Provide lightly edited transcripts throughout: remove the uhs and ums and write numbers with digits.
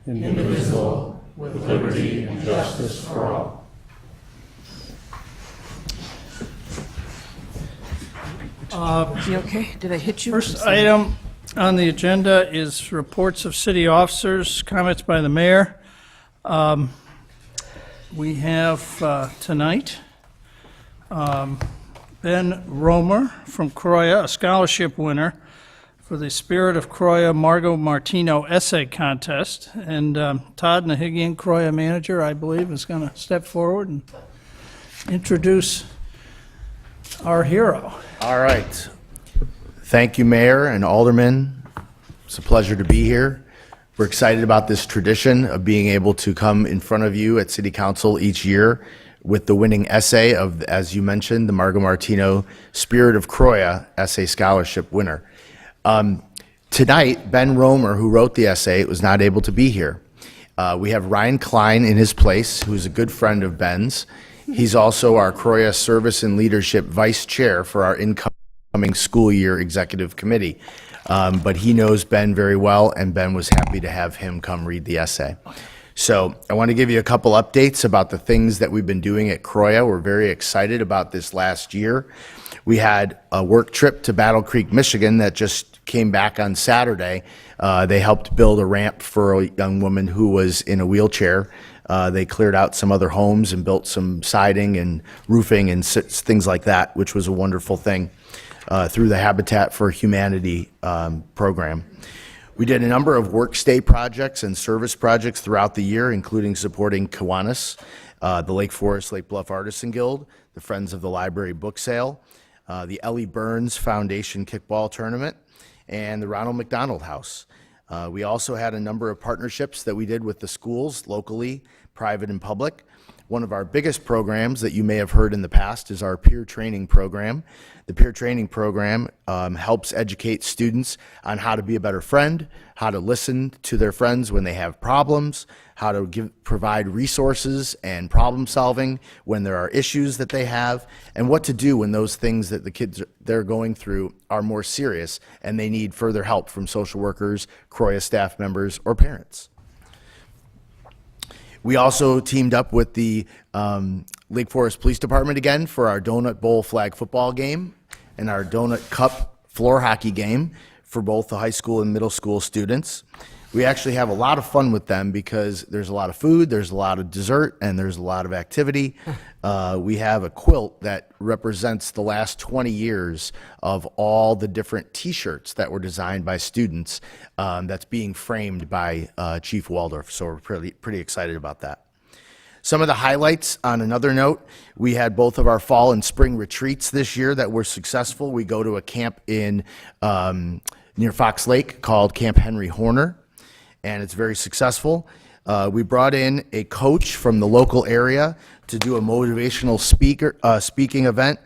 indivisible, with liberty and justice for all. You okay? Did I hit you? First item on the agenda is reports of city officers, comments by the mayor. We have tonight Ben Romer from Croya, a scholarship winner for the Spirit of Croya Margot Martino Essay Contest. And Todd Nahigian, Croya manager, I believe, is going to step forward and introduce our hero. All right. Thank you, Mayor and Alderman. It's a pleasure to be here. We're excited about this tradition of being able to come in front of you at City Council each year with the winning essay of, as you mentioned, the Margot Martino Spirit of Croya Essay Scholarship winner. Tonight, Ben Romer, who wrote the essay, was not able to be here. We have Ryan Klein in his place, who's a good friend of Ben's. He's also our Croya Service and Leadership Vice Chair for our incoming school year executive committee. But he knows Ben very well, and Ben was happy to have him come read the essay. So I want to give you a couple updates about the things that we've been doing at Croya. We're very excited about this last year. We had a work trip to Battle Creek, Michigan that just came back on Saturday. They helped build a ramp for a young woman who was in a wheelchair. They cleared out some other homes and built some siding and roofing and things like that, which was a wonderful thing through the Habitat for Humanity program. We did a number of work stay projects and service projects throughout the year, including supporting Kiwanis, the Lake Forest Lake Bluff Artisan Guild, the Friends of the Library Book Sale, the Ellie Burns Foundation Kickball Tournament, and the Ronald McDonald House. We also had a number of partnerships that we did with the schools, locally, private and public. One of our biggest programs that you may have heard in the past is our peer training program. The peer training program helps educate students on how to be a better friend, how to listen to their friends when they have problems, how to provide resources and problem solving when there are issues that they have, and what to do when those things that the kids they're going through are more serious and they need further help from social workers, Croya staff members, or parents. We also teamed up with the Lake Forest Police Department again for our Donut Bowl flag football game and our Donut Cup floor hockey game for both the high school and middle school students. We actually have a lot of fun with them because there's a lot of food, there's a lot of dessert, and there's a lot of activity. We have a quilt that represents the last 20 years of all the different T-shirts that were designed by students that's being framed by Chief Waldorf, so we're pretty excited about that. Some of the highlights on another note, we had both of our fall and spring retreats this year that were successful. We go to a camp in near Fox Lake called Camp Henry Horner, and it's very successful. We brought in a coach from the local area to do a motivational speaking event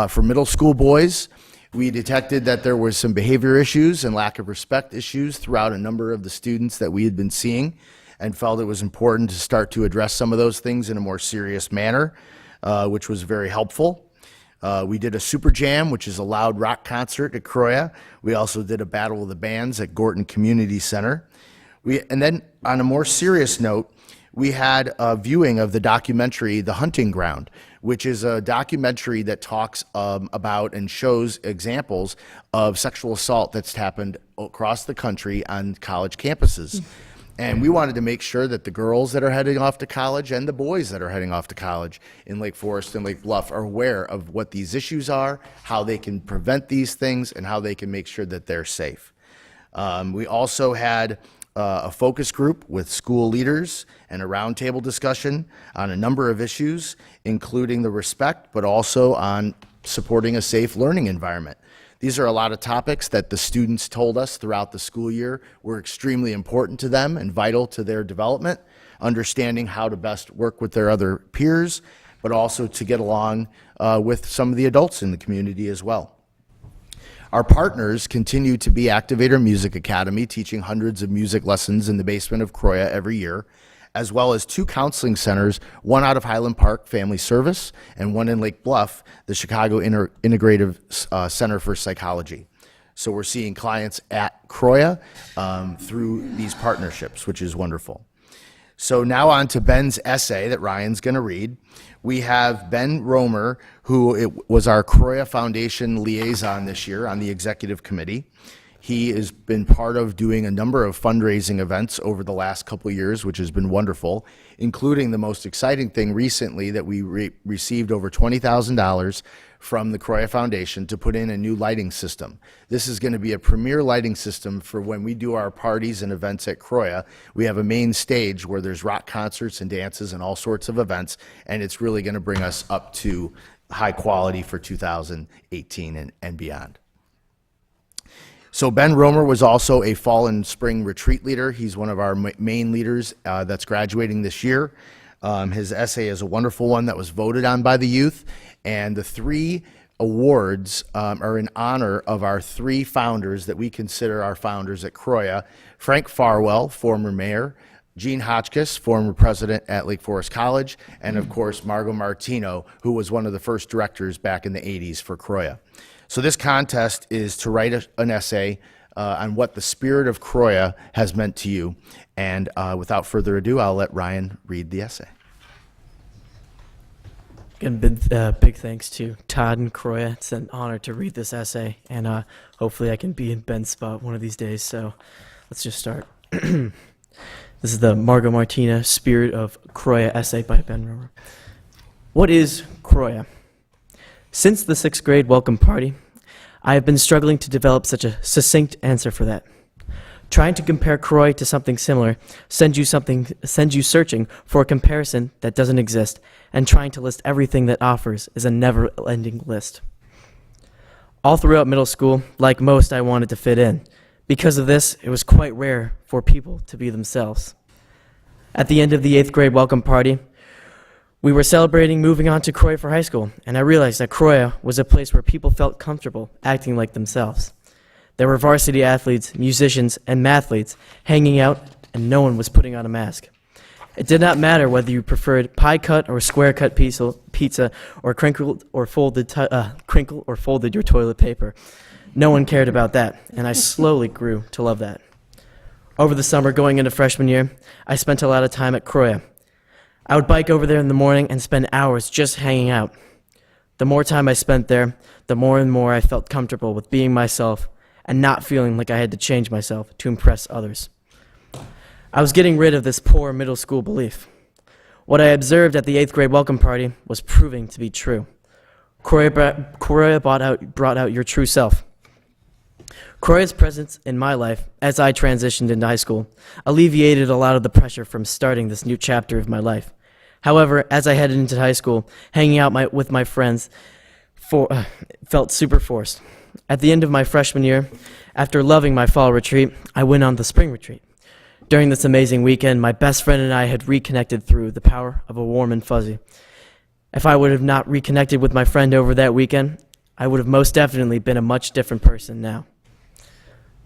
for middle school boys. We detected that there were some behavior issues and lack of respect issues throughout a number of the students that we had been seeing, and felt it was important to start to address some of those things in a more serious manner, which was very helpful. We did a Super Jam, which is a loud rock concert at Croya. We also did a Battle of the Bands at Gorton Community Center. And then on a more serious note, we had a viewing of the documentary The Hunting Ground, which is a documentary that talks about and shows examples of sexual assault that's happened across the country on college campuses. And we wanted to make sure that the girls that are heading off to college and the boys that are heading off to college in Lake Forest and Lake Bluff are aware of what these issues are, how they can prevent these things, and how they can make sure that they're safe. We also had a focus group with school leaders and a roundtable discussion on a number of issues, including the respect, but also on supporting a safe learning environment. These are a lot of topics that the students told us throughout the school year were extremely important to them and vital to their development, understanding how to best work with their other peers, but also to get along with some of the adults in the community as well. Our partners continue to be Activator Music Academy, teaching hundreds of music lessons in the basement of Croya every year, as well as 2 counseling centers, one out of Highland Park Family Service and one in Lake Bluff, the Chicago Integrative Center for Psychology. So we're seeing clients at Croya through these partnerships, which is wonderful. So now on to Ben's essay that Ryan's going to read. We have Ben Romer, was our Croya Foundation liaison this year on the executive committee. He has been part of doing a number of fundraising events over the last couple of years, which has been wonderful, including the most exciting thing recently that we received over $20,000 from the Croya Foundation to put in a new lighting system. This is going to be a premier lighting system for when we do our parties and events at Croya. We have a main stage where there's rock concerts and dances and all sorts of events, and it's really going to bring us up to high quality for 2018 and beyond. So Ben Romer was also a fall and spring retreat leader. He's one of our main leaders that's graduating this year. His essay is a wonderful one that was voted on by the youth, and the 3 awards are in honor of our 3 founders that we consider our founders at Croya: Frank Farwell, former mayor; Gene Hotchkiss, former president at Lake Forest College; and of course Margo Martino, who was one of the first directors back in the 80s for Croya. So this contest is to write an essay on what the spirit of Croya has meant to you. And without further ado, I'll let Ryan read the essay. Again, big thanks to Todd and Croya. It's an honor to read this essay, and hopefully I can be in Ben's spot one of these days. So let's just start. This is the Margo Martina Spirit of Croya essay by Ben Romer. What is Croya? Since the 6th grade welcome party, I have been struggling to develop such a succinct answer for that. Trying to compare Croy to something similar sends you searching for a comparison that doesn't exist, and trying to list everything that offers is a never-ending list. All throughout middle school, like most, I wanted to fit in. Because of this, it was quite rare for people to be themselves. At the end of the 8th grade welcome party, we were celebrating moving on to Croy for high school, and I realized that Croy was a place where people felt comfortable acting like themselves. There were varsity athletes, musicians, and mathletes hanging out, and no one was putting on a mask. It did not matter whether you preferred pie cut or square cut pizza or crinkled or folded your toilet paper. No one cared about that, and I slowly grew to love that. Over the summer going into freshman year, I spent a lot of time at Croya. I would bike over there in the morning and spend hours just hanging out. The more time I spent there, the more and more I felt comfortable with being myself and not feeling like I had to change myself to impress others. I was getting rid of this poor middle school belief. What I observed at the 8th grade welcome party was proving to be true. Croya brought out your true self. Croya's presence in my life, as I transitioned into high school, alleviated a lot of the pressure from starting this new chapter of my life. However, as I headed into high school, hanging out with my friends felt super forced. At the end of my freshman year, after loving my fall retreat, I went on the spring retreat. During this amazing weekend, my best friend and I had reconnected through the power of a warm and fuzzy. If I would have not reconnected with my friend over that weekend, I would have most definitely been a much different person now.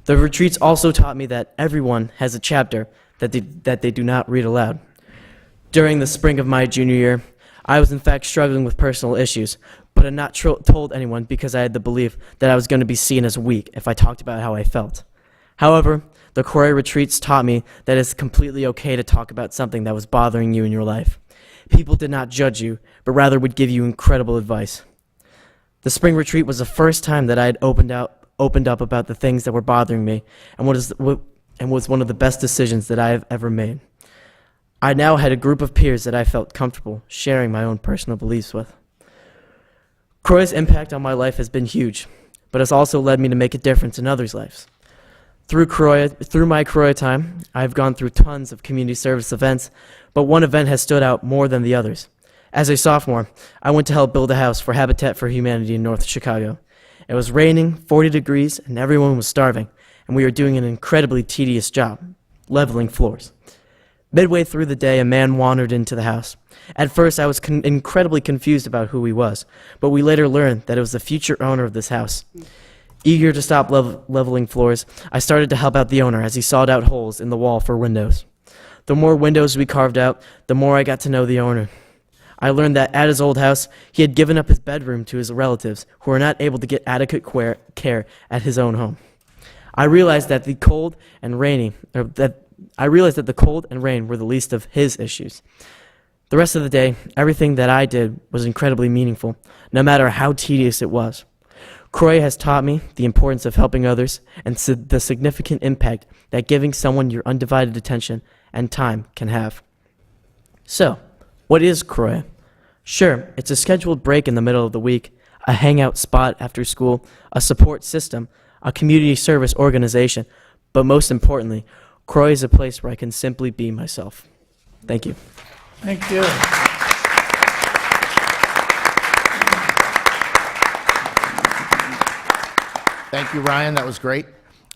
The retreats also taught me that everyone has a chapter that they do not read aloud. During the spring of my junior year, I was in fact struggling with personal issues, but had not told anyone because I had the belief that I was going to be seen as weak if I talked about how I felt. However, the Croya retreats taught me that it's completely okay to talk about something that was bothering you in your life. People did not judge you, but rather would give you incredible advice. The spring retreat was the first time that I had opened up about the things that were bothering me, and was one of the best decisions that I have ever made. I now had a group of peers that I felt comfortable sharing my own personal beliefs with. Croya's impact on my life has been huge, but has also led me to make a difference in others' lives. Through my Croya time, I've gone through tons of community service events, but one event has stood out more than the others. As a sophomore, I went to help build a house for Habitat for Humanity in North Chicago. It was raining, 40 degrees, and everyone was starving, and we were doing an incredibly tedious job, leveling floors. Midway through the day, a man wandered into the house. At first, I was incredibly confused about who he was, but we later learned that it was the future owner of this house. Eager to stop leveling floors, I started to help out the owner as he sawed out holes in the wall for windows. The more windows we carved out, the more I got to know the owner. I learned that at his old house, he had given up his bedroom to his relatives who were not able to get adequate care at his own home. I realized that I realized that the cold and rain were the least of his issues. The rest of the day, everything that I did was incredibly meaningful, no matter how tedious it was. Croy has taught me the importance of helping others and the significant impact that giving someone your undivided attention and time can have. So, what is Croy? Sure, it's a scheduled break in the middle of the week, a hangout spot after school, a support system, a community service organization, but most importantly, Croy is a place where I can simply be myself. Thank you. Thank you. Thank you, Ryan. That was great.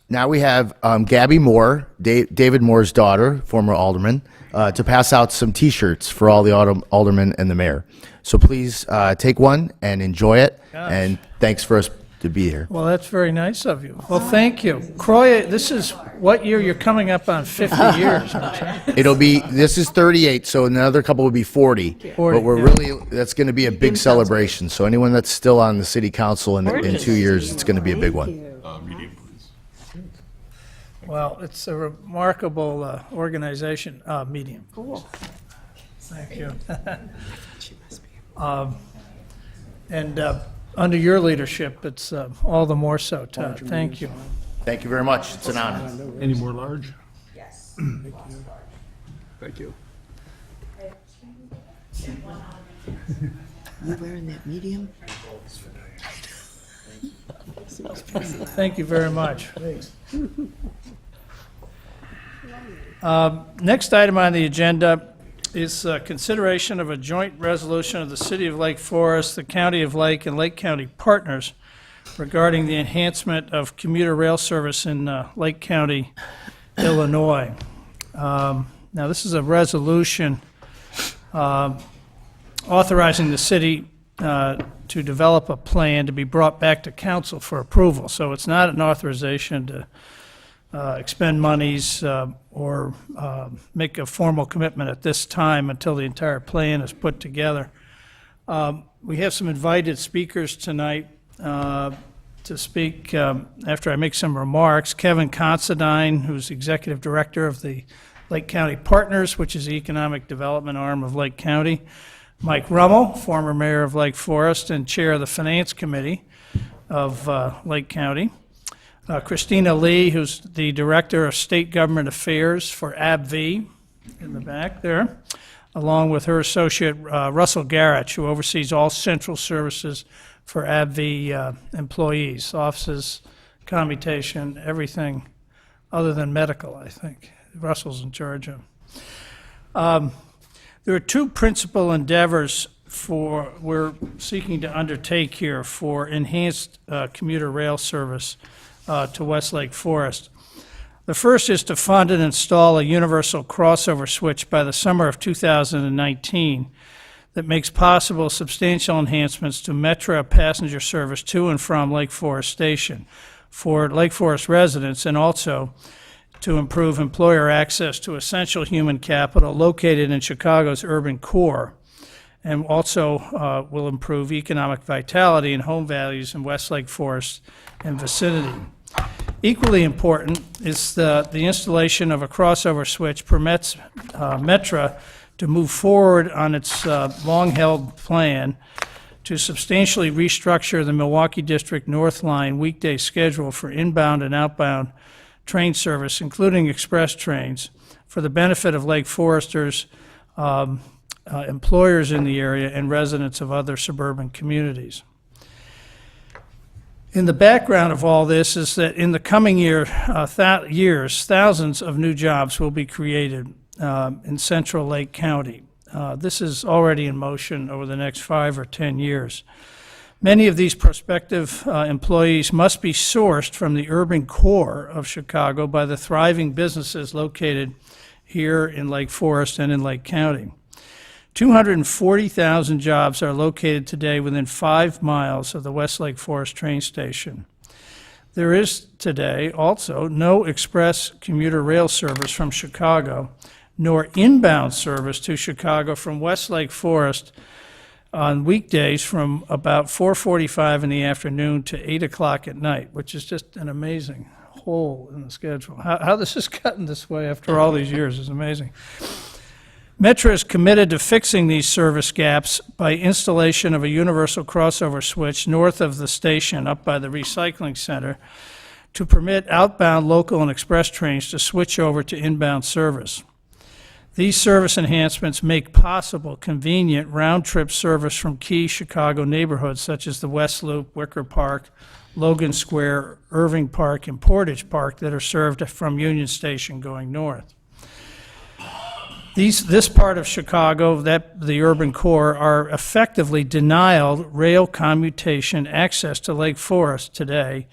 Now we have Gabby Moore, David Moore's daughter, former alderman, to pass out some T-shirts for all the aldermen and the mayor. So please take one and enjoy it. Gosh. And thanks for us to be here. Well, that's very nice of you. Well, thank you. Croy, this is what year? You're coming up on 50 years, aren't you? This is 38, so another couple would be 40. 40, But we're yeah. really, that's going to be a big celebration. So anyone that's still on the city council in 2 years, it's going to be a big one. Well, it's a remarkable organization, medium. Cool. Thank you. And under your leadership, it's all the more so, Todd. Thank you. Thank you very much. It's an honor. Any more large? Thank you. You wearing that medium? Thank you very much. Next item on the agenda is consideration of a joint resolution of the City of Lake Forest, the County of Lake, and Lake County partners regarding the enhancement of commuter rail service in Lake County, Illinois. Now, this is a resolution authorizing the city to develop a plan to be brought back to council for approval. So it's not an authorization to expend monies or make a formal commitment at this time until the entire plan is put together. We have some invited speakers tonight to speak after I make some remarks. Kevin Considine, who's Executive Director of the Lake County Partners, which is the economic development arm of Lake County. Mike Rummel, former mayor of Lake Forest and chair of the Finance Committee of Lake County. Christina Lee, who's the Director of State Government Affairs for AbbVie, in the back there, along with her associate Russell Garrett, who oversees all central services for AbbVie employees, offices, commutation, everything other than medical, I think. Russell's in charge of. There are two principal endeavors we're seeking to undertake here for enhanced commuter rail service to West Lake Forest. The first is to fund and install a universal crossover switch by the summer of 2019 that makes possible substantial enhancements to Metra passenger service to and from Lake Forest Station for Lake Forest residents, and also to improve employer access to essential human capital located in Chicago's urban core, and also will improve economic vitality and home values in West Lake Forest and vicinity. Equally important is the installation of a crossover switch permits Metra to move forward on its long-held plan to substantially restructure the Milwaukee District North Line weekday schedule for inbound and outbound train service, including express trains, for the benefit of Lake Foresters, employers in the area, and residents of other suburban communities. In the background of all this is that in the coming years, thousands of new jobs will be created in central Lake County. This is already in motion over the next 5 or 10 years. Many of these prospective employees must be sourced from the urban core of Chicago by the thriving businesses located here in Lake Forest and in Lake County. 240,000 jobs are located today within 5 miles of the West Lake Forest train station. There is today also no express commuter rail service from Chicago, nor inbound service to Chicago from West Lake Forest on weekdays from about 4:45 in the afternoon to 8 o'clock at night, which is just an amazing hole in the schedule. How this is gotten this way after all these years is amazing. Metra is committed to fixing these service gaps by installation of a universal crossover switch north of the station up by the recycling center to permit outbound local and express trains to switch over to inbound service. These service enhancements make possible convenient round-trip service from key Chicago neighborhoods such as the West Loop, Wicker Park, Logan Square, Irving Park, and Portage Park that are served from Union Station going north. This part of Chicago, the urban core, are effectively denied rail commutation access to Lake Forest today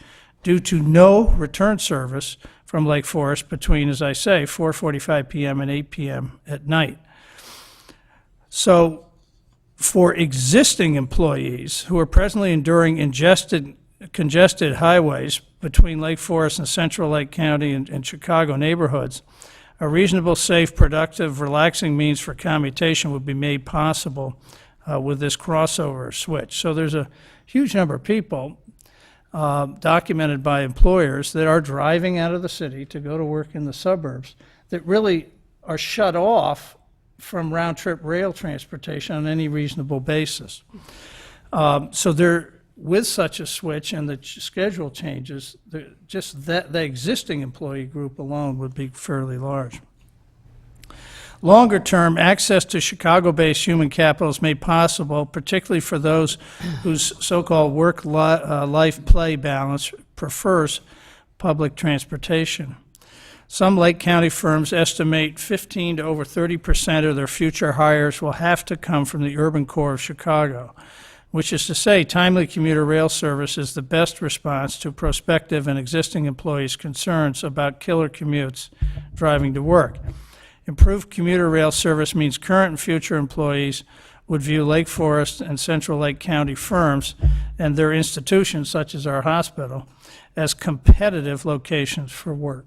due to no return service from Lake Forest between, as I say, 4:45 p.m. and 8 p.m. at night. So for existing employees who are presently enduring congested highways between Lake Forest and Central Lake County and Chicago neighborhoods, a reasonable, safe, productive, relaxing means for commutation would be made possible with this crossover switch. So there's a huge number of people documented by employers that are driving out of the city to go to work in the suburbs that really are shut off from round-trip rail transportation on any reasonable basis. So there, with such a switch and the schedule changes, the existing employee group alone would be fairly large. Longer term, access to Chicago-based human capital is made possible, particularly for those whose so-called work-life-play balance prefers public transportation. Some Lake County firms estimate 15 to over 30% of their future hires will have to come from the urban core of Chicago, which is to say timely commuter rail service is the best response to prospective and existing employees' concerns about killer commutes driving to work. Improved commuter rail service means current and future employees would view Lake Forest and Central Lake County firms and their institutions, such as our hospital, as competitive locations for work.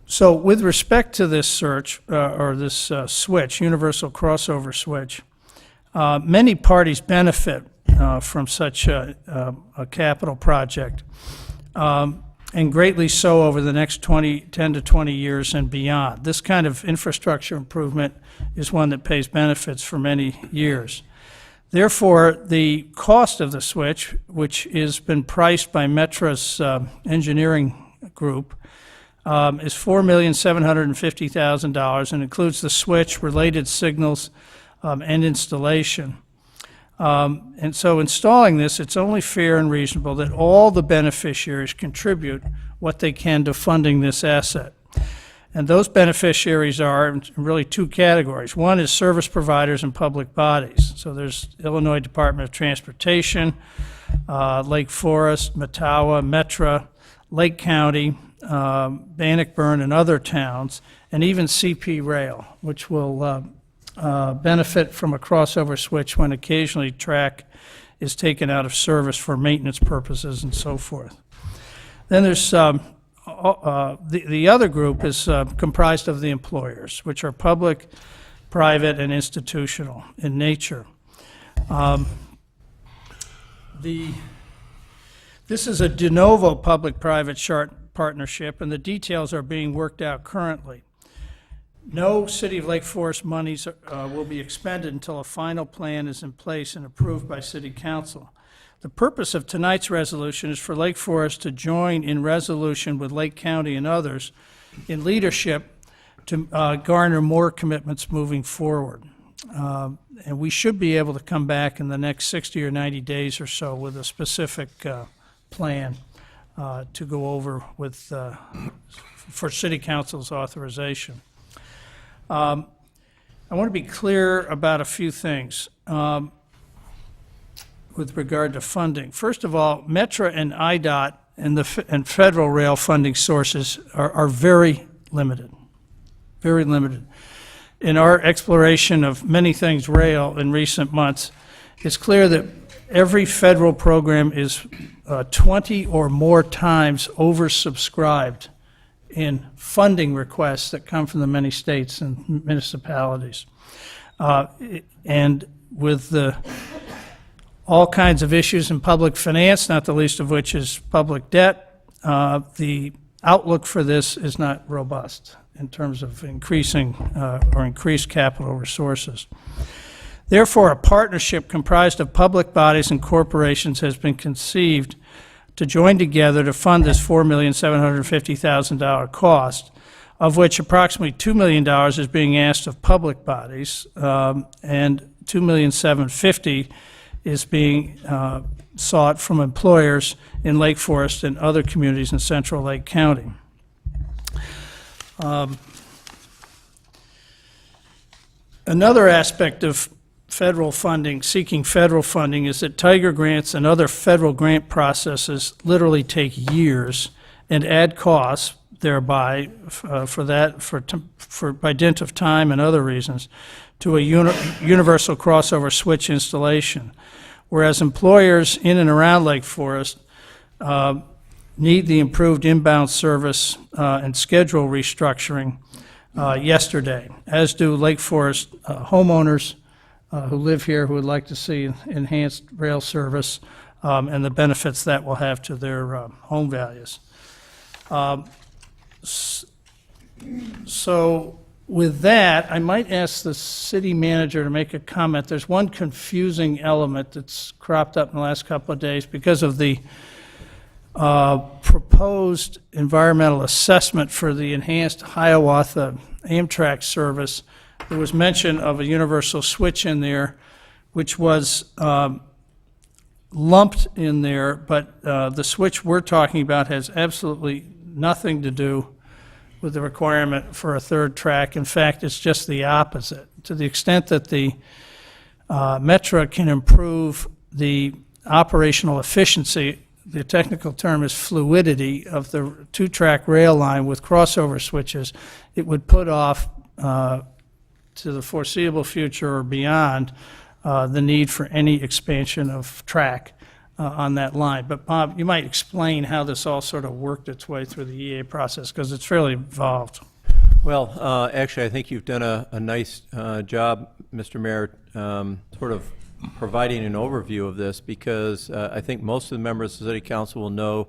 So with respect to this switch, universal crossover switch, many parties benefit from such a capital project, and greatly so over the next 10 to 20 years and beyond. This kind of infrastructure improvement is one that pays benefits for many years. Therefore, the cost of the switch, which has been priced by Metra's engineering group, is $4,750,000 and includes the switch, related signals, and installation. And so installing this, it's only fair and reasonable that all the beneficiaries contribute what they can to funding this asset. And those beneficiaries are really two categories. One is service providers and public bodies. So there's Illinois Department of Transportation, Lake Forest, Mattawa, Metra, Lake County, Bannockburn, and other towns, and even CP Rail, which will benefit from a crossover switch when occasionally track is taken out of service for maintenance purposes and so forth. Then there's the other group is comprised of the employers, which are public, private, and institutional in nature. This is a de novo public-private partnership, and the details are being worked out currently. No City of Lake Forest monies will be expended until a final plan is in place and approved by City Council. The purpose of tonight's resolution is for Lake Forest to join in resolution with Lake County and others in leadership to garner more commitments moving forward. And we should be able to come back in the next 60 or 90 days or so with a specific plan to go over with for City Council's authorization. I want to be clear about a few things with regard to funding. First of all, Metra and IDOT and federal rail funding sources are very limited, very limited. In our exploration of many things rail in recent months, it's clear that every federal program is 20 or more times oversubscribed in funding requests that come from the many states and municipalities. And with the all kinds of issues in public finance, not the least of which is public debt. The outlook for this is not robust in terms of increasing or increased capital resources. Therefore, a partnership comprised of public bodies and corporations has been conceived to join together to fund this $4,750,000 cost, of which approximately $2 million is being asked of public bodies, and $2,750,000 is being sought from employers in Lake Forest and other communities in Central Lake County. Another aspect of federal funding, seeking federal funding, is that Tiger grants and other federal grant processes literally take years and add costs thereby by dint of time and other reasons to a universal crossover switch installation. Whereas employers in and around Lake Forest need the improved inbound service and schedule restructuring yesterday, as do Lake Forest homeowners who live here who would like to see enhanced rail service and the benefits that will have to their home values. So with that, I might ask the city manager to make a comment. There's one confusing element that's cropped up in the last couple of days because of the proposed environmental assessment for the enhanced Hiawatha Amtrak service. There was mention of a universal switch in there, which was lumped in there, but the switch we're talking about has absolutely nothing to do with the requirement for a third track. In fact, it's just the opposite. To the extent that the Metra can improve the operational efficiency, the technical term is fluidity, of the two-track rail line with crossover switches, it would put off to the foreseeable future or beyond the need for any expansion of track on that line. But Bob, you might explain how this all sort of worked its way through the EA process, because it's fairly involved. Well, actually, I think you've done a nice job, Mr. Mayor, sort of providing an overview of this, because I think most of the members of the City Council will know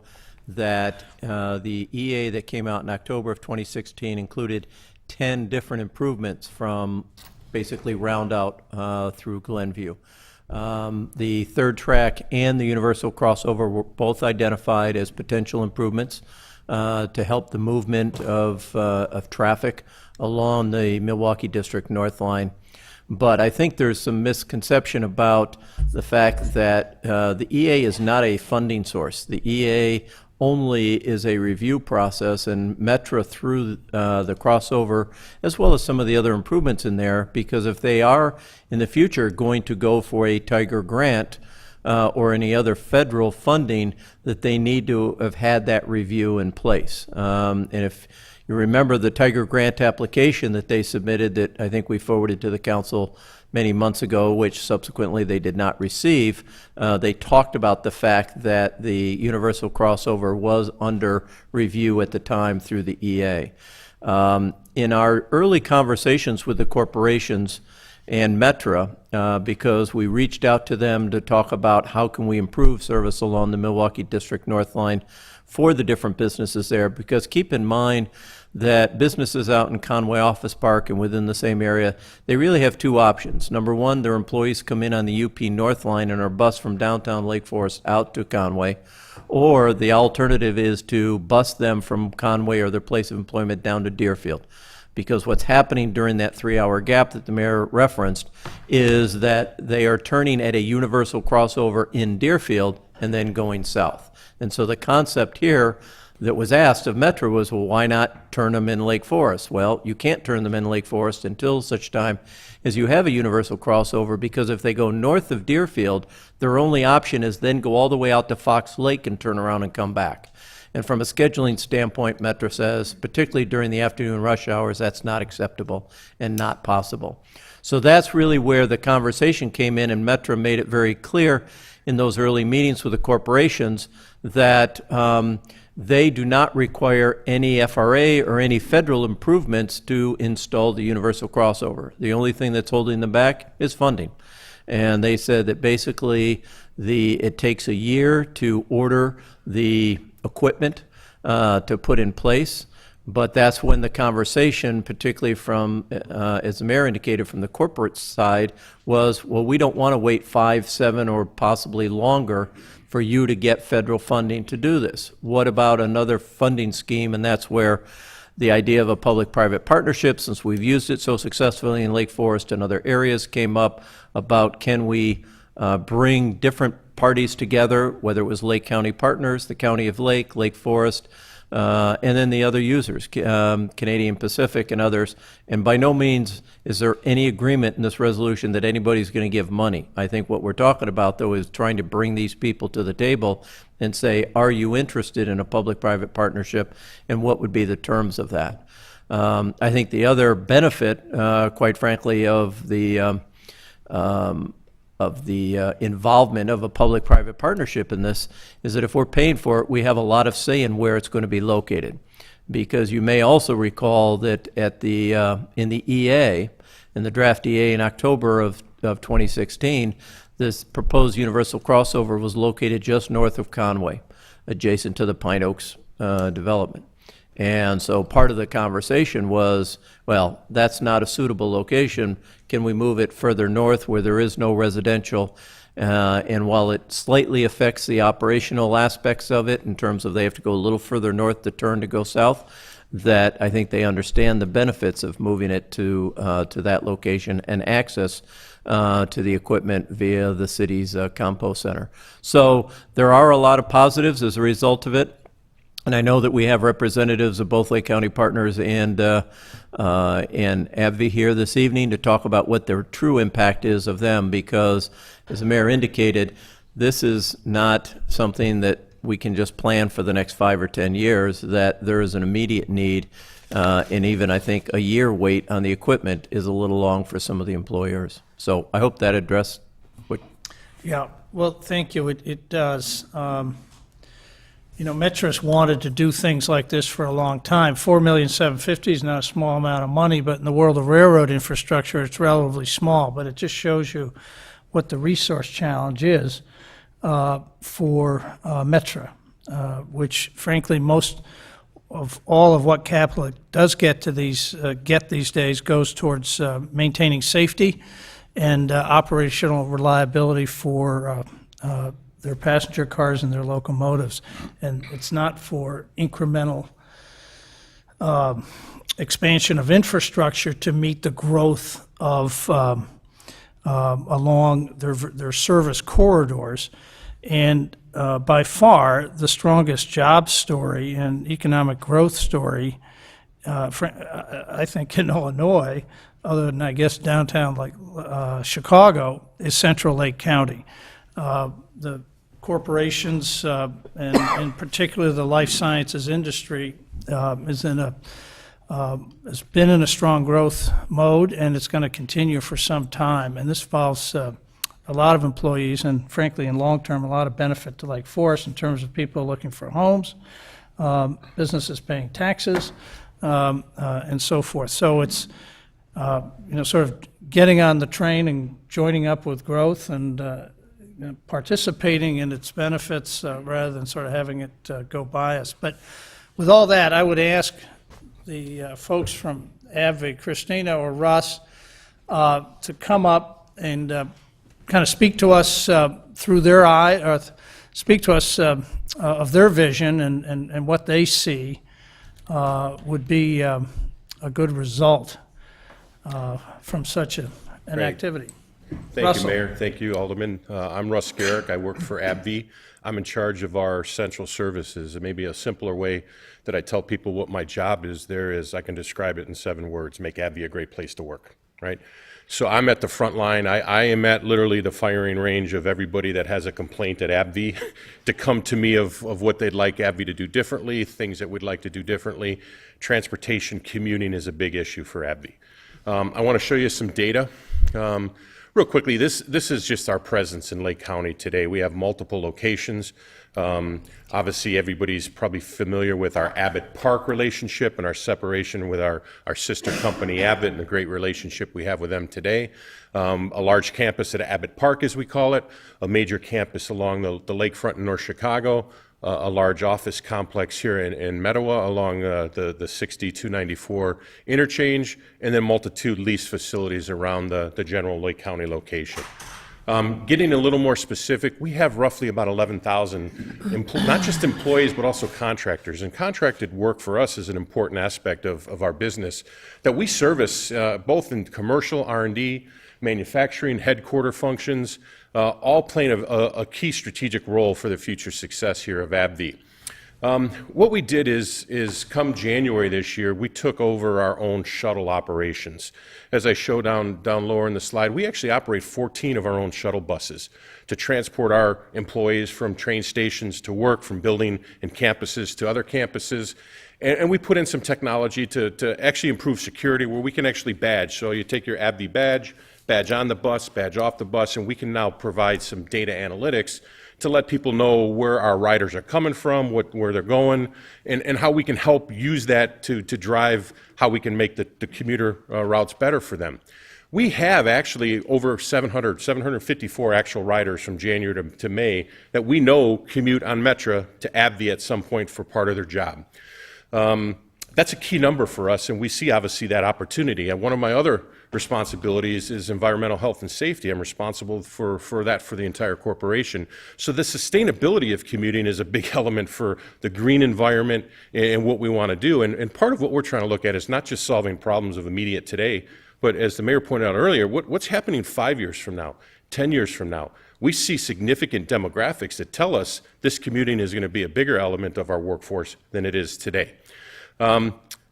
that the EA that came out in October of 2016 included 10 different improvements from basically round out through Glenview. The third track and the universal crossover were both identified as potential improvements to help the movement of traffic along the Milwaukee District North Line. But I think there's some misconception about the fact that the EA is not a funding source. The EA only is a review process, and Metra through the crossover, as well as some of the other improvements in there, because if they are in the future going to go for a Tiger grant or any other federal funding, that they need to have had that review in place. And if you remember the Tiger grant application that they submitted, that I think we forwarded to the council many months ago, which subsequently they did not receive, they talked about the fact that the universal crossover was under review at the time through the EA. In our early conversations with the corporations and Metra, because we reached out to them to talk about how can we improve service along the Milwaukee District North Line for the different businesses there, because keep in mind that businesses out in Conway Office Park and within the same area, they really have two options. Number one, their employees come in on the UP North Line and are bused from downtown Lake Forest out to Conway, or the alternative is to bus them from Conway or their place of employment down to Deerfield. Because what's happening during that 3-hour gap that the mayor referenced is that they are turning at a universal crossover in Deerfield and then going south. And so the concept here that was asked of Metra was, well, why not turn them in Lake Forest? Well, you can't turn them in Lake Forest until such time as you have a universal crossover, because if they go north of Deerfield, their only option is then go all the way out to Fox Lake and turn around and come back. And from a scheduling standpoint, Metra says, particularly during the afternoon rush hours, that's not acceptable and not possible. So that's really where the conversation came in, and Metra made it very clear in those early meetings with the corporations that they do not require any FRA or any federal improvements to install the universal crossover. The only thing that's holding them back is funding. And they said that basically It takes a year to order the equipment to put in place. But that's when the conversation, particularly from, as the mayor indicated, from the corporate side, was, well, we don't want to wait 5, 7, or possibly longer for you to get federal funding to do this. What about another funding scheme? And that's where the idea of a public-private partnership, since we've used it so successfully in Lake Forest and other areas, came up about can we bring different parties together, whether it was Lake County Partners, the County of Lake, Lake Forest, and then the other users, Canadian Pacific and others. And by no means is there any agreement in this resolution that anybody's going to give money. I think what we're talking about, though, is trying to bring these people to the table and say, are you interested in a public-private partnership, and what would be the terms of that? I think the other benefit, quite frankly, of the involvement of a public-private partnership in this is that if we're paying for it, we have a lot of say in where it's going to be located. Because you may also recall that at the in the EA, in the draft EA in October of 2016, this proposed universal crossover was located just north of Conway, adjacent to the Pine Oaks development. And so part of the conversation was, well, that's not a suitable location. Can we move it further north where there is no residential? And while it slightly affects the operational aspects of it in terms of they have to go a little further north to turn to go south, that I think they understand the benefits of moving it to that location and access to the equipment via the city's compost center. So there are a lot of positives as a result of it. And I know that we have representatives of both Lake County Partners and AbbVie here this evening to talk about what their true impact is of them, because, as the mayor indicated, this is not something that we can just plan for the next 5 or 10 years, that there is an immediate need, and even, I think, a year wait on the equipment is a little long for some of the employers. So I hope that addressed what... Yeah, well, thank you. It does. You know, Metris wanted to do things like this for a long time. $4,750,000 is not a small amount of money, but in the world of railroad infrastructure, it's relatively small. But it just shows you what the resource challenge is for Metra, which, frankly, most of all of what capital it does get to these days goes towards maintaining safety and operational reliability for their passenger cars and their locomotives. And it's not for incremental expansion of infrastructure to meet the growth of along their service corridors. And by far, the strongest job story and economic growth story, I think, in Illinois, other than, I guess, downtown like Chicago, is Central Lake County. The corporations, and in particular the life sciences industry, has been in a strong growth mode, and it's going to continue for some time. And this involves a lot of employees, and frankly, in long term, a lot of benefit to Lake Forest in terms of people looking for homes, businesses paying taxes, and so forth. So it's sort of getting on the train and joining up with growth and participating in its benefits rather than sort of having it go by us. But with all that, I would ask the folks from AbbVie, Christina or Russ, to come up and kind of speak to us through their eye, or speak to us of their vision and what they see would be a good result from such an Great. activity. Thank Russell. you, Mayor. Thank you, Alderman. I'm Russ Garrick. I work for AbbVie. I'm in charge of our central services. And maybe a simpler way that I tell people what my job is there is I can describe it in 7 words: make AbbVie a great place to work, right? So I'm at the front line. I am at literally the firing range of everybody that has a complaint at AbbVie to come to me of what they'd like AbbVie to do differently, things that we'd like to do differently. Transportation, commuting is a big issue for AbbVie. I want to show you some data. Real quickly, this is just our presence in Lake County today. We have multiple locations. Obviously, everybody's probably familiar with our Abbott Park relationship and our separation with our sister company Abbott and the great relationship we have with them today. A large campus at Abbott Park, as we call it, a major campus along the lakefront in North Chicago, a large office complex here in Mettawa along the 6294 interchange, and then multitude lease facilities around the general Lake County location. Getting a little more specific, we have roughly about 11,000, not just employees, but also contractors. And contracted work for us is an important aspect of our business that we service both in commercial, R&D, manufacturing, headquarter functions, all playing a key strategic role for the future success here of AbbVie. What we did is come January this year, we took over our own shuttle operations. As I show down lower in the slide, we actually operate 14 of our own shuttle buses to transport our employees from train stations to work, from building and campuses to other campuses. And we put in some technology to actually improve security where we can actually badge. So you take your AbbVie badge on the bus, badge off the bus, and we can now provide some data analytics to let people know where our riders are coming from, where they're going, and how we can help use that to drive how we can make the commuter routes better for them. We have actually over 754 actual riders from January to May that we know commute on Metra to AbbVie at some point for part of their job. That's a key number for us, and we see obviously that opportunity. And one of my other responsibilities is environmental health and safety. I'm responsible for that for the entire corporation. So the sustainability of commuting is a big element for the green environment and what we want to do. And part of what we're trying to look at is not just solving problems of immediate today, but as the mayor pointed out earlier, what's happening 5 years from now, 10 years from now? We see significant demographics that tell us this commuting is going to be a bigger element of our workforce than it is today.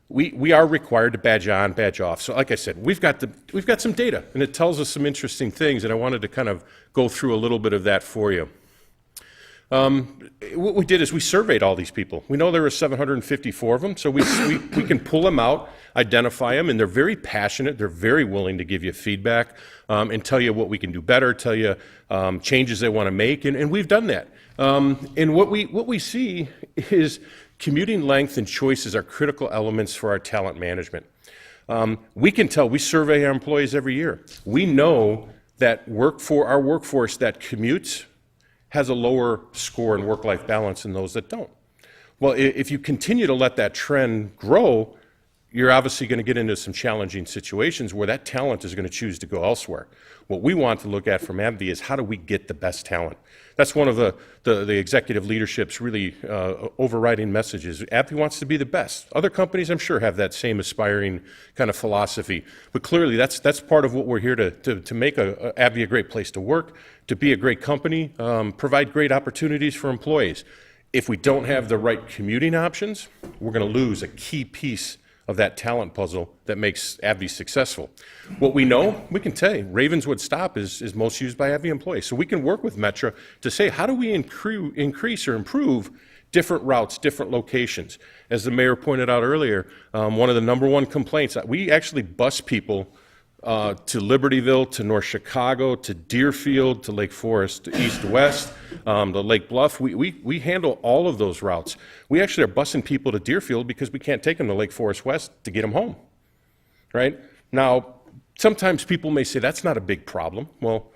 We are required to badge on, badge off. So like I said, we've got some data, and it tells us some interesting things, and I wanted to kind of go through a little bit of that for you. What we did is we surveyed all these people. We know there were 754 of them, so we can pull them out, identify them, and they're very passionate. They're very willing to give you feedback and tell you what we can do better, tell you changes they want to make, and we've done that. And what we see is commuting length and choices are critical elements for our talent management. We can tell, we survey our employees every year. We know that our workforce that commutes has a lower score in work-life balance than those that don't. Well, if you continue to let that trend grow, you're obviously going to get into some challenging situations where that talent is going to choose to go elsewhere. What we want to look at from AbbVie is how do we get the best talent? That's one of the executive leadership's really overriding messages. AbbVie wants to be the best. Other companies, I'm sure, have that same aspiring kind of philosophy. But clearly, that's part of what we're here to make AbbVie a great place to work, to be a great company, provide great opportunities for employees. If we don't have the right commuting options, we're going to lose a key piece of that talent puzzle that makes AbbVie successful. What we know, we can tell you, Ravenswood Stop is most used by AbbVie employees. So we can work with Metra to say, how do we increase or improve different routes, different locations? As the mayor pointed out earlier, one of the number one complaints, we actually bus people to Libertyville, to North Chicago, to Deerfield, to Lake Forest, to East West, to Lake Bluff. We handle all of those routes. We actually are busing people to Deerfield because we can't take them to Lake Forest West to get them home, right? Now, sometimes people may say that's not a big problem. Well,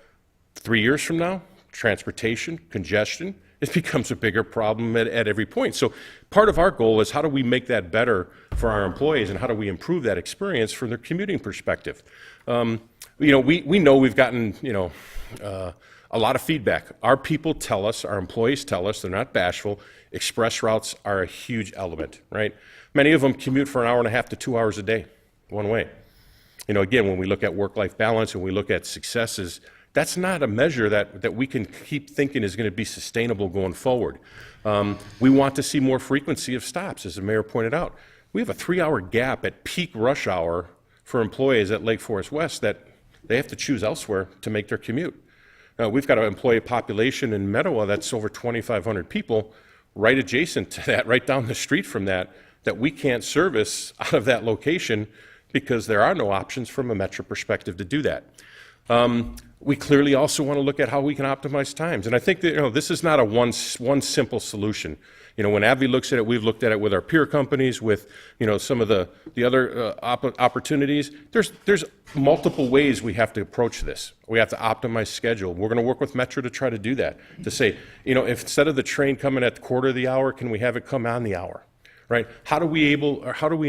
3 years from now, transportation, congestion, it becomes a bigger problem at every point. So part of our goal is how do we make that better for our employees and how do we improve that experience from their commuting perspective? We know we've gotten, a lot of feedback. Our people tell us, our employees tell us, they're not bashful, express routes are a huge element, right? Many of them commute for an hour and a half to 2 hours a day, one way. Again, when we look at work-life balance and we look at successes, that's not a measure that we can keep thinking is going to be sustainable going forward. We want to see more frequency of stops, as the mayor pointed out. We have a 3-hour gap at peak rush hour for employees at Lake Forest West that they have to choose elsewhere to make their commute. We've got an employee population in Mettawa that's over 2,500 people right adjacent to that, right down the street from that we can't service out of that location because there are no options from a Metra perspective to do that. We clearly also want to look at how we can optimize times. And I think that, this is not a one simple solution. When AbbVie looks at it, we've looked at it with our peer companies, with, some of the other opportunities. There's multiple ways we have to approach this. We have to optimize schedule. We're going to work with Metro to try to do that, to say, if instead of the train coming at the quarter of the hour, can we have it come on the hour, right? How do we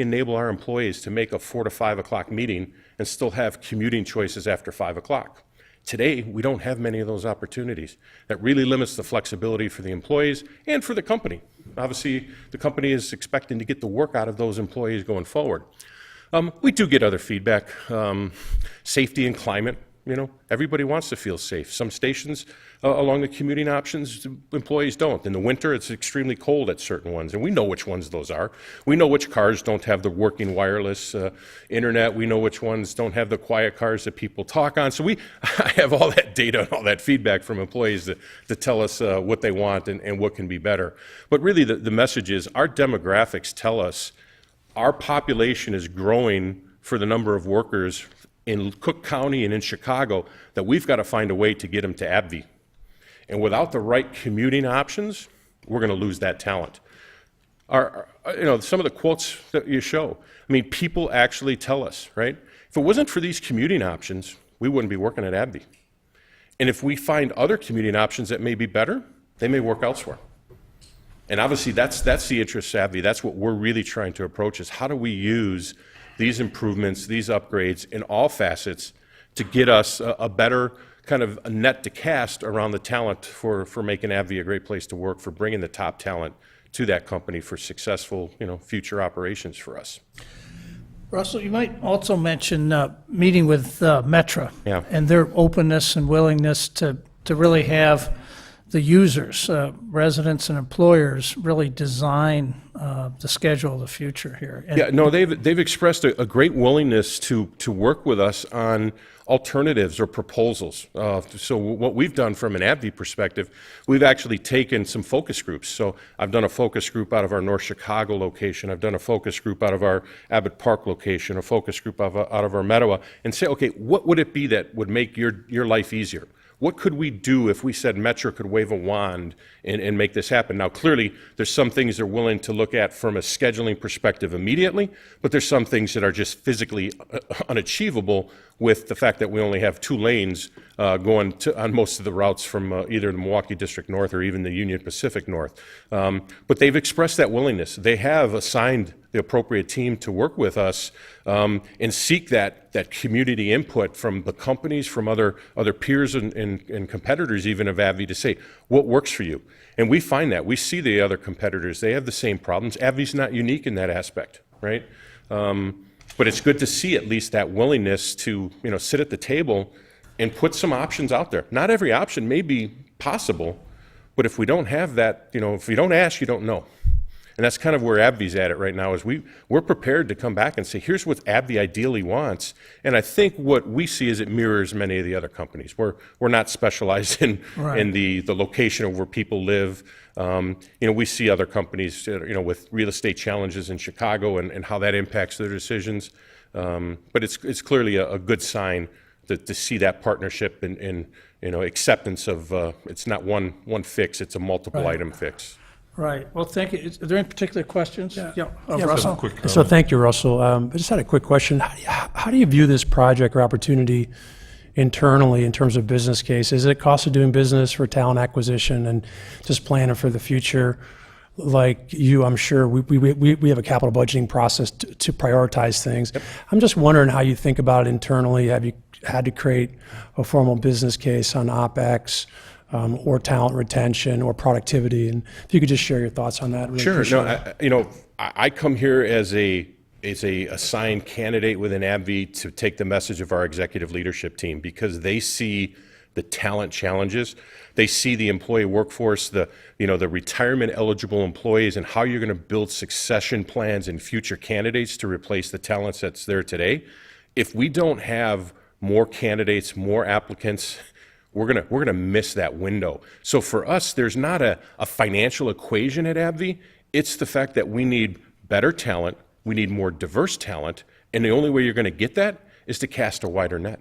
enable our employees to make a 4 to 5 o'clock meeting and still have commuting choices after 5 o'clock? Today, we don't have many of those opportunities. That really limits the flexibility for the employees and for the company. Obviously, the company is expecting to get the work out of those employees going forward. We do get other feedback, safety and climate. Everybody wants to feel safe. Some stations along the commuting options, employees don't. In the winter, it's extremely cold at certain ones, and we know which ones those are. We know which cars don't have the working wireless internet. We know which ones don't have the quiet cars that people talk on. So I have all that data and all that feedback from employees to tell us what they want and what can be better. But really, the message is our demographics tell us our population is growing for the number of workers in Cook County and in Chicago, that we've got to find a way to get them to AbbVie. And without the right commuting options, we're going to lose that talent. Some of the quotes that you show, people actually tell us, right? If it wasn't for these commuting options, we wouldn't be working at AbbVie. And if we find other commuting options that may be better, they may work elsewhere. And obviously, that's the interest of AbbVie. That's what we're really trying to approach, is how do we use these improvements, these upgrades in all facets to get us a better kind of a net to cast around the talent for making AbbVie a great place to work, for bringing the top talent to that company for successful, future operations for us. Russell, you might also mention meeting with Metra. Yeah. And their openness and willingness to really have the users, residents and employers, really design the schedule of the future here. And They've expressed a great willingness to work with us on alternatives or proposals. So what we've done from an AbbVie perspective, we've actually taken some focus groups. So I've done a focus group out of our North Chicago location. I've done a focus group out of our Abbott Park location, a focus group out of our Mettawa, and say, okay, what would it be that would make your life easier? What could we do if we said Metro could wave a wand and make this happen? Now, clearly, there's some things they're willing to look at from a scheduling perspective immediately, but there's some things that are just physically unachievable with the fact that we only have 2 lanes going on most of the routes from either the Milwaukee District North or even the Union Pacific North. But they've expressed that willingness. They have assigned the appropriate team to work with us and seek that community input from the companies, from other peers and competitors even of AbbVie, to say, what works for you? And we find that. We see the other competitors. They have the same problems. AbbVie's not unique in that aspect, right? But it's good to see at least that willingness to sit at the table and put some options out there. Not every option may be possible, but if we don't have that, if you don't ask, you don't know. And that's kind of where AbbVie's at it right now, is we're prepared to come back and say, here's what AbbVie ideally wants. And I think what we see is it mirrors many of the other companies. We're not specialized in the location of where people live. We see other companies, with real estate challenges in Chicago and how that impacts their decisions. But it's clearly a good sign to see that partnership and acceptance of it's not one fix, it's a multiple item fix. Right. Well, thank you. Are there any particular questions? Yeah. Russell? So thank you, Russell. I just had a quick question. How do you view this project or opportunity internally in terms of business case? Is it cost of doing business for talent acquisition and just planning for the future? Like you, I'm sure we have a capital budgeting process to prioritize things. Yep. I'm just wondering how you think about it internally. Have you had to create a formal business case on OpEx? Or talent retention or productivity, and if you could just share your thoughts on that. Really Sure. I come here as a assigned candidate within AbbVie to take the message of our executive leadership team, because they see the talent challenges, they see the employee workforce, the retirement eligible employees, and how you're going to build succession plans and future candidates to replace the talents that's there today. If we don't have more candidates, more applicants, we're gonna miss that window. So for us, there's not a financial equation at AbbVie. It's the fact that we need better talent, we need more diverse talent, and the only way you're going to get that is to cast a wider net.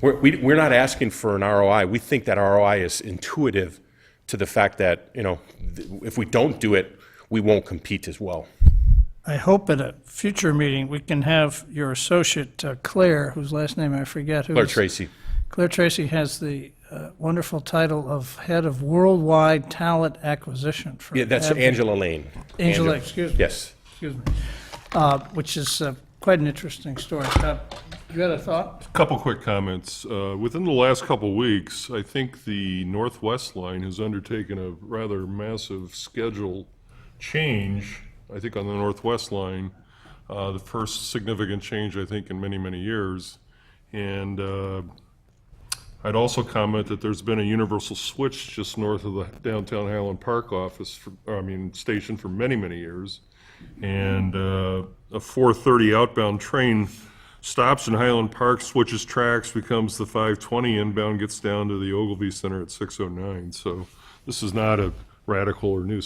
We're not asking for an ROI. We think that ROI is intuitive to the fact that, if we don't do it, we won't compete as well. I hope at a future meeting, we can have your associate, Claire, whose last name I forget. Claire Tracy. Claire Tracy has the wonderful title of Head of Worldwide Talent Acquisition for Yeah, that's AbbVie. Angela Lane. Angela, excuse me. Yes. Excuse me. Which is quite an interesting story. You had a thought? Couple quick comments. Within the last couple weeks, I think the Northwest Line has undertaken a rather massive schedule change, I think on the Northwest Line, the first significant change, I think, in many, many years. And I'd also comment that there's been a universal switch just north of the downtown Highland Park station for many, many years. And a 4:30 outbound train stops in Highland Park, switches tracks, becomes the 5:20 inbound, gets down to the Ogilvy Center at 6:09. So this is not a radical or new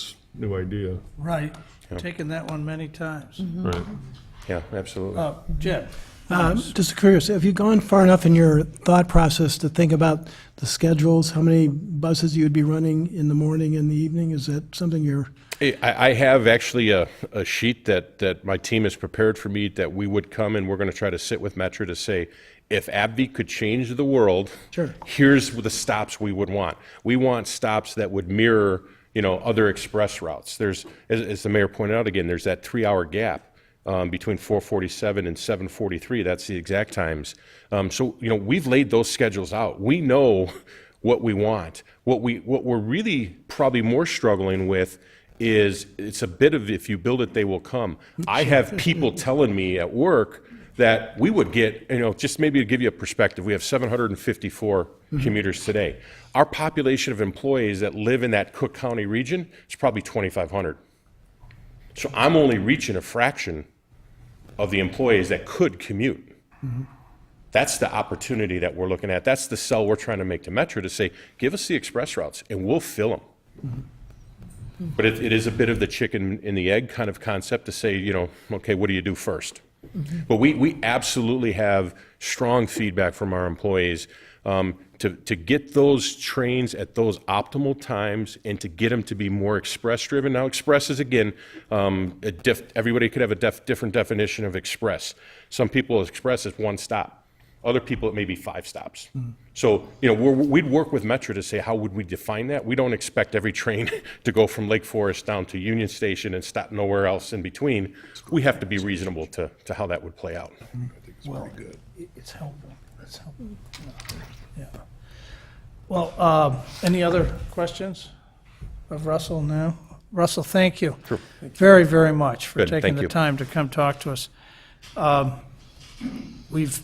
idea. Right. Taken that one many times. Right. Yeah, absolutely. Jed? Just curious, have you gone far enough in your thought process to think about the schedules, how many buses you would be running in the morning and the evening? Is that something you're, I have actually a sheet that my team has prepared for me that we would come and we're going to try to sit with Metro to say, if AbbVie could change the world, Sure. here's the stops we would want. We want stops that would mirror, other express routes. There's, as the mayor pointed out again, there's that 3-hour gap between 4:47 and 7:43. That's the exact times. So we've laid those schedules out. We know what we want. What we're really probably more struggling with is it's a bit of if you build it, they will come. I have people telling me at work that we would get, just maybe to give you a perspective, we have 754 commuters today. Our population of employees that live in that Cook County region is probably 2,500. So I'm only reaching a fraction of the employees that could commute. That's the opportunity that we're looking at. That's the sell we're trying to make to Metro to say, give us the express routes and we'll fill them. But it is a bit of the chicken and the egg kind of concept to say, okay, what do you do first? But we absolutely have strong feedback from our employees to get those trains at those optimal times and to get them to be more express driven. Now express is again, everybody could have a different definition of express. Some people express is one stop. Other people it may be 5 stops. So we'd work with Metro to say how would we define that. We don't expect every train to go from Lake Forest down to Union Station and stop nowhere else in between. We have to be reasonable to how that would play out. Well, it's helpful. It's helpful. Yeah. Well, any other questions of Russell now? Russell, thank you. Sure. Very, very much for Good, taking thank the you. time to come talk to us. We've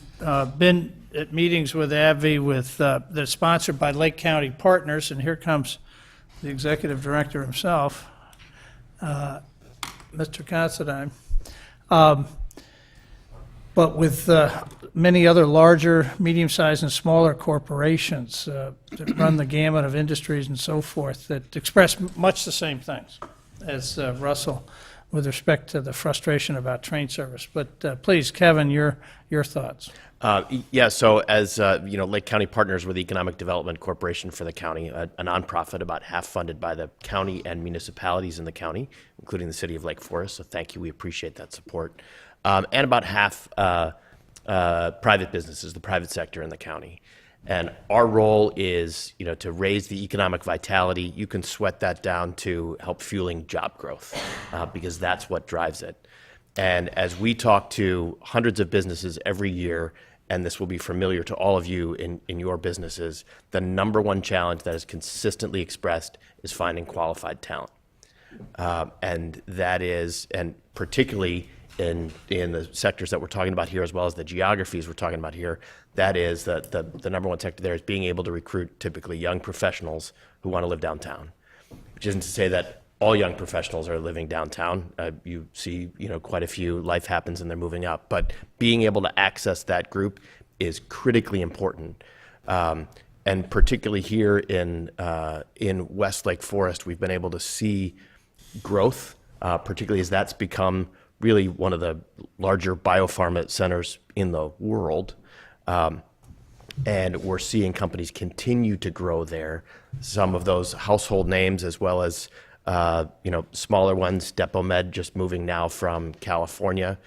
been at meetings with AbbVie that's sponsored by Lake County Partners, and here comes the executive director himself, Mr. Considine. But with many other larger, medium-sized, and smaller corporations that run the gamut of industries and so forth that express much the same things as Russell with respect to the frustration about train service. But please, Kevin, your thoughts. Yeah, so as Lake County Partners, we're the Economic Development Corporation for the county, a nonprofit about half funded by the county and municipalities in the county, including the city of Lake Forest. So thank you, we appreciate that support. And about half private businesses, the private sector in the county. And our role is, to raise the economic vitality. You can sweat that down to help fueling job growth, because that's what drives it. And as we talk to hundreds of businesses every year, and this will be familiar to all of you in your businesses, the number one challenge that is consistently expressed is finding qualified talent. And that is, and particularly in the sectors that we're talking about here, as well as the geographies we're talking about here, that is the number one sector there is being able to recruit typically young professionals who want to live downtown, which isn't to say that all young professionals are living downtown. You see, quite a few, life happens and they're moving up, but being able to access that group is critically important. And particularly here in West Lake Forest, we've been able to see growth, particularly as that's become really one of the larger biopharma centers in the world. And we're seeing companies continue to grow there. Some of those household names, as well as smaller ones, Depomed just moving now from California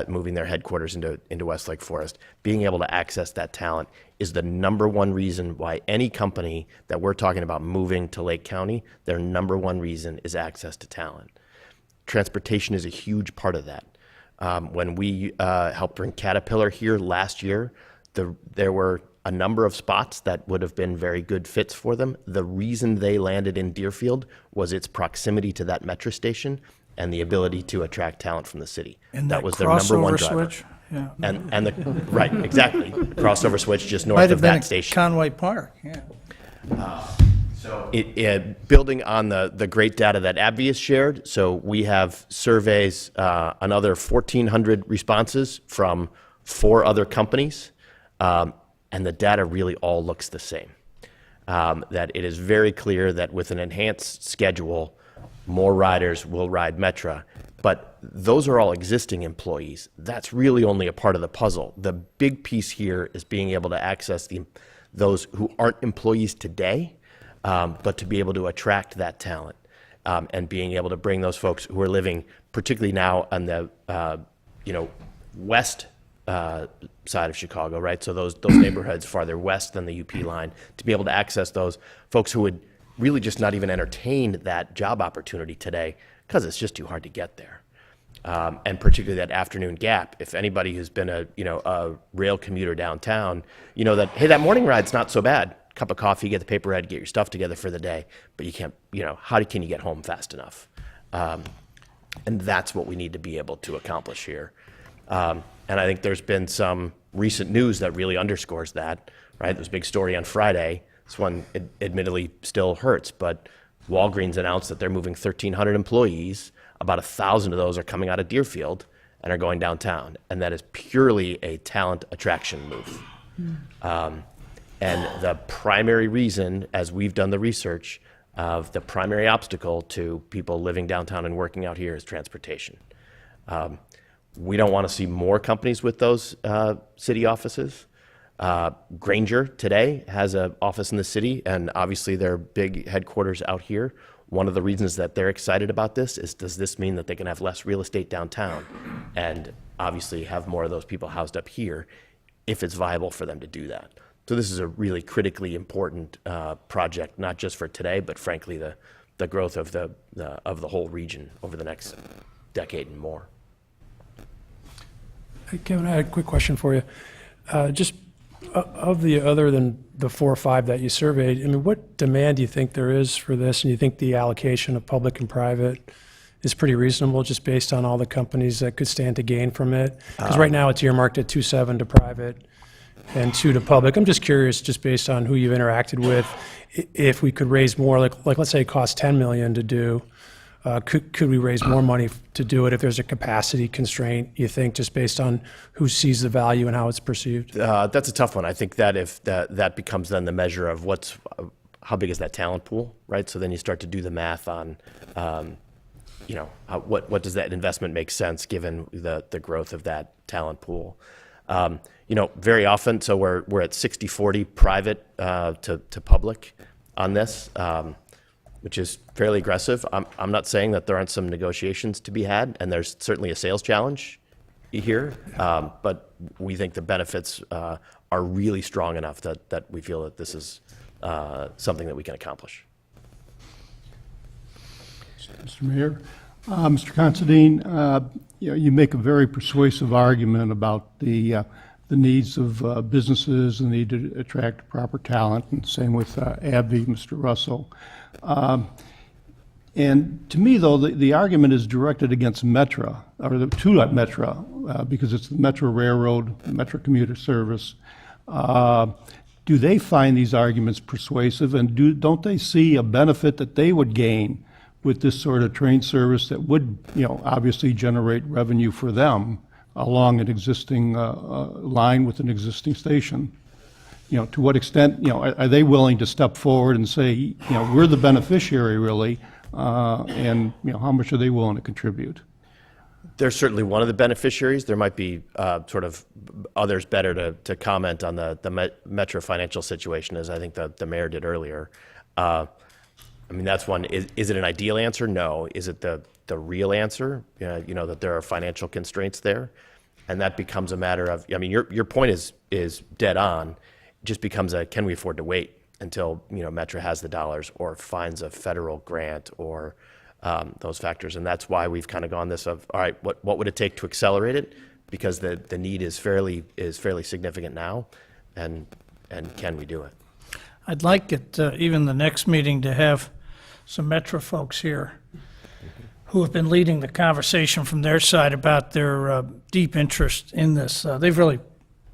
moving their headquarters into Westlake Forest. Being able to access that talent is the number one reason why any company that we're talking about moving to Lake County, their number one reason is access to talent. Transportation is a huge part of that. When we helped bring Caterpillar here last year, there were a number of spots that would have been very good fits for them. The reason they landed in Deerfield was its proximity to that metro station and the ability to attract talent from the city. And that was their number one crossover driver. switch? Yeah. And the right, exactly. Crossover switch just north Might of have been that at station. Conway Park, yeah. Building on the great data that AbbVie has shared, so we have surveys, another 1,400 responses from 4 other companies, and the data really all looks the same. That it is very clear that with an enhanced schedule, more riders will ride Metra, but those are all existing employees. That's really only a part of the puzzle. The big piece here is being able to access those who aren't employees today, but to be able to attract that talent, and being able to bring those folks who are living, particularly now on the west side of Chicago, right? So those neighborhoods farther west than the UP line, to be able to access those folks who would really just not even entertain that job opportunity today because it's just too hard to get there. And particularly that afternoon gap. If anybody who's been a rail commuter downtown, you know that, hey, that morning ride's not so bad. Cup of coffee, get the paper read, get your stuff together for the day, but you can't, how can you get home fast enough? And that's what we need to be able to accomplish here. And I think there's been some recent news that really underscores that, right? There was a big story on Friday. This one admittedly still hurts, but Walgreens announced that they're moving 1,300 employees. About 1,000 of those are coming out of Deerfield and are going downtown. And that is purely a talent attraction move. And the primary reason, as we've done the research, of the primary obstacle to people living downtown and working out here is transportation. We don't want to see more companies with those city offices. Grainger today has an office in the city, and obviously their big headquarters out here. One of the reasons that they're excited about this is, does this mean that they can have less real estate downtown and obviously have more of those people housed up here if it's viable for them to do that? So this is a really critically important project, not just for today, but frankly the growth of the whole region over the next decade and more. Hey, Kevin, I had a quick question for you. Just of the other than the 4 or 5 that you surveyed, I mean, what demand do you think there is for this? And you think the allocation of public and private is pretty reasonable, just based on all the companies that could stand to gain from it? Because right now it's earmarked at 2.7 to private and 2 to public. I'm just curious, just based on who you've interacted with, if we could raise more, like let's say it costs $10 million to do, could we raise more money to do it if there's a capacity constraint, you think, just based on who sees the value and how it's perceived? That's a tough one. I think that if that becomes then the measure of how big is that talent pool, right? So then you start to do the math on, what does that investment make sense given the growth of that talent pool? Very often, so we're at 60-40 private to public on this, which is fairly aggressive. I'm not saying that there aren't some negotiations to be had, and there's certainly a sales challenge here, but we think the benefits are really strong enough that we feel that this is something that we can accomplish. Mr. Mayor, Mr. Considine, you make a very persuasive argument about the needs of businesses and the need to attract proper talent, and same with AbbVie, Mr. Russell. And to me, though, the argument is directed against Metra, or to Metra, because it's the Metro Railroad, Metro Commuter Service. Do they find these arguments persuasive, and don't they see a benefit that they would gain with this sort of train service that would, obviously generate revenue for them along an existing line with an existing station? To what extent, are they willing to step forward and say, we're the beneficiary really, and how much are they willing to contribute? They're certainly one of the beneficiaries. There might be sort of others better to comment on the Metro financial situation, as I think the mayor did earlier. I mean, that's one. Is it an ideal answer? No. Is it the real answer? That there are financial constraints there, and that becomes a matter of. I mean, your point is dead on. It just becomes a can we afford to wait until Metro has the dollars or finds a federal grant or those factors, and that's why we've kind of gone this of all right, what would it take to accelerate it? Because the need is fairly significant now, and can we do it? I'd like at even the next meeting to have some Metro folks here who have been leading the conversation from their side about their deep interest in this. They've really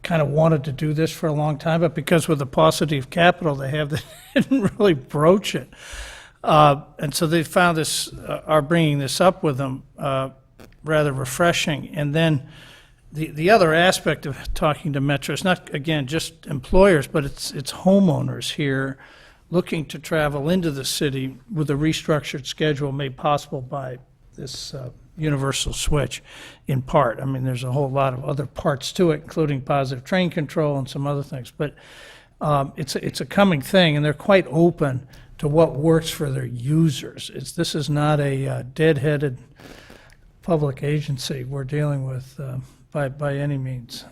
kind of wanted to do this for a long time, but because with the paucity of capital they have, they didn't really broach it. And so they found this, are bringing this up with them, rather refreshing. And then the other aspect of talking to Metro is not, again, just employers, but it's homeowners here looking to travel into the city with a restructured schedule made possible by this universal switch in part. I mean, there's a whole lot of other parts to it, including positive train control and some other things. But it's a coming thing, and they're quite open to what works for their users. This is not a dead-headed public agency we're dealing with by any means.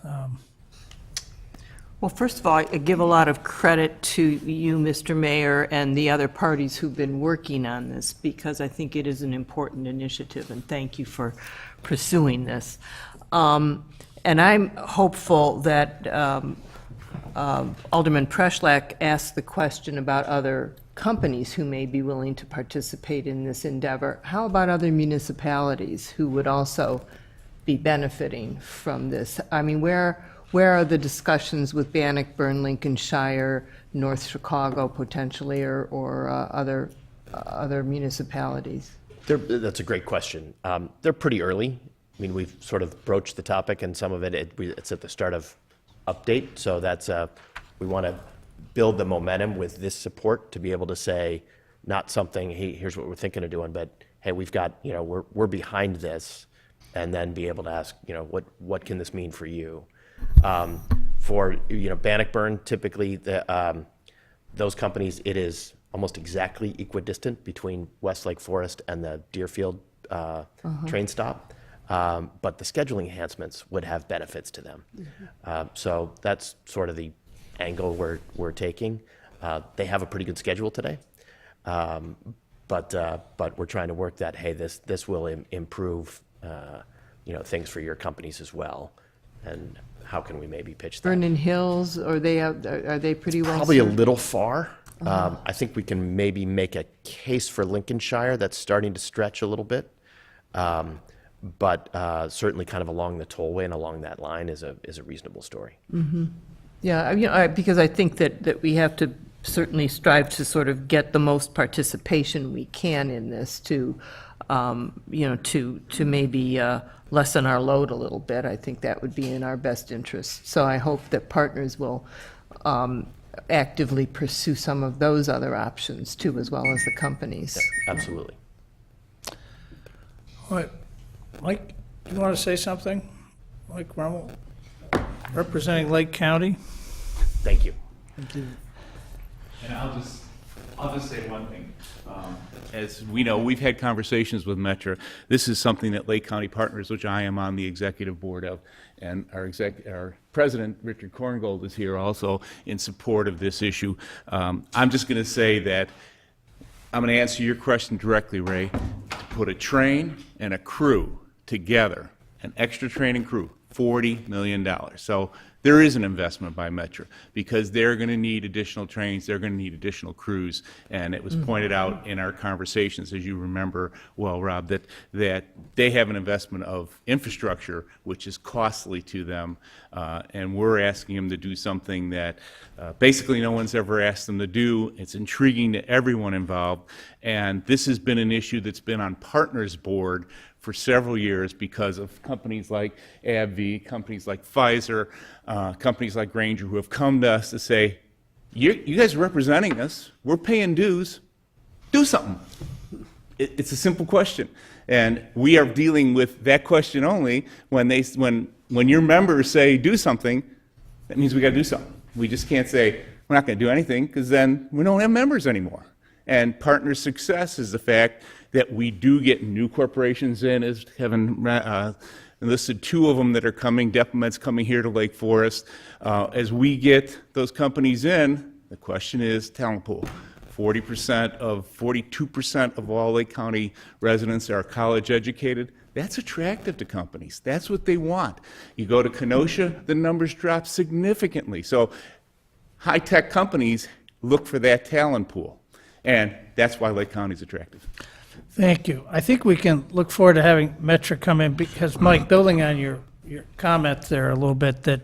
Well, first of all, I give a lot of credit to you, Mr. Mayor, and the other parties who've been working on this, because I think it is an important initiative, and thank you for pursuing this. And I'm hopeful that Alderman Preschlack asked the question about other companies who may be willing to participate in this endeavor. How about other municipalities who would also be benefiting from this? I mean, where are the discussions with Bannockburn, Lincolnshire, North Chicago potentially, or other municipalities? That's a great question. They're pretty early. I mean, we've sort of broached the topic, and some of it's at the start of update. So that's we want to build the momentum with this support to be able to say, not something, hey, here's what we're thinking of doing, but hey, we've got, we're behind this, and then be able to ask, what can this mean for you? For Bannockburn, typically those companies, it is almost exactly equidistant between West Lake Forest and the Deerfield train stop. But the scheduling enhancements would have benefits to them. So that's sort of the angle we're taking. They have a pretty good schedule today, but we're trying to work that. Hey, this will improve things for your companies as well, and how can we maybe pitch that? Vernon Hills, are they pretty well Probably a served? little far. I think we can maybe make a case for Lincolnshire that's starting to stretch a little bit. But certainly kind of along the tollway and along that line is a reasonable story. Yeah, because I think that we have to certainly strive to sort of get the most participation we can in this to maybe lessen our load a little bit. I think that would be in our best interest. So I hope that partners will actively pursue some of those other options too, as well as the companies. Absolutely. All right. Mike, you want to say something? Mike Rummel, representing Lake County. Thank you. And I'll just say one thing. As we know, we've had conversations with Metro. This is something that Lake County Partners, which I am on the executive board of, and our president, Richard Korngold, is here also in support of this issue. I'm just going to say that I'm going to answer your question directly, Ray. To put a train and a crew together, an extra train and crew, $40 million. So there is an investment by Metro because they're going to need additional trains, they're going to need additional crews, and it was pointed out in our conversations, as you remember well, Rob, that they have an investment of infrastructure which is costly to them, and we're asking them to do something that basically no one's ever asked them to do. It's intriguing to everyone involved, and this has been an issue that's been on Partners Board for several years because of companies like AbbVie, companies like Pfizer, companies like Granger, who have come to us to say, you guys are representing us, we're paying dues, do something. It's a simple question. And we are dealing with that question only when when your members say do something, that means we got to do something. We just can't say we're not going to do anything because then we don't have members anymore. And partner success is the fact that we do get new corporations in, as Kevin listed 2 of them that are coming. Depomet's coming here to Lake Forest. As we get those companies in, the question is talent pool. 42% of all Lake County residents are college educated. That's attractive to companies. That's what they want. You go to Kenosha, the numbers drop significantly. So high-tech companies look for that talent pool. And that's why Lake County is attractive. Thank you. I think we can look forward to having Metra come in because, Mike, building on your comment there a little bit, that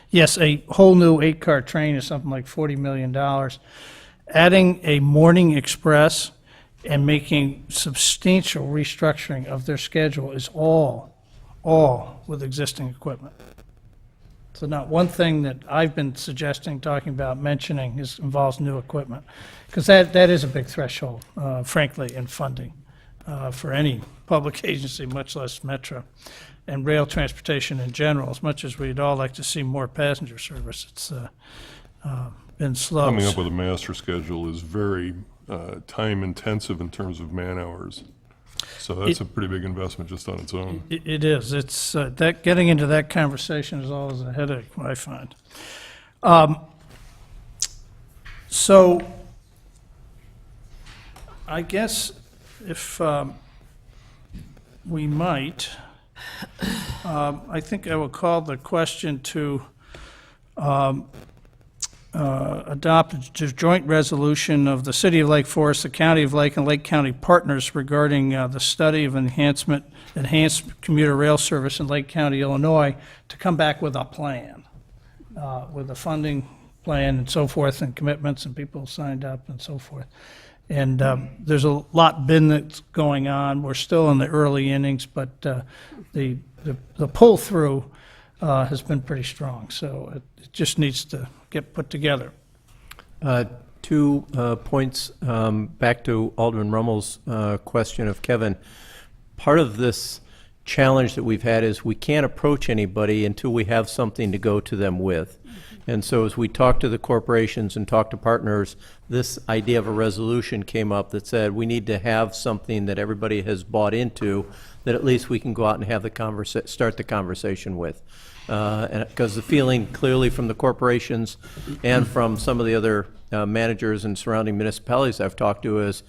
yes, a whole new 8-car train is something like $40 million. Adding a morning express and making substantial restructuring of their schedule is all with existing equipment. So not one thing that I've been suggesting, talking about, mentioning involves new equipment, because that is a big threshold, frankly, in funding for any public agency, much less Metra, and rail transportation in general. As much as we'd all like to see more passenger service, it's been slow. Coming up with a master schedule is very time-intensive in terms of man-hours. So that's a pretty big investment just on its own. It is. It's that getting into that conversation is always a headache, I find. So I guess if we might, I think I will call the question to adopt a joint resolution of the City of Lake Forest, the County of Lake, and Lake County partners regarding the study of enhanced commuter rail service in Lake County, Illinois, to come back with a plan, with a funding plan and so forth, and commitments, and people signed up and so forth. And there's a lot that's going on. We're still in the early innings, but the pull-through has been pretty strong. So it just needs to get put together. 2 points back to Alderman Rummel's question of Kevin. Part of this challenge that we've had is we can't approach anybody until we have something to go to them with. And so as we talk to the corporations and talk to partners, this idea of a resolution came up that said we need to have something that everybody has bought into that at least we can go out and have the start the conversation with. Because the feeling clearly from the corporations and from some of the other managers and surrounding municipalities I've talked to is,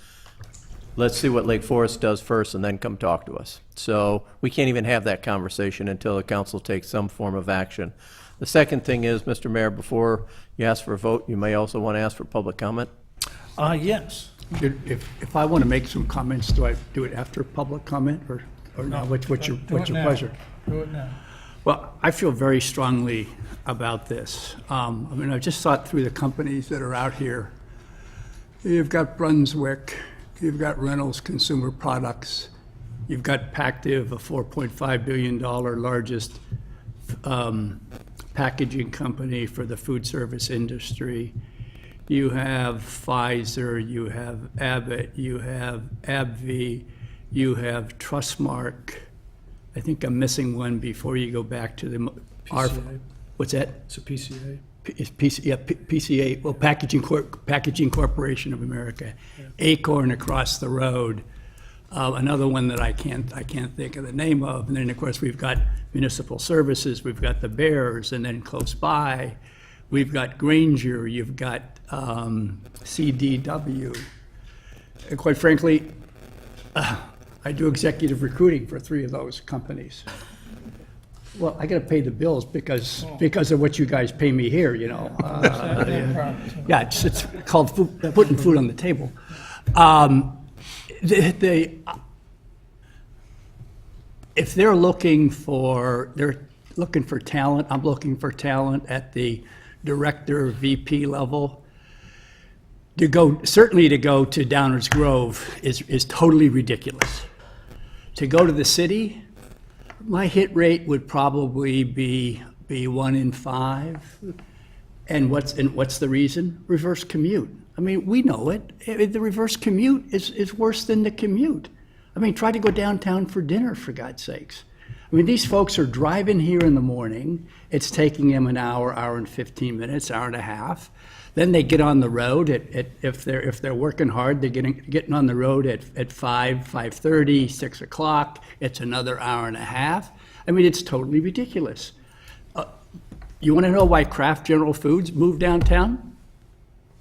let's see what Lake Forest does first and then come talk to us. So we can't even have that conversation until the council takes some form of action. The second thing is, Mr. Mayor, before you ask for a vote, you may also want to ask for public comment. Yes. If I want to make some comments, do I do it after public comment or no? What's your pleasure? Do it now. Well, I feel very strongly about this. I mean, I just thought through the companies that are out here. You've got Brunswick, you've got Reynolds Consumer Products, you've got Pactiv, a $4.5 billion largest packaging company for the food service industry. You have Pfizer, you have Abbott, you have AbbVie, you have Trustmark. I think I'm missing one before you go back to the PCA. What's that? It's a PCA. PCA. Well, Packaging Corporation of America. Yeah. Acorn across the road. Another one that I can't think of the name of. And then, of course, we've got Municipal Services. We've got the Bears, and then close by, we've got Granger. You've got CDW. And quite frankly, I do executive recruiting for 3 of those companies. Well, I got to pay the bills because of what you guys pay me here, you know. Yeah, it's called putting food on the table. If they're looking for talent, I'm looking for talent at the director, VP level. Certainly to go to Downers Grove is totally ridiculous. To go to the city, my hit rate would probably be 1 in 5. And what's the reason? Reverse commute. I mean, we know it. The reverse commute is worse than the commute. I mean, try to go downtown for dinner, for God's sakes. I mean, these folks are driving here in the morning. It's taking them an hour, hour and 15 minutes, hour and a half. Then they get on the road if they're working hard, they're getting on the road at 5:30, 6 o'clock. It's another hour and a half. I mean, it's totally ridiculous. You want to know why Kraft General Foods moved downtown?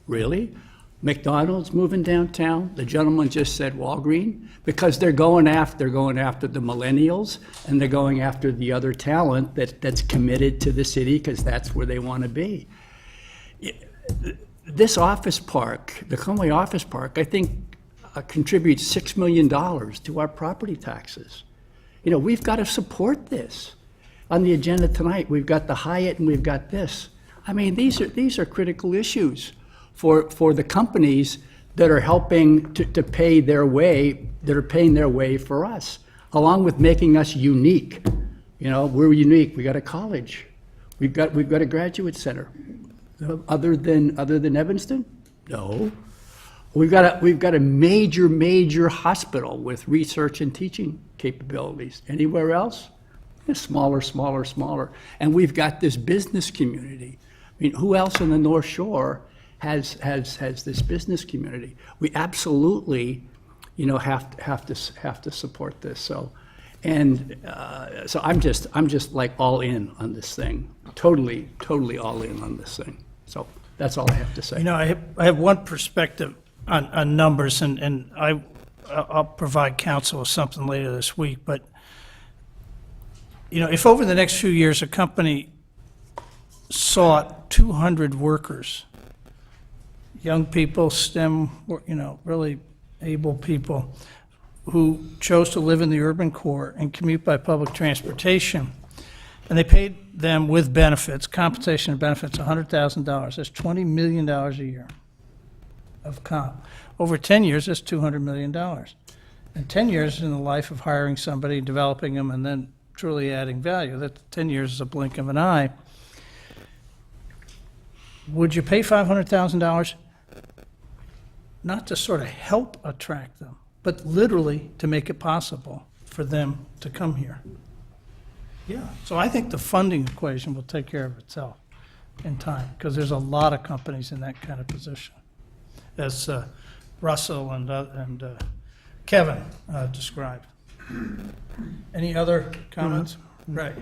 Really? McDonald's moving downtown? The gentleman just said Walgreens? Because they're going after the millennials, and they're going after the other talent that's committed to the city because that's where they want to be. This office park, the Conway Office Park, I think contributes $6 million to our property taxes. You know, we've got to support this. On the agenda tonight, we've got the Hyatt and we've got this. I mean, these are critical issues for the companies that are helping to pay their way, that are paying their way for us, along with making us unique. You know, we're unique. We got a college. We've got a graduate center. Other than Evanston? No. We've got a major hospital with research and teaching capabilities. Anywhere else? It's smaller. And we've got this business community. I mean, who else in the North Shore has this business community? We absolutely, you know, have to support this. So, so I'm just like all in on this thing. Totally all in on this thing. So that's all I have to say. You know, I have one perspective on numbers, and I'll provide counsel with something later this week. But, you know, if over the next few years a company sought 200 workers, young people, STEM, you know, really able people who chose to live in the urban core and commute by public transportation, and they paid them with benefits, compensation and benefits, $100,000. That's $20 million a year of comp. Over 10 years, that's $200 million. And 10 years in the life of hiring somebody, developing them, and then truly adding value. That 10 years is a blink of an eye. Would you pay $500,000 not to sort of help attract them, but literally to make it possible for them to come here? Yeah, so I think the funding equation will take care of itself in time, because there's a lot of companies in that kind of position, as Russell and Kevin described. Any other comments? Right.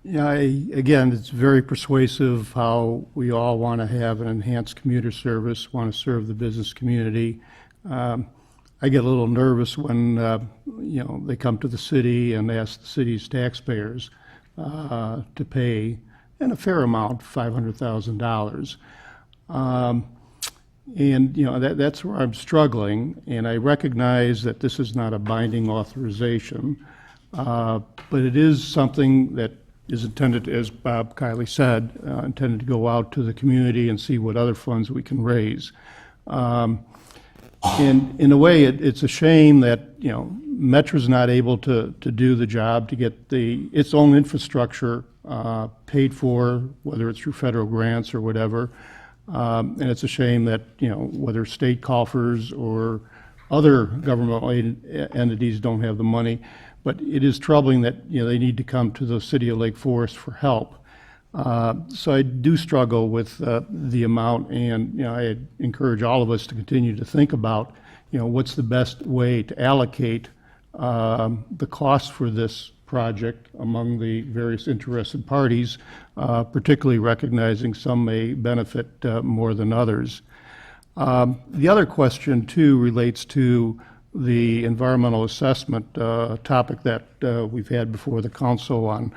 Yeah, again, it's very persuasive how we all want to have an enhanced commuter service, want to serve the business community. I get a little nervous when, you know, they come to the city and ask the city's taxpayers to pay, and a fair amount, $500,000. And, you know, that's where I'm struggling, and I recognize that this is not a binding authorization, but it is something that is intended, as Bob Kiley said, intended to go out to the community and see what other funds we can raise. And in a way, it's a shame that, you know, Metra's not able to do the job, to get its own infrastructure paid for, whether it's through federal grants or whatever. And it's a shame that, you know, whether state coffers or other governmental entities don't have the money. But it is troubling that, you know, they need to come to the city of Lake Forest for help. So I do struggle with the amount, and, you know, I encourage all of us to continue to think about, you know, what's the best way to allocate the cost for this project among the various interested parties, particularly recognizing some may benefit more than others. The other question, too, relates to the environmental assessment topic that we've had before the council on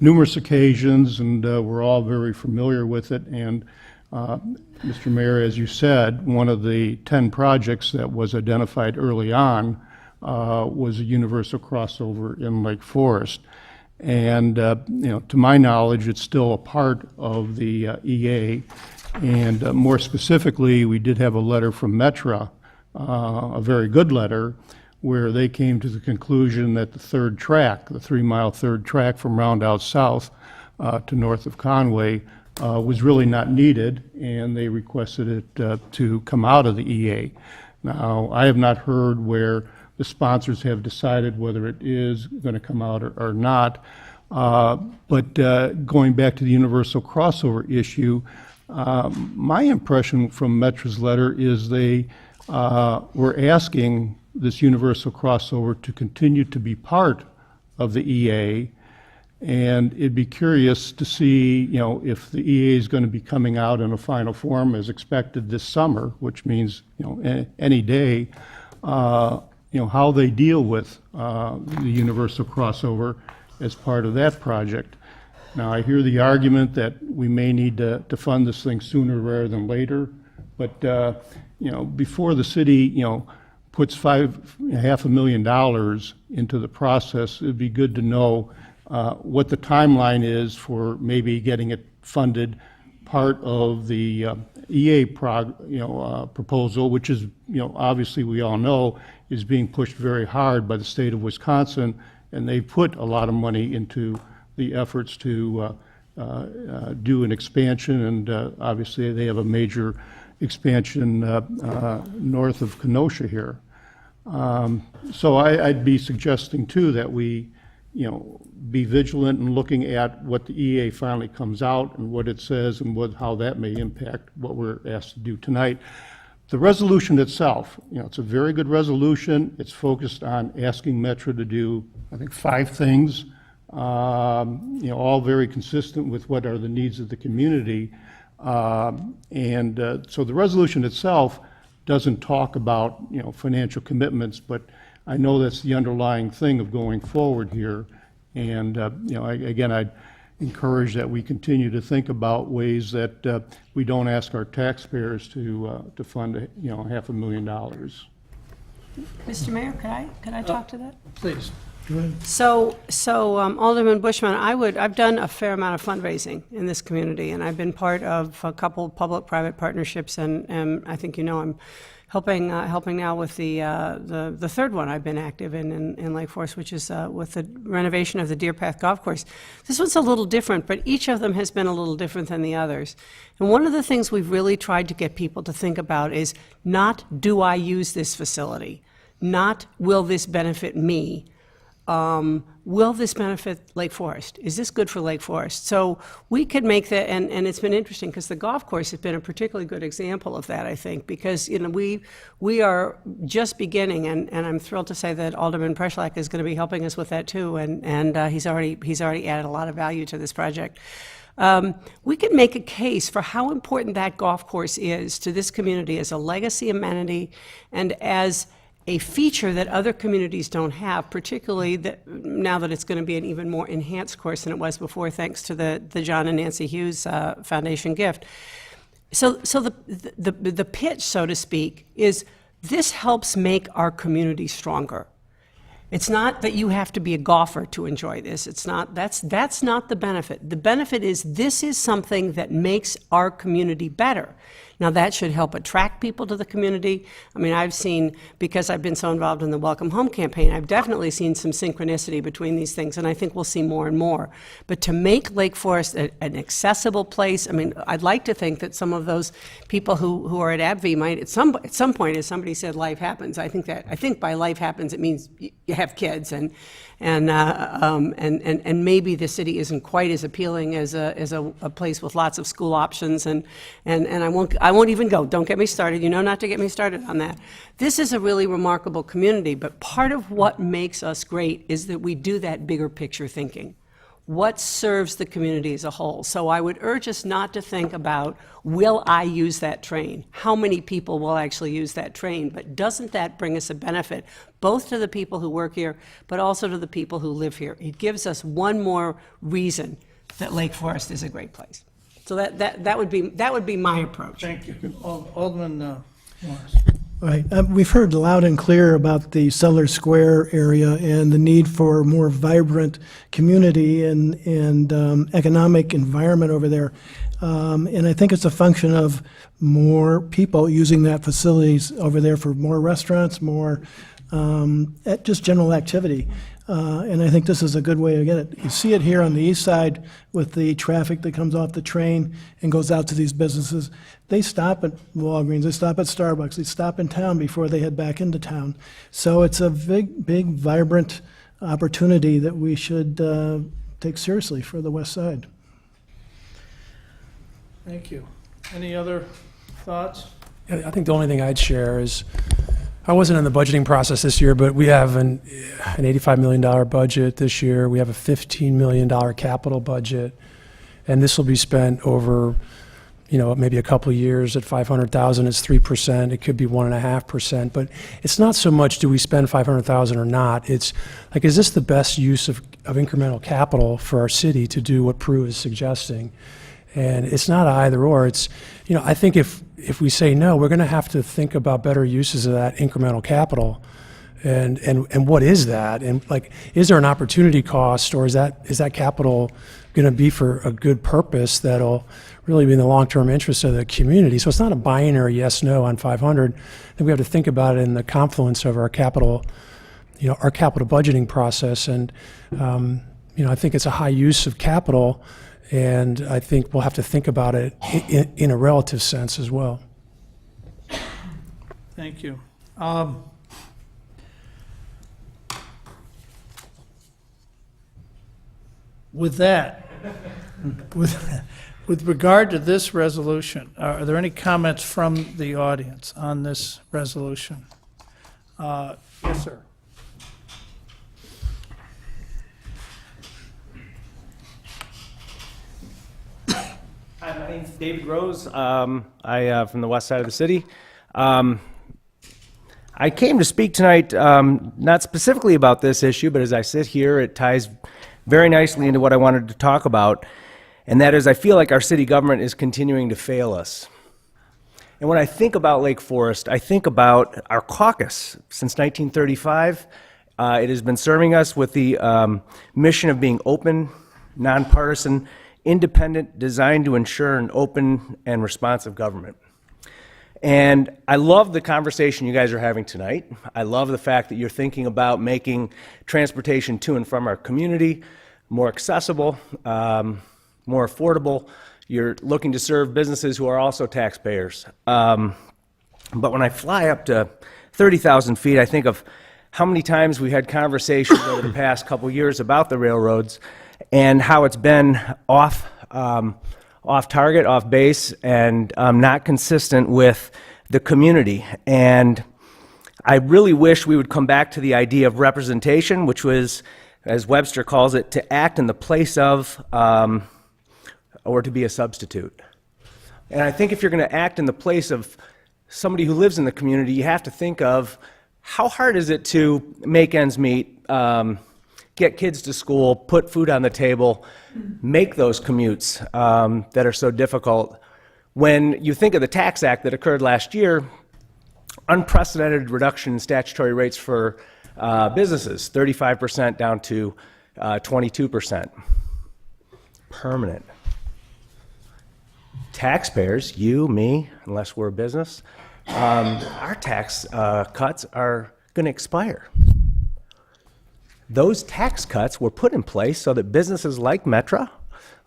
numerous occasions, and we're all very familiar with it. And Mr. Mayor, as you said, one of the 10 projects that was identified early on was a universal crossover in Lake Forest. And, you know, to my knowledge, it's still a part of the EA. And more specifically, we did have a letter from Metra, a very good letter, where they came to the conclusion that the third track, the 3-mile third track from Roundout South to north of Conway, was really not needed, and they requested it to come out of the EA. Now, I have not heard where the sponsors have decided whether it is going to come out or not. But going back to the universal crossover issue, my impression from Metra's letter is they were asking this universal crossover to continue to be part of the EA. And it'd be curious to see, if the EA is going to be coming out in a final form as expected this summer, which means, any day, how they deal with the universal crossover as part of that project. Now, I hear the argument that we may need to fund this thing sooner rather than later, but, before the city, puts $500,000 into the process, it'd be good to know what the timeline is for maybe getting it funded, part of the EA proposal, which is, obviously we all know is being pushed very hard by the state of Wisconsin, and they put a lot of money into the efforts to do an expansion, and obviously they have a major expansion north of Kenosha here. So I'd be suggesting too that we, be vigilant in looking at what the EA finally comes out and what it says and how that may impact what we're asked to do tonight. The resolution itself, it's a very good resolution. It's focused on asking Metra to do, I think, 5 things, all very consistent with what are the needs of the community. So the resolution itself doesn't talk about, financial commitments, but I know that's the underlying thing of going forward here. And, again, I'd encourage that we continue to think about ways that we don't ask our taxpayers to fund, $500,000. Mr. Mayor, could I talk to that? Please. So Alderman Bushman, I've done a fair amount of fundraising in this community, and I've been part of a couple public-private partnerships, and I think I'm helping now with the third one I've been active in Lake Forest, which is with the renovation of the Deer Path Golf Course. This one's a little different, but each of them has been a little different than the others. And one of the things we've really tried to get people to think about is not, do I use this facility? Not, will this benefit me? Will this benefit Lake Forest? Is this good for Lake Forest? So we could make that, and it's been interesting because the golf course has been a particularly good example of that, I think, because we are just beginning, and I'm thrilled to say that Alderman Preschlack is going to be helping us with that too, and he's already added a lot of value to this project. We could make a case for how important that golf course is to this community as a legacy amenity and as a feature that other communities don't have, particularly now that it's going to be an even more enhanced course than it was before, thanks to the John and Nancy Hughes Foundation gift. So the pitch, so to speak, is this helps make our community stronger. It's not that you have to be a golfer to enjoy this. It's not, that's not the benefit. The benefit is this is something that makes our community better. Now, that should help attract people to the community. I mean, I've seen, because I've been so involved in the Welcome Home campaign, I've definitely seen some synchronicity between these things, and I think we'll see more and more. But to make Lake Forest an accessible place, I mean, I'd like to think that some of those people who are at AbbVie might, at some point, as somebody said, life happens. I think by life happens, it means you have kids, and maybe the city isn't quite as appealing as a place with lots of school options, and I won't even go. Don't get me started. You know not to get me started on that. This is a really remarkable community, but part of what makes us great is that we do that bigger picture thinking. What serves the community as a whole? So I would urge us not to think about, will I use that train? How many people will actually use that train? But doesn't that bring us a benefit, both to the people who work here, but also to the people who live here? It gives us one more reason that Lake Forest is a great place. So that would be my approach. Thank you. Alderman Morris. Right. We've heard loud and clear about the Settler Square area and the need for a more vibrant community and economic environment over there. And I think it's a function of more people using that facilities over there for more restaurants, more just general activity. And I think this is a good way to get it. You see it here on the east side with the traffic that comes off the train and goes out to these businesses. They stop at Walgreens, they stop at Starbucks, they stop in town before they head back into town. So it's a big, vibrant opportunity that we should take seriously for the west side. Thank you. Any other thoughts? I think the only thing I'd share is, I wasn't in the budgeting process this year, but we have an $85 million budget this year. We have a $15 million capital budget, and this will be spent over, maybe a couple of years. At $500,000, it's 3%. It could be 1.5%, but it's not so much do we spend $500,000 or not. It's like, is this the best use of incremental capital for our city to do what Prue is suggesting? And it's not either or. It's, I think if we say no, we're going to have to think about better uses of that incremental capital, and what is that? And like, is there an opportunity cost, or is that capital going to be for a good purpose that'll really be in the long-term interest of the community? So it's not a binary yes/no on 500. I think we have to think about it in the confluence of our capital, our capital budgeting process. And I think it's a high use of capital. And I think we'll have to think about it in a relative sense as well. Thank you. With that, with regard to this resolution, are there any comments from the audience on this resolution? Yes, sir. Hi, my name's David Rose. I from the west side of the city. I came to speak tonight, not specifically about this issue, but as I sit here, it ties very nicely into what I wanted to talk about, and that is I feel like our city government is continuing to fail us. And when I think about Lake Forest, I think about our caucus. Since 1935, it has been serving us with the mission of being open, nonpartisan, independent, designed to ensure an open and responsive government. And I love the conversation you guys are having tonight. I love the fact that you're thinking about making transportation to and from our community more accessible, more affordable. You're looking to serve businesses who are also taxpayers. But when I fly up to 30,000 feet, I think of how many times we had conversations over the past couple years about the railroads and how it's been off target, off base, and not consistent with the community. And I really wish we would come back to the idea of representation, which was, as Webster calls it, to act in the place of or to be a substitute. And I think if you're going to act in the place of somebody who lives in the community, you have to think of how hard is it to make ends meet, get kids to school, put food on the table, make those commutes that are so difficult. When you think of the Tax Act that occurred last year, unprecedented reduction in statutory rates for businesses, 35% down to 22%. Permanent. Taxpayers, you, me, unless we're a business, our tax cuts are going to expire. Those tax cuts were put in place so that businesses like Metra,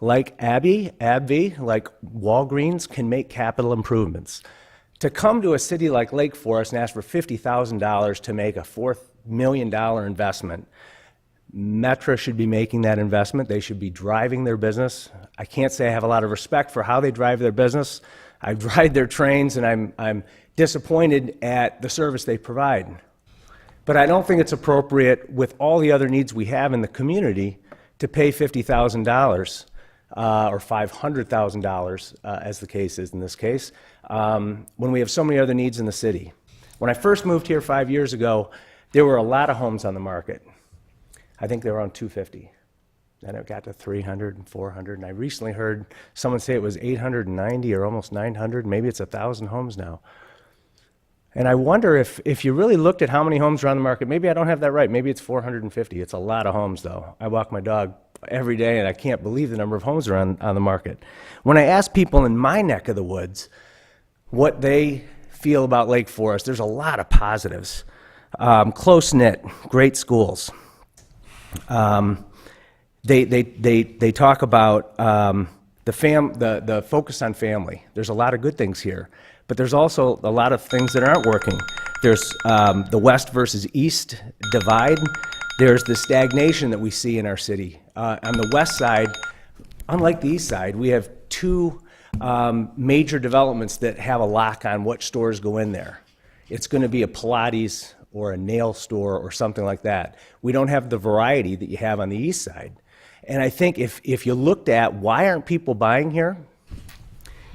like AbbVie, like Walgreens can make capital improvements. To come to a city like Lake Forest and ask for $50,000 to make a $4 million investment, Metra should be making that investment. They should be driving their business. I can't say I have a lot of respect for how they drive their business. I ride their trains, and I'm disappointed at the service they provide. But I don't think it's appropriate, with all the other needs we have in the community, to pay $50,000 or $500,000, as the case is in this case, when we have so many other needs in the city. When I first moved here 5 years ago, there were a lot of homes on the market. I think they were around 250. Then it got to 300 and 400, and I recently heard someone say it was 890 or almost 900. Maybe it's 1,000 homes now. And I wonder if you really looked at how many homes are on the market, maybe I don't have that right. Maybe it's 450. It's a lot of homes, though. I walk my dog every day, and I can't believe the number of homes are on the market. When I ask people in my neck of the woods what they feel about Lake Forest, there's a lot of positives. Close-knit, great schools. They talk about the focus on family. There's a lot of good things here, but there's also a lot of things that aren't working. There's the west versus east divide. There's the stagnation that we see in our city. On the west side, unlike the east side, we have two major developments that have a lock on what stores go in there. It's going to be a Pilates or a nail store or something like that. We don't have the variety that you have on the east side. And I think if you looked at why aren't people buying here,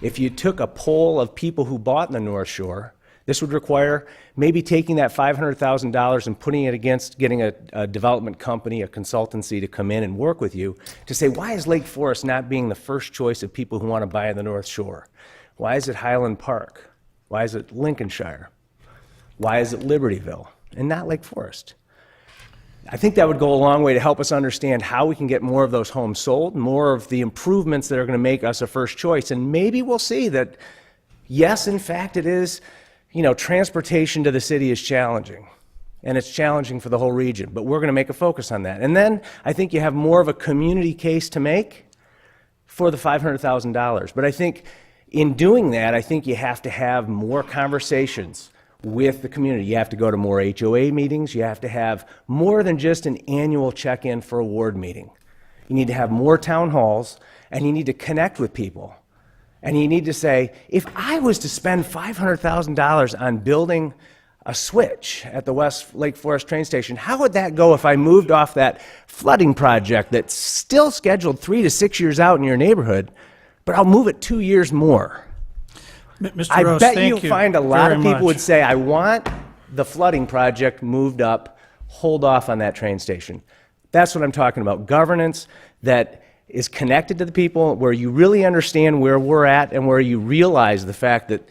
if you took a poll of people who bought in the North Shore, this would require maybe taking that $500,000 and putting it against getting a development company, a consultancy to come in and work with you to say, why is Lake Forest not being the first choice of people who want to buy in the North Shore? Why is it Highland Park? Why is it Lincolnshire? Why is it Libertyville and not Lake Forest? I think that would go a long way to help us understand how we can get more of those homes sold, more of the improvements that are going to make us a first choice. And maybe we'll see that, yes, in fact, it is, transportation to the city is challenging. And it's challenging for the whole region. But we're going to make a focus on that. And then I think you have more of a community case to make for the $500,000. But I think in doing that, I think you have to have more conversations with the community. You have to go to more HOA meetings. You have to have more than just an annual check-in for a ward meeting. You need to have more town halls, and you need to connect with people. And you need to say, if I was to spend $500,000 on building a switch at the West Lake Forest train station, how would that go if I moved off that flooding project that's still scheduled 3 to 6 years out in your neighborhood, but I'll move it 2 years more? Mr. I Rose, bet thank you'll find a lot of very people would much. say, I want the flooding project moved up, hold off on that train station. That's what I'm talking about. Governance that is connected to the people, where you really understand where we're at and where you realize the fact that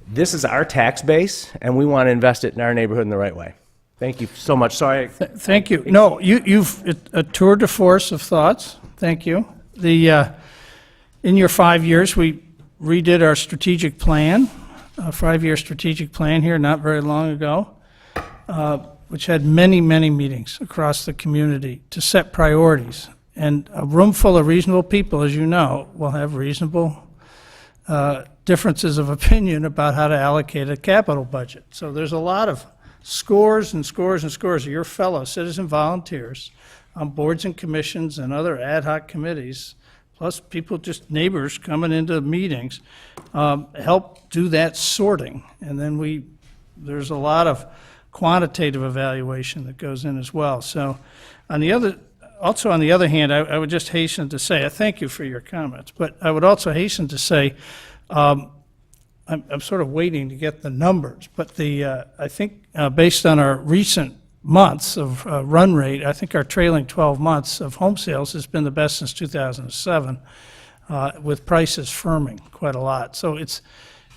this is our tax base and we want to invest it in our neighborhood in the right way. Thank you so much. Sorry. Thank you. No, you've a tour de force of thoughts. Thank you. In your 5 years, we redid our strategic plan, a 5-year strategic plan here not very long ago, which had many, many meetings across the community to set priorities. And a room full of reasonable people, as you know, will have reasonable differences of opinion about how to allocate a capital budget. So there's a lot of scores and scores and scores of your fellow citizen volunteers on boards and commissions and other ad hoc committees, plus people, just neighbors coming into meetings, help do that sorting. And then there's a lot of quantitative evaluation that goes in as well. So on the other hand, I would just hasten to say, I thank you for your comments, but I would also hasten to say, I'm sort of waiting to get the numbers, but I think based on our recent months of run rate, I think our trailing 12 months of home sales has been the best since 2007, with prices firming quite a lot. So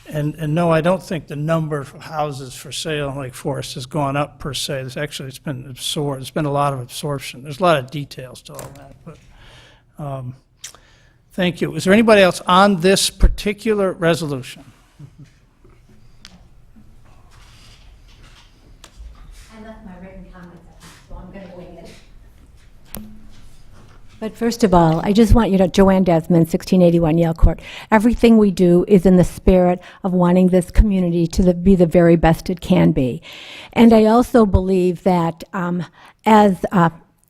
and no, I don't think the number of houses for sale in Lake Forest has gone up per se. It's been absorbed. There's been a lot of absorption. There's a lot of details to all that, but thank you. Is there anybody else on this particular resolution? I left my written comments at home, so I'm going to wing it. But first of all, I just want you to, Joanne Desmond, 1681 Yale Court, everything we do is in the spirit of wanting this community to be the very best it can be. And I also believe that as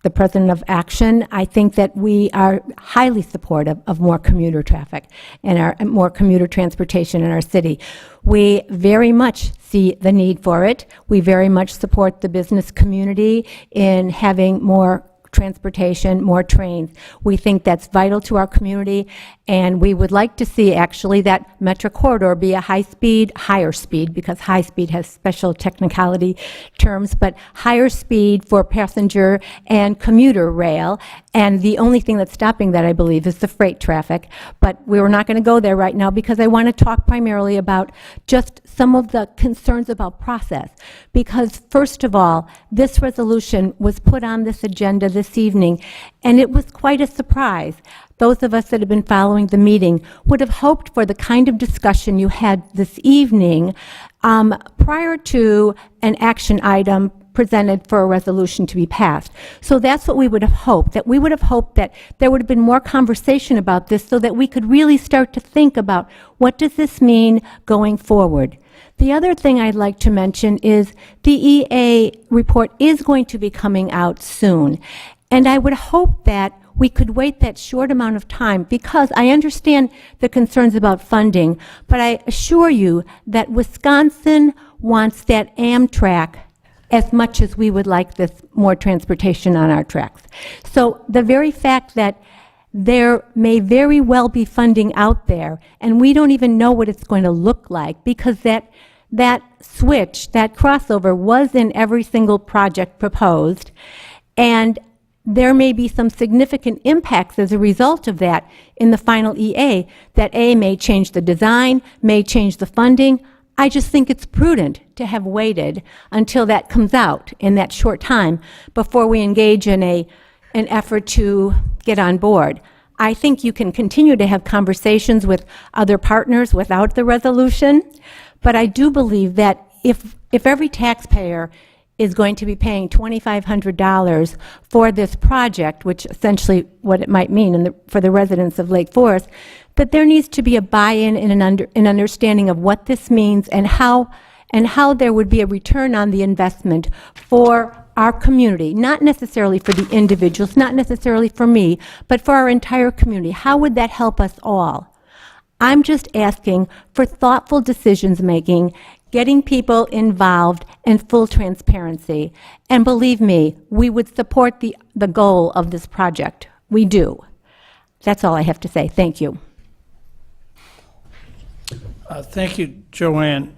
the president of Action, I think that we are highly supportive of more commuter traffic and more commuter transportation in our city. We very much see the need for it. We very much support the business community in having more transportation, more trains. We think that's vital to our community, and we would like to see actually that Metro corridor be a higher speed, because high speed has special technicality terms, but higher speed for passenger and commuter rail. And the only thing that's stopping that, I believe, is the freight traffic. But we're not going to go there right now, because I want to talk primarily about just some of the concerns about process. Because first of all, this resolution was put on this agenda this evening, and it was quite a surprise. Those of us that have been following the meeting would have hoped for the kind of discussion you had this evening prior to an action item presented for a resolution to be passed. So that's what we would have hoped, that we would have hoped that there would have been more conversation about this so that we could really start to think about what does this mean going forward. The other thing I'd like to mention is the EA report is going to be coming out soon. And I would hope that we could wait that short amount of time, because I understand the concerns about funding, but I assure you that Wisconsin wants that Amtrak as much as we would like this more transportation on our tracks. So the very fact that there may very well be funding out there, and we don't even know what it's going to look like, because that switch, that crossover was in every single project proposed, and there may be some significant impacts as a result of that in the final EA that may change the design, may change the funding. I just think it's prudent to have waited until that comes out in that short time before we engage in an effort to get on board. I think you can continue to have conversations with other partners without the resolution, but I do believe that if every taxpayer is going to be paying $2,500 for this project, which essentially what it might mean for the residents of Lake Forest, that there needs to be a buy-in and an understanding of what this means and how there would be a return on the investment for our community, not necessarily for the individuals, not necessarily for me, but for our entire community. How would that help us all? I'm just asking for thoughtful decisions-making, getting people involved, and full transparency. And believe me, we would support the goal of this project. We do. That's all I have to say. Thank you. Thank you, Joanne.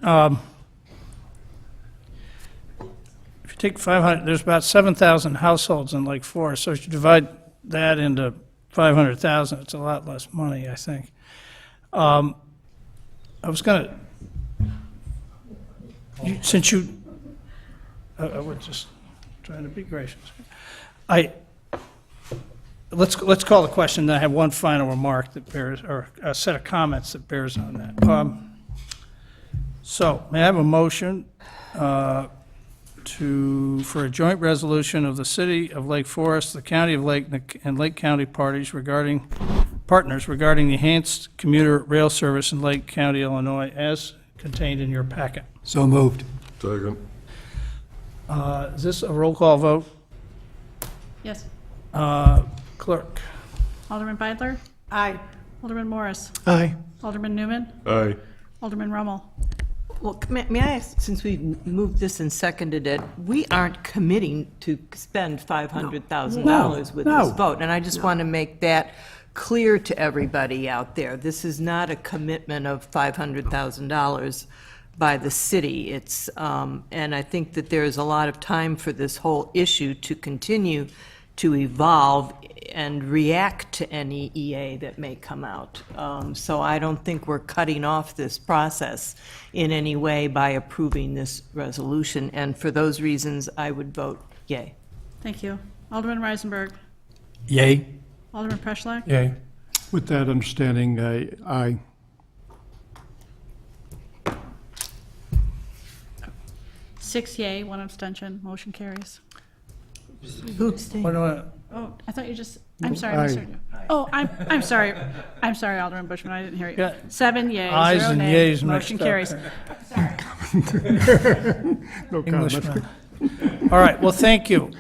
If you take 500, there's about 7,000 households in Lake Forest, so if you divide that into 500,000, it's a lot less money, I think. I was going to, I was just trying to be gracious. Let's call the question, then I have one final remark that bears, or a set of comments that bears on that. So, may I have a motion for a joint resolution of the City of Lake Forest, the County of Lake, and Lake County partners regarding the enhanced commuter rail service in Lake County, Illinois, as contained in your packet? So moved. Second. Is this a roll call vote? Yes. Clerk? Alderman Beidler? Aye. Alderman Morris? Aye. Alderman Newman? Aye. Alderman Rummel? Well, may I ask, since we moved this and seconded it, we aren't committing to spend $500,000 with this vote. And I just want to make that clear to everybody out there. This is not a commitment of $500,000 by the city. It's, and I think that there's a lot of time for this whole issue to continue to evolve and react to any EA that may come out. So I don't think we're cutting off this process in any way by approving this resolution. And for those reasons, I would vote yay. Thank you. Alderman Reisenberg? Yay. Alderman Preschlack? Yay. With that understanding, aye. Six yay, one abstention. Motion carries. Who abstained? Oh, I thought you just, I'm sorry, I misheard you. Oh, I'm sorry. I'm sorry, Alderman Bushman, I didn't hear you. Yeah. 7 yeas, Ayes 0 and nays. yays Motion mixed up carries. No comment. Englishman. All right, well, thank you.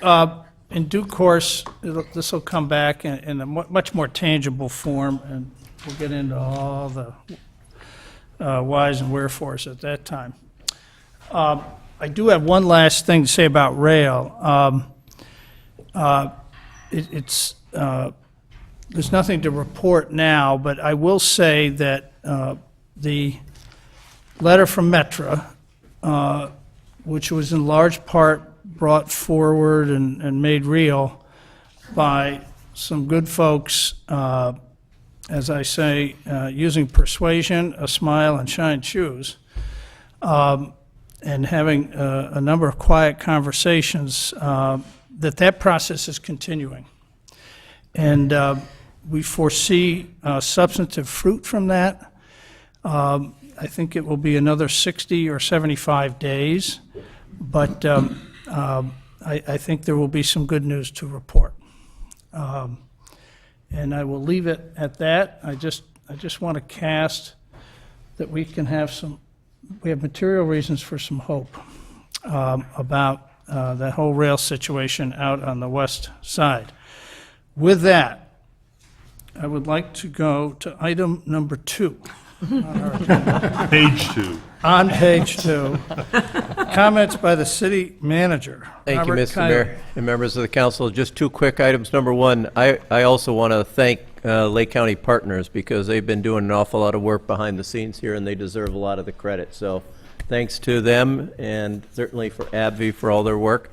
In due course, this will come back in a much more tangible form, and we'll get into all the whys and wherefores at that time. I do have one last thing to say about rail. There's nothing to report now, but I will say that the letter from Metra, which was in large part brought forward and made real by some good folks, as I say, using persuasion, a smile, and shine shoes, and having a number of quiet conversations, that process is continuing. And we foresee substantive fruit from that. I think it will be another 60 or 75 days, but I think there will be some good news to report. And I will leave it at that. I just want to cast that we have material reasons for some hope about that whole rail situation out on the west side. With that, I would like to go to item number 2. Page 2. On page 2, comments by the city manager. Thank you, Robert Mr. Coyote. Mayor and members of the council. Just 2 quick items. Number 1, I also want to thank Lake County Partners because they've been doing an awful lot of work behind the scenes here, and they deserve a lot of the credit. So thanks to them, and certainly for AbbVie for all their work.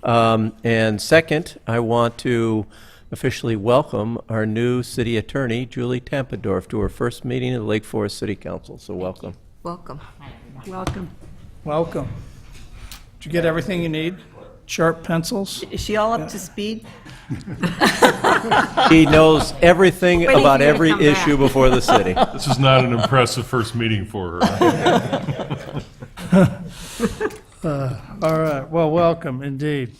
And second, I want to officially welcome our new city attorney, Julie Tampadorf, to her first meeting of the Lake Forest City Council. So welcome. Welcome. Welcome. Welcome. Did you get everything you need? Sharp pencils? Is she all up to speed? He knows everything Waiting about for you to every come back. issue before the city. This is not an impressive first meeting for her. All right, well, welcome, indeed.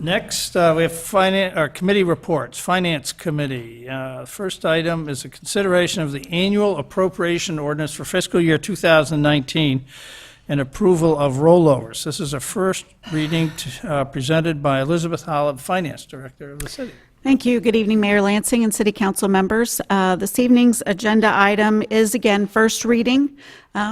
Next, we have committee reports. Finance Committee. First item is a consideration of the annual appropriation ordinance for fiscal year 2019 and approval of rollovers. This is a first reading presented by Elizabeth Holland, Finance Director of the city. Thank you. Good evening, Mayor Lansing and City Council members. This evening's agenda item is, again, first reading.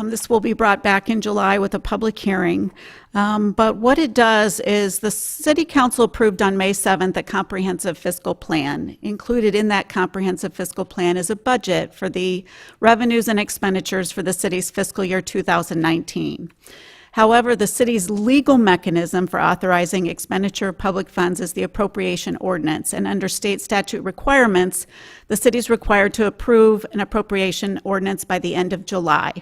This will be brought back in July with a public hearing. But what it does is the City Council approved on May 7th a comprehensive fiscal plan. Included in that comprehensive fiscal plan is a budget for the revenues and expenditures for the city's fiscal year 2019. However, the city's legal mechanism for authorizing expenditure of public funds is the appropriation ordinance, and under state statute requirements, the city is required to approve an appropriation ordinance by the end of July.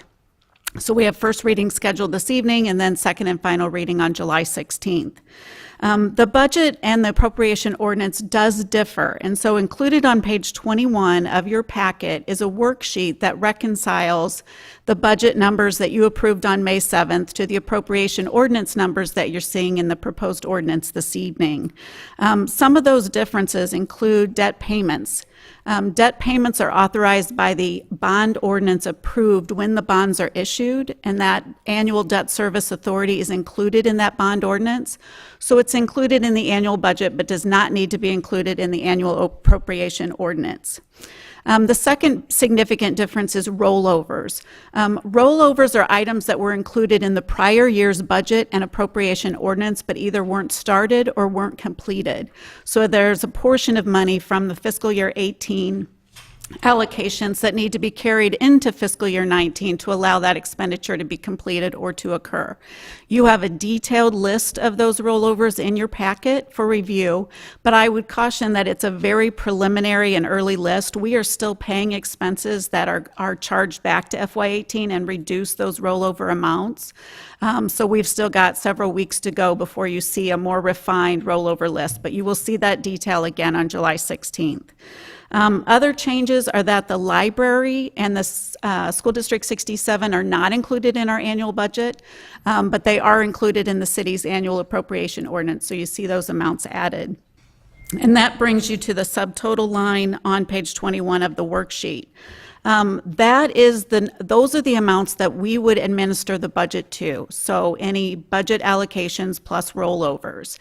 So we have first reading scheduled this evening and then second and final reading on July 16th. The budget and the appropriation ordinance does differ, and so included on page 21 of your packet is a worksheet that reconciles the budget numbers that you approved on May 7th to the appropriation ordinance numbers that you're seeing in the proposed ordinance this evening. Some of those differences include debt payments. Debt payments are authorized by the bond ordinance approved when the bonds are issued, and that annual debt service authority is included in that bond ordinance. So it's included in the annual budget, but does not need to be included in the annual appropriation ordinance. The second significant difference is rollovers. Rollovers are items that were included in the prior year's budget and appropriation ordinance, but either weren't started or weren't completed. So there's a portion of money from the fiscal year 18 allocations that need to be carried into fiscal year 19 to allow that expenditure to be completed or to occur. You have a detailed list of those rollovers in your packet for review, but I would caution that it's a very preliminary and early list. We are still paying expenses that are charged back to FY18 and reduce those rollover amounts. So we've still got several weeks to go before you see a more refined rollover list, but you will see that detail again on July 16th. Other changes are that the library and the School District 67 are not included in our annual budget, but they are included in the city's annual appropriation ordinance, so you see those amounts added. And that brings you to the subtotal line on page 21 of the worksheet. Those are the amounts that we would administer the budget to, so any budget allocations plus rollovers.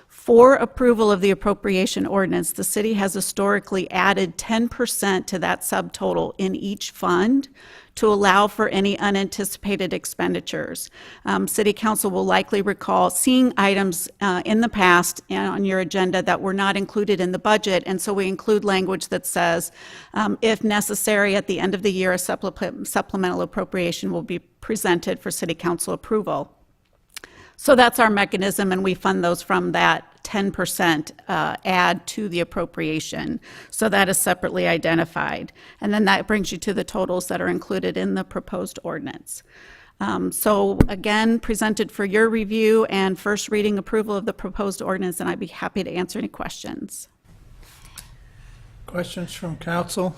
For approval of the appropriation ordinance, the city has historically added 10% to that subtotal in each fund to allow for any unanticipated expenditures. City Council will likely recall seeing items in the past on your agenda that were not included in the budget, and so we include language that says, if necessary, at the end of the year, a supplemental appropriation will be presented for City Council approval. So that's our mechanism, and we fund those from that 10% add to the appropriation. So that is separately identified. And then that brings you to the totals that are included in the proposed ordinance. So again, presented for your review and first reading approval of the proposed ordinance, and I'd be happy to answer any questions. Questions from council?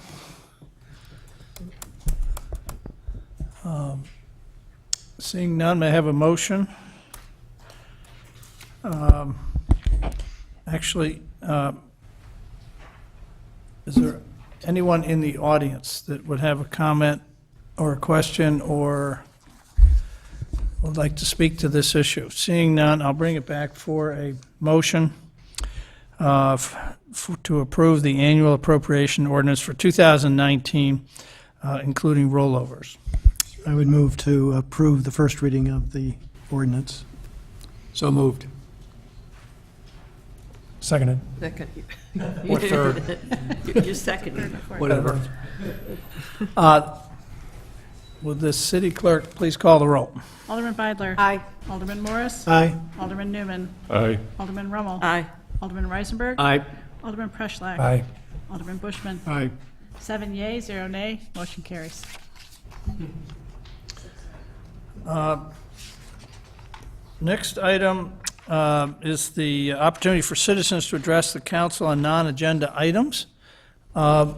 Seeing none, may I have a motion? Actually, is there anyone in the audience that would have a comment or a question or would like to speak to this issue? Seeing none, I'll bring it back for a motion to approve the annual appropriation ordinance for 2019, including rollovers. I would move to approve the first reading of the ordinance. So moved. Seconded. Second. Or third. You're seconding. Whatever. Would the city clerk please call the roll? Alderman Beidler. Aye. Alderman Morris. Aye. Alderman Newman. Aye. Alderman Rummel. Aye. Alderman Reisenberg. Aye. Alderman Preschlack. Aye. Alderman Bushman. Aye. 7 yea, 0 nay. Motion carries. Next item is the opportunity for citizens to address the council on non-agenda items. Is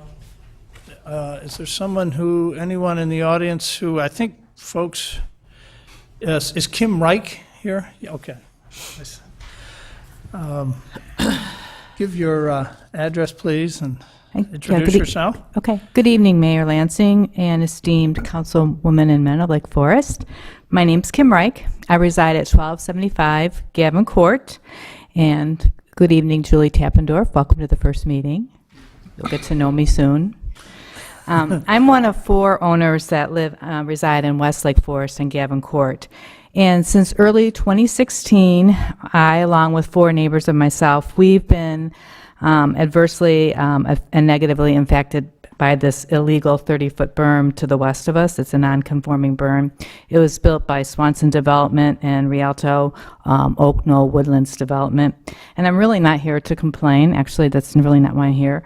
there anyone in the audience who, I think folks, is Kim Reich here? Yeah, okay. Nice. Give your address, please, and introduce yourself. Okay. Good evening, Mayor Lansing and esteemed councilwomen and men of Lake Forest. My name's Kim Reich. I reside at 1275 Gavin Court. And good evening, Julie Tappendorf. Welcome to the first meeting. You'll get to know me soon. I'm one of 4 owners that reside in West Lake Forest and Gavin Court. And since early 2016, I, along with 4 neighbors of myself, we've been adversely and negatively impacted by this illegal 30-foot berm to the west of us. It's a non-conforming berm. It was built by Swanson Development and Rialto Oak Knoll Woodlands Development. And I'm really not here to complain. Actually, that's really not why I'm here.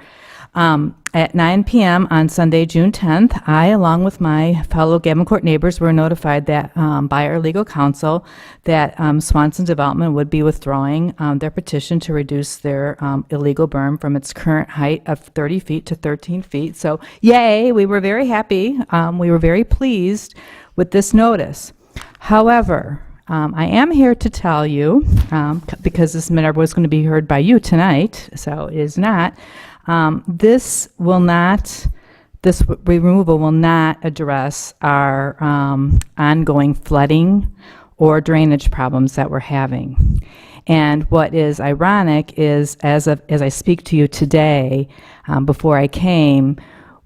At 9 p.m. on Sunday, June 10th, I, along with my fellow Gavin Court neighbors, were notified that by our legal counsel that Swanson Development would be withdrawing their petition to reduce their illegal berm from its current height of 30 feet to 13 feet. So, yay, we were very happy. We were very pleased with this notice. However, I am here to tell you, because this matter was going to be heard by you tonight, so it is not, this removal will not address our ongoing flooding or drainage problems that we're having. And what is ironic is, as I speak to you today, before I came,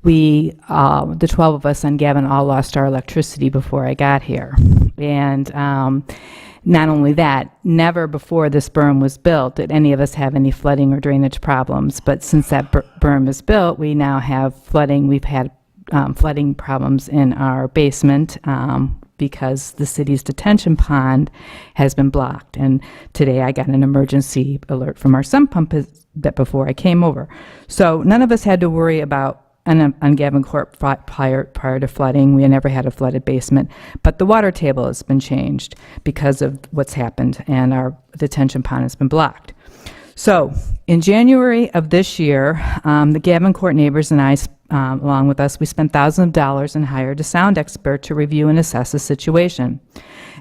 the 12 of us on Gavin all lost our electricity before I got here. And not only that, never before this berm was built did any of us have any flooding or drainage problems. But since that berm is built, we now have flooding. We've had flooding problems in our basement because the city's detention pond has been blocked. And today I got an emergency alert from our sump pump before I came over. So none of us had to worry about on Gavin Court prior to flooding. We never had a flooded basement, but the water table has been changed because of what's happened, and our detention pond has been blocked. So in January of this year, the Gavin Court neighbors and I, along with us, we spent thousands of dollars and hired a sound expert to review and assess the situation.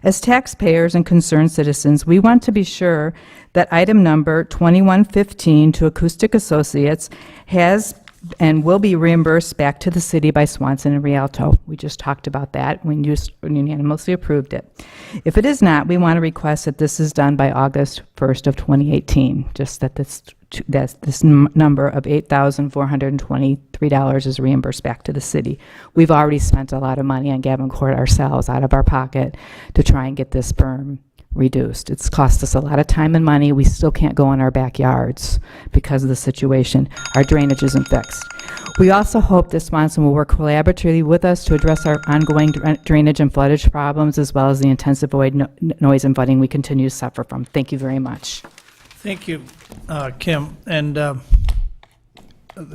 As taxpayers and concerned citizens, we want to be sure that item number 2115 to Acoustic Associates has and will be reimbursed back to the city by Swanson and Rialto. We just talked about that when you unanimously approved it. If it is not, we want to request that this is done by August 1st of 2018, just that this number of $8,423 is reimbursed back to the city. We've already spent a lot of money on Gavin Court ourselves out of our pocket to try and get this berm reduced. It's cost us a lot of time and money. We still can't go in our backyards because of the situation. Our drainage isn't fixed. We also hope that Swanson will work collaboratively with us to address our ongoing drainage and floodage problems, as well as the intensive noise and flooding we continue to suffer from. Thank you very much. Thank you, Kim. And the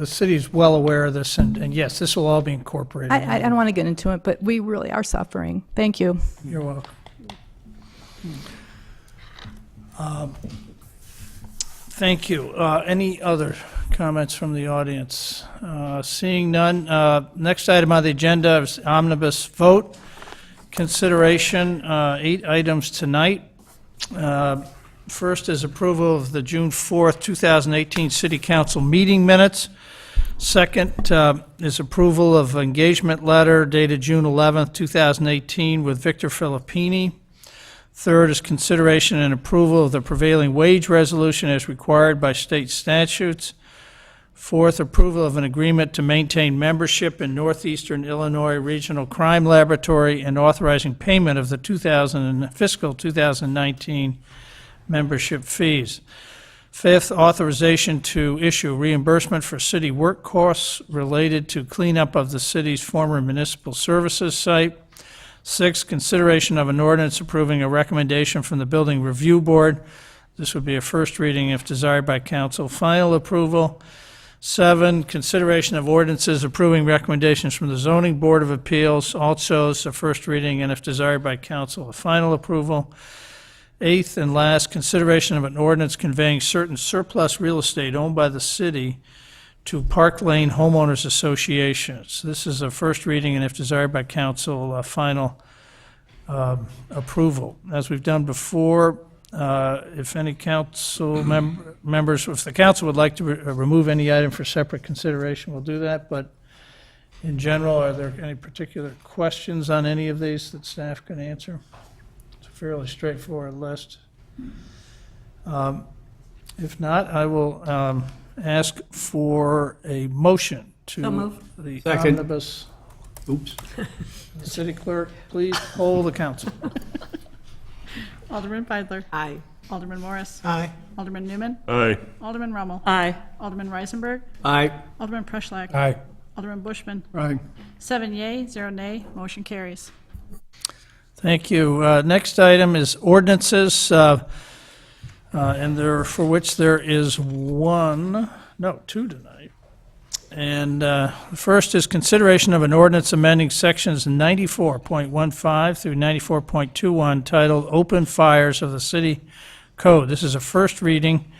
city is well aware of this, and yes, this will all be incorporated. I don't want to get into it, but we really are suffering. Thank you. You're welcome. Thank you. Any other comments from the audience? Seeing none, next item on the agenda is omnibus vote. Consideration, 8 items tonight. First is approval of the June 4th, 2018 City Council meeting minutes. Second is approval of engagement letter dated June 11th, 2018 with Victor Filippini. Third is consideration and approval of the prevailing wage resolution as required by state statutes. Fourth, approval of an agreement to maintain membership in Northeastern Illinois Regional Crime Laboratory and authorizing payment of the fiscal 2019 membership fees. Fifth, authorization to issue reimbursement for city work costs related to cleanup of the city's former municipal services site. Sixth, consideration of an ordinance approving a recommendation from the Building Review Board. This would be a first reading if desired by council. Final approval. 7, consideration of ordinances approving recommendations from the Zoning Board of Appeals, also is a first reading, and if desired by council, a final approval. 8th and last, consideration of an ordinance conveying certain surplus real estate owned by the city to Park Lane Homeowners Associations. This is a first reading, and if desired by council, a final approval. As we've done before, if any council members, if the council would like to remove any item for separate consideration, we'll do that. But in general, are there any particular questions on any of these that staff can answer? It's a fairly straightforward list. If not, I will ask for a motion to So moved. the Second. omnibus. Oops. The city clerk, please poll the council. Alderman Feidler. Aye. Alderman Morris. Aye. Alderman Newman. Aye. Alderman Rommel. Aye. Alderman Reisenberg. Aye. Alderman Preschlack. Aye. Alderman Bushman. Aye. 7 yea, 0 nay, motion carries. Thank you. Next item is ordinances, and there, for which there is two tonight. And the first is consideration of an ordinance amending sections 94.15 through 94.21 titled Open Fires of the City Code. This is a first reading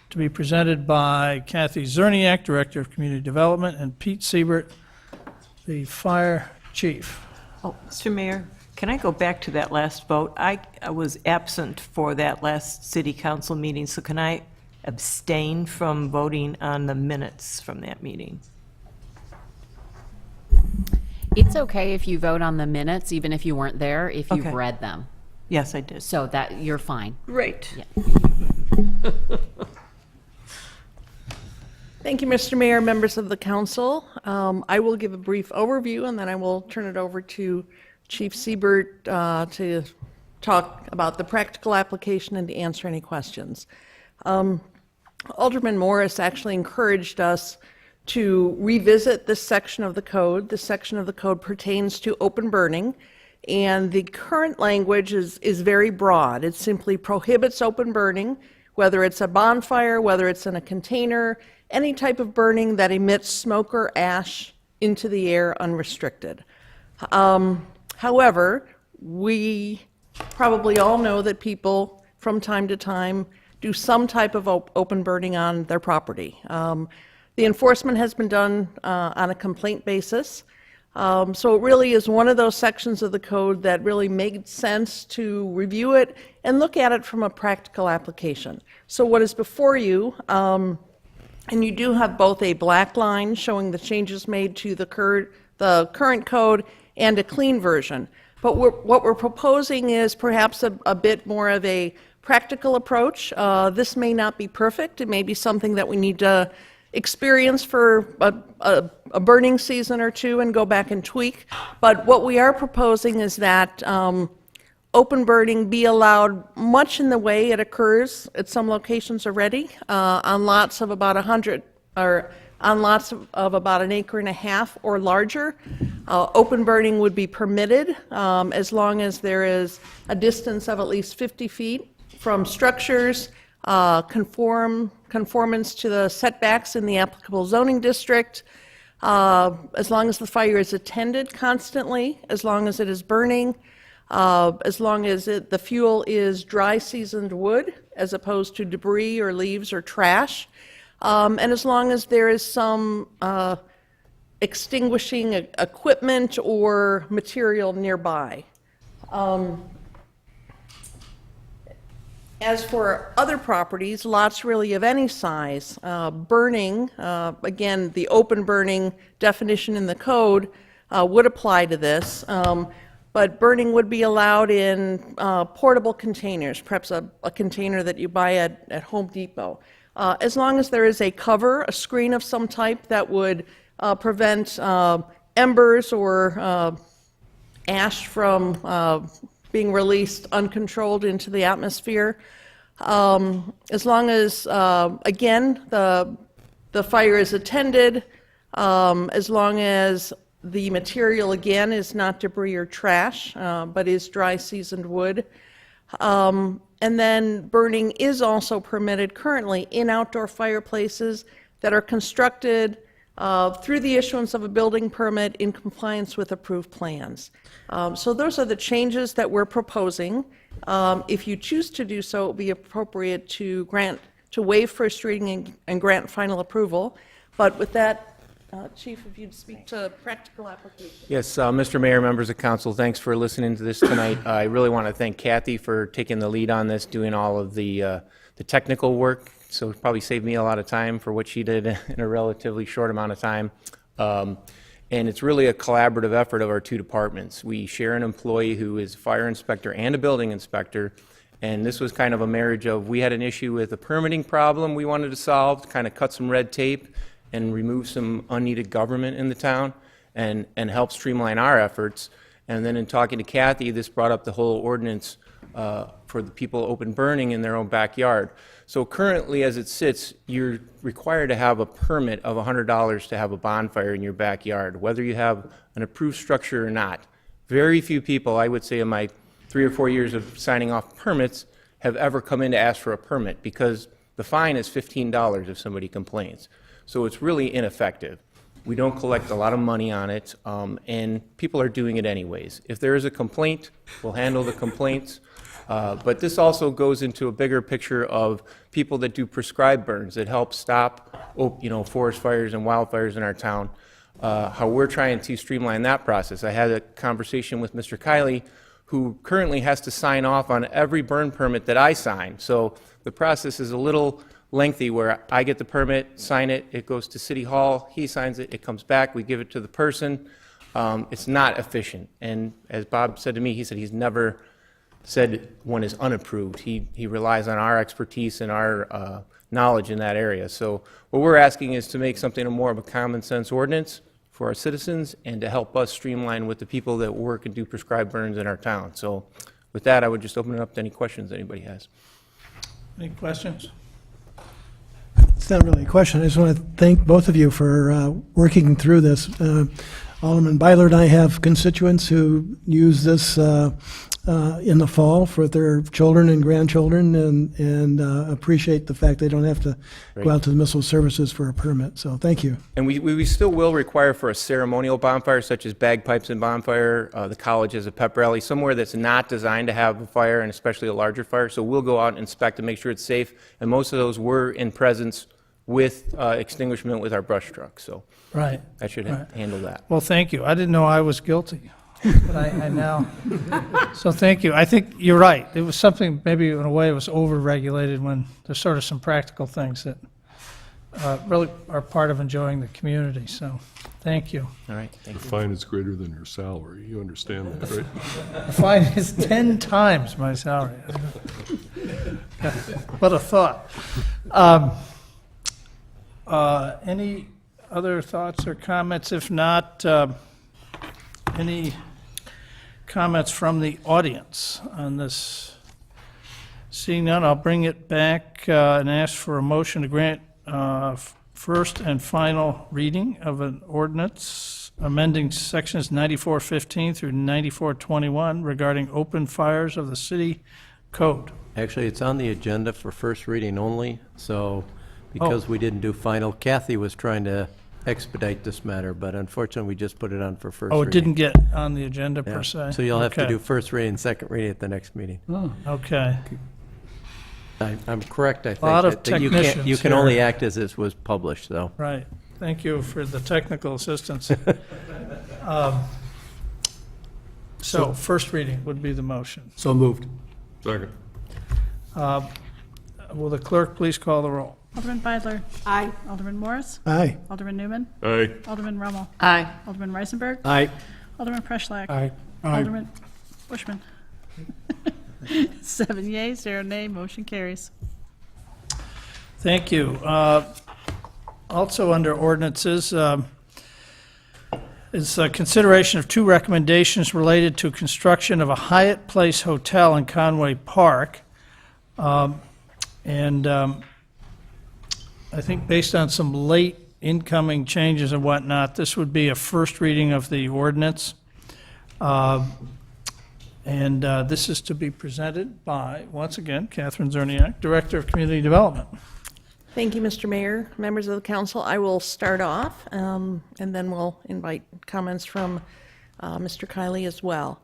to be presented by Kathy Zerniak, Director of Community Development, and Pete Siebert, the Fire Chief. Oh, Mr. Mayor, can I go back to that last vote? I was absent for that last city council meeting, so can I abstain from voting on the minutes from that meeting? It's okay if you vote on the minutes, even if you weren't there, if you've Okay. read them. Yes, I did. So that, you're fine. Great. Yeah. Thank you, Mr. Mayor, members of the council. I will give a brief overview, and then I will turn it over to Chief Siebert to talk about the practical application and to answer any questions. Alderman Morris actually encouraged us to revisit this section of the code. This section of the code pertains to open burning, and the current language is very broad. It simply prohibits open burning, whether it's a bonfire, whether it's in a container, any type of burning that emits smoke or ash into the air unrestricted. However, we probably all know that people from time to time do some type of open burning on their property. The enforcement has been done on a complaint basis. So it really is one of those sections of the code that really made sense to review it and look at it from a practical application. So what is before you, and you do have both a black line showing the changes made to the current code and a clean version. But what we're proposing is perhaps a bit more of a practical approach. This may not be perfect. It may be something that we need to experience for a burning season or two and go back and tweak. But what we are proposing is that open burning be allowed much in the way it occurs at some locations already, on lots of about 100, or on lots of about 1.5 acres or larger. Open burning would be permitted as long as there is a distance of at least 50 feet from structures, conformance to the setbacks in the applicable zoning district, as long as the fire is attended constantly, as long as it is burning, as long as the fuel is dry seasoned wood as opposed to debris or leaves or trash, and as long as there is some extinguishing equipment or material nearby. As for other properties, lots really of any size, burning, again, the open burning definition in the code would apply to this, but burning would be allowed in portable containers, perhaps a container that you buy at Home Depot. As long as there is a cover, a screen of some type that would prevent embers or ash from being released uncontrolled into the atmosphere. As long as, again, the fire is attended, as long as the material, again, is not debris or trash, but is dry seasoned wood. And then burning is also permitted currently in outdoor fireplaces that are constructed through the issuance of a building permit in compliance with approved plans. So those are the changes that we're proposing. If you choose to do so, it would be appropriate to waive first reading and grant final approval. But with that, Chief, if you'd speak to practical application. Yes, Mr. Mayor, members of council, thanks for listening to this tonight. I really want to thank Kathy for taking the lead on this, doing all of the technical work. So it probably saved me a lot of time for what she did in a relatively short amount of time. And it's really a collaborative effort of our two departments. We share an employee who is a fire inspector and a building inspector. And this was kind of a marriage of, we had an issue with a permitting problem we wanted to solve, to kind of cut some red tape and remove some unneeded government in the town and help streamline our efforts. And then in talking to Kathy, this brought up the whole ordinance for the people open burning in their own backyard. So currently, as it sits, you're required to have a permit of $100 to have a bonfire in your backyard, whether you have an approved structure or not. Very few people, I would say in my 3 or 4 years of signing off permits, have ever come in to ask for a permit because the fine is $15 if somebody complains. So it's really ineffective. We don't collect a lot of money on it, and people are doing it anyways. If there is a complaint, we'll handle the complaints. But this also goes into a bigger picture of people that do prescribed burns that help stop, forest fires and wildfires in our town. How we're trying to streamline that process. I had a conversation with Mr. Kiley, who currently has to sign off on every burn permit that I sign. So the process is a little lengthy where I get the permit, sign it, it goes to City Hall, he signs it, it comes back, we give it to the person. It's not efficient. And as Bob said to me, he said he's never said one is unapproved. He relies on our expertise and our knowledge in that area. So what we're asking is to make something more of a common sense ordinance for our citizens and to help us streamline with the people that work and do prescribed burns in our town. So with that, I would just open it up to any questions anybody has. Any questions? It's not really a question. I just want to thank both of you for working through this. Alderman Byler and I have constituents who use this in the fall for their children and grandchildren and appreciate the fact they don't have to go out to the Missile Services for a permit. So thank you. And we still will require for a ceremonial bonfire, such as bagpipes and bonfire, the college has a pep rally, somewhere that's not designed to have a fire, and especially a larger fire. So we'll go out and inspect and make sure it's safe. And most of those were in presence with extinguishment with our brush truck. So Right. that should handle that. Well, thank you. I didn't know I was guilty, but I now. So thank you. I think you're right. It was something, maybe in a way it was over-regulated when there's sort of some practical things that really are part of enjoying the community. So thank you. All right, thank The you. fine is greater than your salary. You understand that, right? The fine is 10 times my salary. What a thought. Any other thoughts or comments? If not, any comments from the audience on this? Seeing none, I'll bring it back and ask for a motion to grant first and final reading of an ordinance amending sections 9415 through 9421 regarding open fires of the city code. Actually, it's on the agenda for first reading only, so because we didn't do final, Kathy was trying to expedite this matter, but unfortunately, we just put it on for first reading. Oh, it didn't get on the agenda per se? So you'll have to Okay. do first reading and second reading at the next meeting. Okay. I'm correct, I think. A lot of that you technicians can only here. act as this was published, though. Right. Thank you for the technical assistance. So first reading would be the motion. So moved. Second. Will the clerk please call the roll? Alderman Beidler. Aye. Alderman Morris. Aye. Alderman Newman. Aye. Alderman Rummel. Aye. Alderman Reisenberg. Aye. Alderman Preschlack. Aye. Alderman Bushman. 7 yeas, 0 nay, motion carries. Thank you. Also under ordinances is consideration of 2 recommendations related to construction of a Hyatt Place Hotel in Conway Park. I think based on some late incoming changes and whatnot, this would be a first reading of the ordinance. This is to be presented by, once again, Catherine Zerniak, Director of Community Development. Thank you, Mr. Mayor, members of the council. I will start off, and then we'll invite comments from Mr. Kiley as well.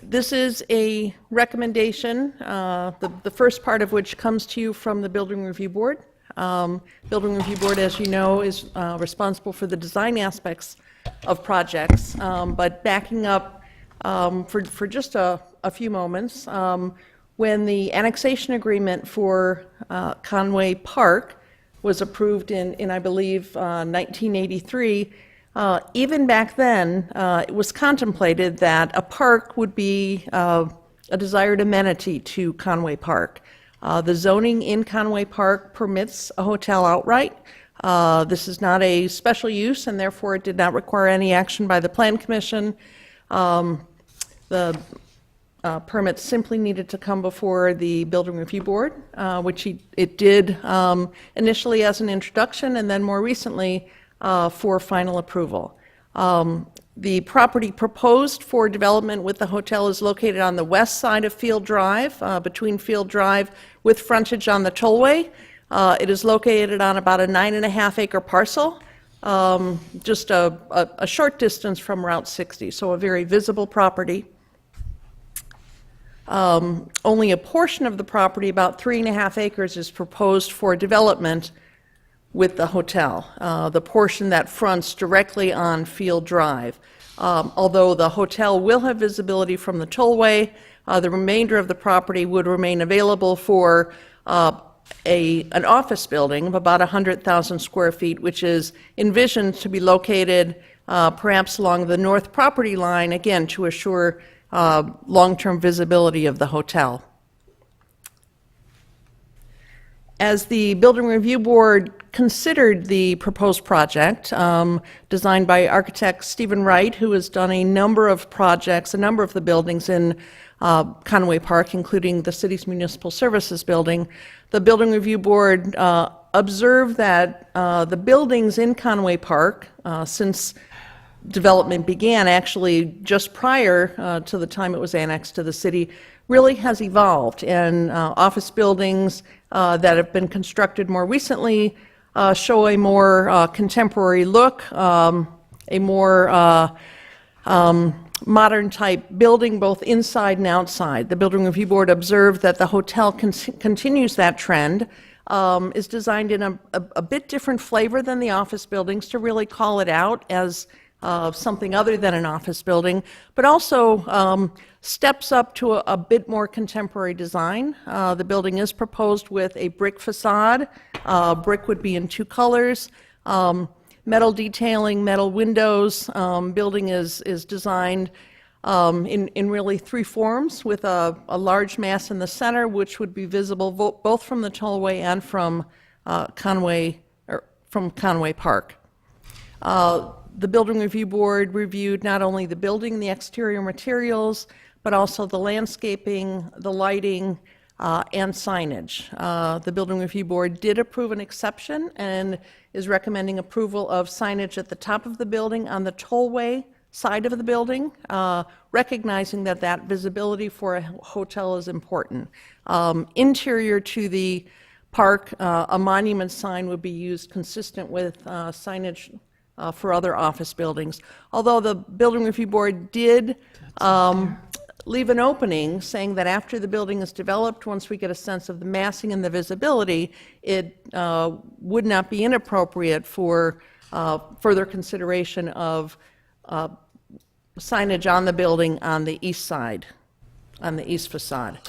This is a recommendation, the first part of which comes to you from the Building Review Board. Building Review Board, as you know, is responsible for the design aspects of projects, but backing up for just a few moments, when the annexation agreement for Conway Park was approved in I believe, 1983, even back then, it was contemplated that a park would be a desired amenity to Conway Park. The zoning in Conway Park permits a hotel outright. This is not a special use, and therefore it did not require any action by the Plan Commission. The permits simply needed to come before the Building Review Board, which it did initially as an introduction, and then more recently for final approval. The property proposed for development with the hotel is located on the west side of Field Drive, between Field Drive with frontage on the tollway. It is located on about a 9.5-acre parcel, just a short distance from Route 60, so a very visible property. Only a portion of the property, about 3.5 acres, is proposed for development with the hotel, the portion that fronts directly on Field Drive. Although the hotel will have visibility from the tollway, the remainder of the property would remain available for an office building of about 100,000 square feet, which is envisioned to be located perhaps along the north property line, again, to assure long-term visibility of the hotel. As the Building Review Board considered the proposed project, designed by architect Stephen Wright, who has done a number of projects, a number of the buildings in Conway Park, including the city's municipal services building, the Building Review Board observed that the buildings in Conway Park, since development began, actually just prior to the time it was annexed to the city, really has evolved, and office buildings that have been constructed more recently show a more contemporary look, a more modern type building both inside and outside. The Building Review Board observed that the hotel continues that trend, is designed in a bit different flavor than the office buildings to really call it out as something other than an office building, but also steps up to a bit more contemporary design. The building is proposed with a brick facade. Brick would be in 2 colors. Metal detailing, metal windows. Building is designed in really 3 forms, with a large mass in the center, which would be visible both from the tollway and from Conway Park. The Building Review Board reviewed not only the building, the exterior materials, but also the landscaping, the lighting, and signage. The Building Review Board did approve an exception and is recommending approval of signage at the top of the building on the tollway side of the building, recognizing that visibility for a hotel is important. Interior to the park, a monument sign would be used consistent with signage for other office buildings. Although the Building Review Board did leave an opening saying that after the building is developed, once we get a sense of the massing and the visibility, it would not be inappropriate for further consideration of signage on the building on the east side, on the east facade.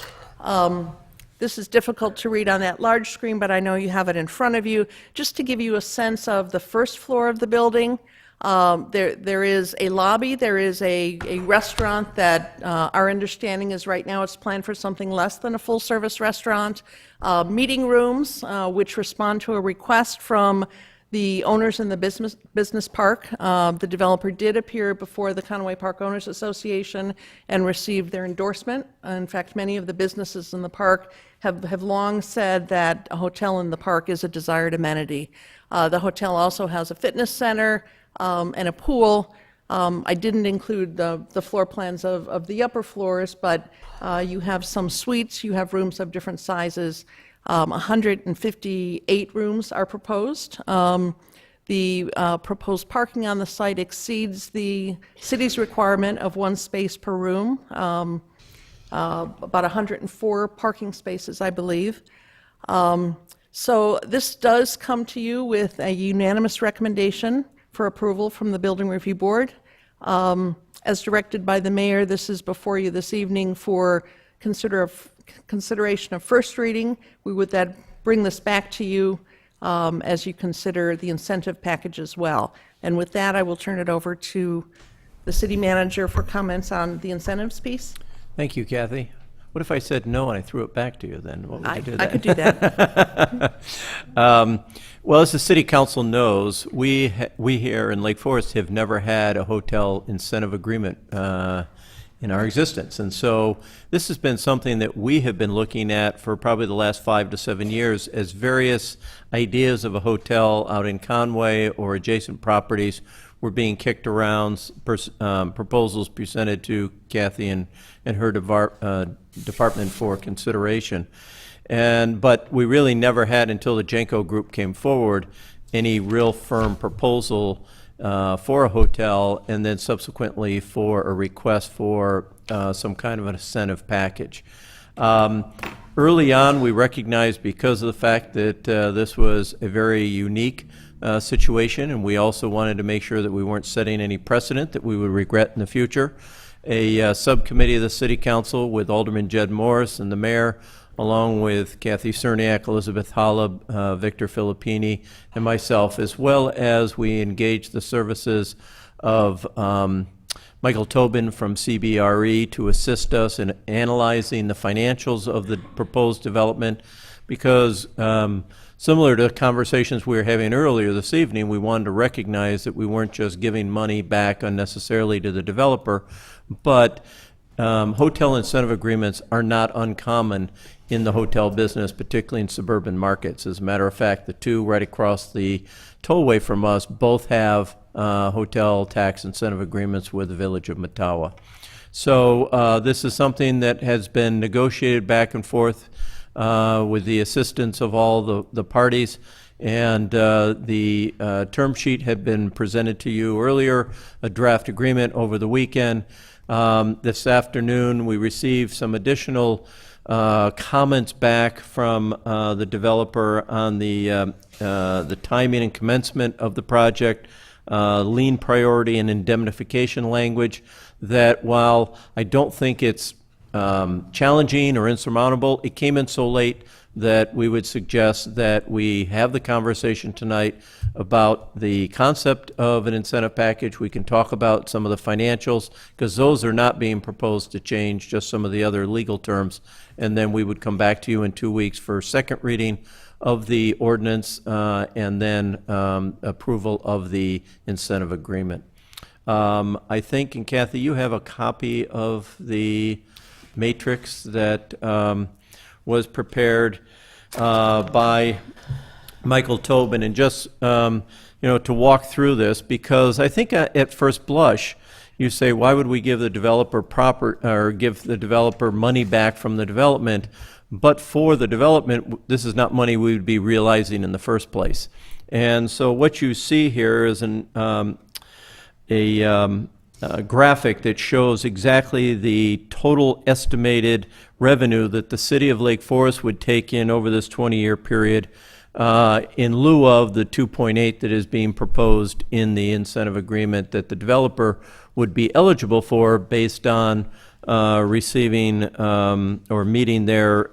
this is difficult to read on that large screen, but I know you have it in front of you. Just to give you a sense of the first floor of the building, there is a lobby, there is a restaurant that our understanding is right now it's planned for something less than a full-service restaurant. Meeting rooms, which respond to a request from the owners in the business park. The developer did appear before the Conway Park Owners Association and received their endorsement. In fact, many of the businesses in the park have long said that a hotel in the park is a desired amenity. The hotel also has a fitness center and a pool. I didn't include the floor plans of the upper floors, but you have some suites, you have rooms of different sizes. 158 rooms are proposed. The proposed parking on the site exceeds the city's requirement of 1 space per room, about 104 parking spaces, I believe. So this does come to you with a unanimous recommendation for approval from the Building Review Board. As directed by the mayor, this is before you this evening for consideration of first reading. We would then bring this back to you as you consider the incentive package as well. And with that, I will turn it over to the city manager for comments on the incentives piece. Thank you, Kathy. What if I said no and I threw it back to you then? What would you do then? I could do that. Well, as the city council knows, we here in Lake Forest have never had a hotel incentive agreement in our existence. And so this has been something that we have been looking at for probably the last 5 to 7 years as various ideas of a hotel out in Conway or adjacent properties were being kicked around, proposals presented to Kathy and her department for consideration. But we really never had, until the Jenko Group came forward, any real firm proposal for a hotel, and then subsequently for a request for some kind of an incentive package. Early on, we recognized, because of the fact that this was a very unique situation, and we also wanted to make sure that we weren't setting any precedent that we would regret in the future, a subcommittee of the City Council with Alderman Jed Morris and the mayor, along with Kathy Cerniak, Elizabeth Holub, Victor Filippini, and myself, as well as we engaged the services of Michael Tobin from CBRE to assist us in analyzing the financials of the proposed development, because similar to conversations we were having earlier this evening, we wanted to recognize that we weren't just giving money back unnecessarily to the developer, but hotel incentive agreements are not uncommon in the hotel business, particularly in suburban markets. As a matter of fact, the two right across the tollway from us both have hotel tax incentive agreements with the village of Mattawa. So this is something that has been negotiated back and forth with the assistance of all the parties, and the term sheet had been presented to you earlier, a draft agreement over the weekend. This afternoon, we received some additional comments back from the developer on the timing and commencement of the project, lien priority and indemnification language, that while I don't think it's challenging or insurmountable, it came in so late that we would suggest that we have the conversation tonight about the concept of an incentive package. We can talk about some of the financials, because those are not being proposed to change, just some of the other legal terms. And then we would come back to you in 2 weeks for second reading of the ordinance and then approval of the incentive agreement. I think, and Kathy, you have a copy of the matrix that was prepared by Michael Tobin, and just to walk through this, because I think at first blush you say, why would we give the developer give the developer money back from the development? But for the development, this is not money we would be realizing in the first place. And so what you see here is a graphic that shows exactly the total estimated revenue that the city of Lake Forest would take in over this 20-year period, in lieu of the 2.8 that is being proposed in the incentive agreement that the developer would be eligible for based on receiving or meeting their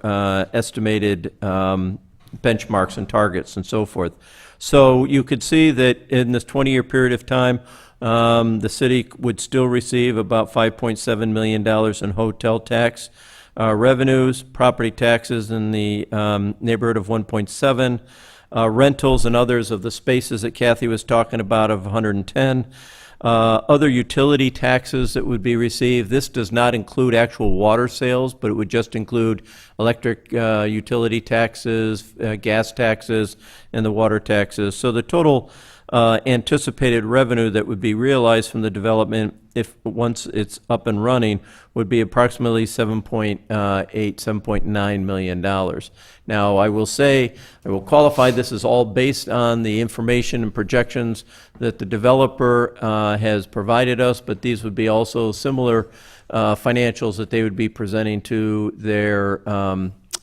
estimated benchmarks and targets and so forth. So you could see that in this 20-year period of time, the city would still receive about $5.7 million in hotel tax revenues, property taxes in the neighborhood of 1.7, rentals and others of the spaces that Kathy was talking about of 110. Other utility taxes that would be received. This does not include actual water sales, but it would just include electric utility taxes, gas taxes, and the water taxes. So the total anticipated revenue that would be realized from the development, if once it's up and running, would be approximately $7.9 million. Now, I will say, I will qualify this is all based on the information and projections that the developer has provided us, but these would be also similar financials that they would be presenting to their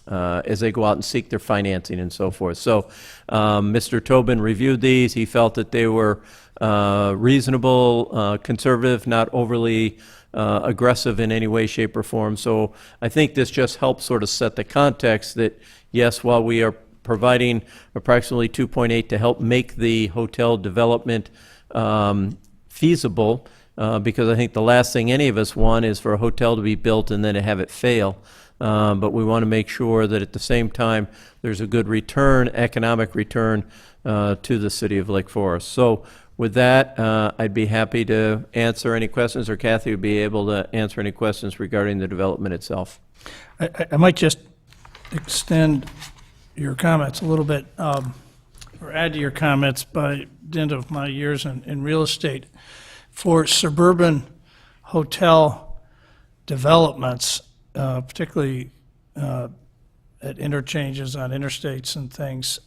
as they go out and seek their financing and so forth. So Mr. Tobin reviewed these. He felt that they were reasonable, conservative, not overly aggressive in any way, shape, or form. So I think this just helps sort of set the context that, yes, while we are providing approximately 2.8 to help make the hotel development feasible, because I think the last thing any of us want is for a hotel to be built and then to have it fail. But we want to make sure that at the same time there's a good return, economic return to the city of Lake Forest. So with that, I'd be happy to answer any questions, or Kathy would be able to answer any questions regarding the development itself. I might just extend your comments a little bit, or add to your comments by dint of my years in real estate. For suburban hotel developments, particularly at interchanges on interstates and things,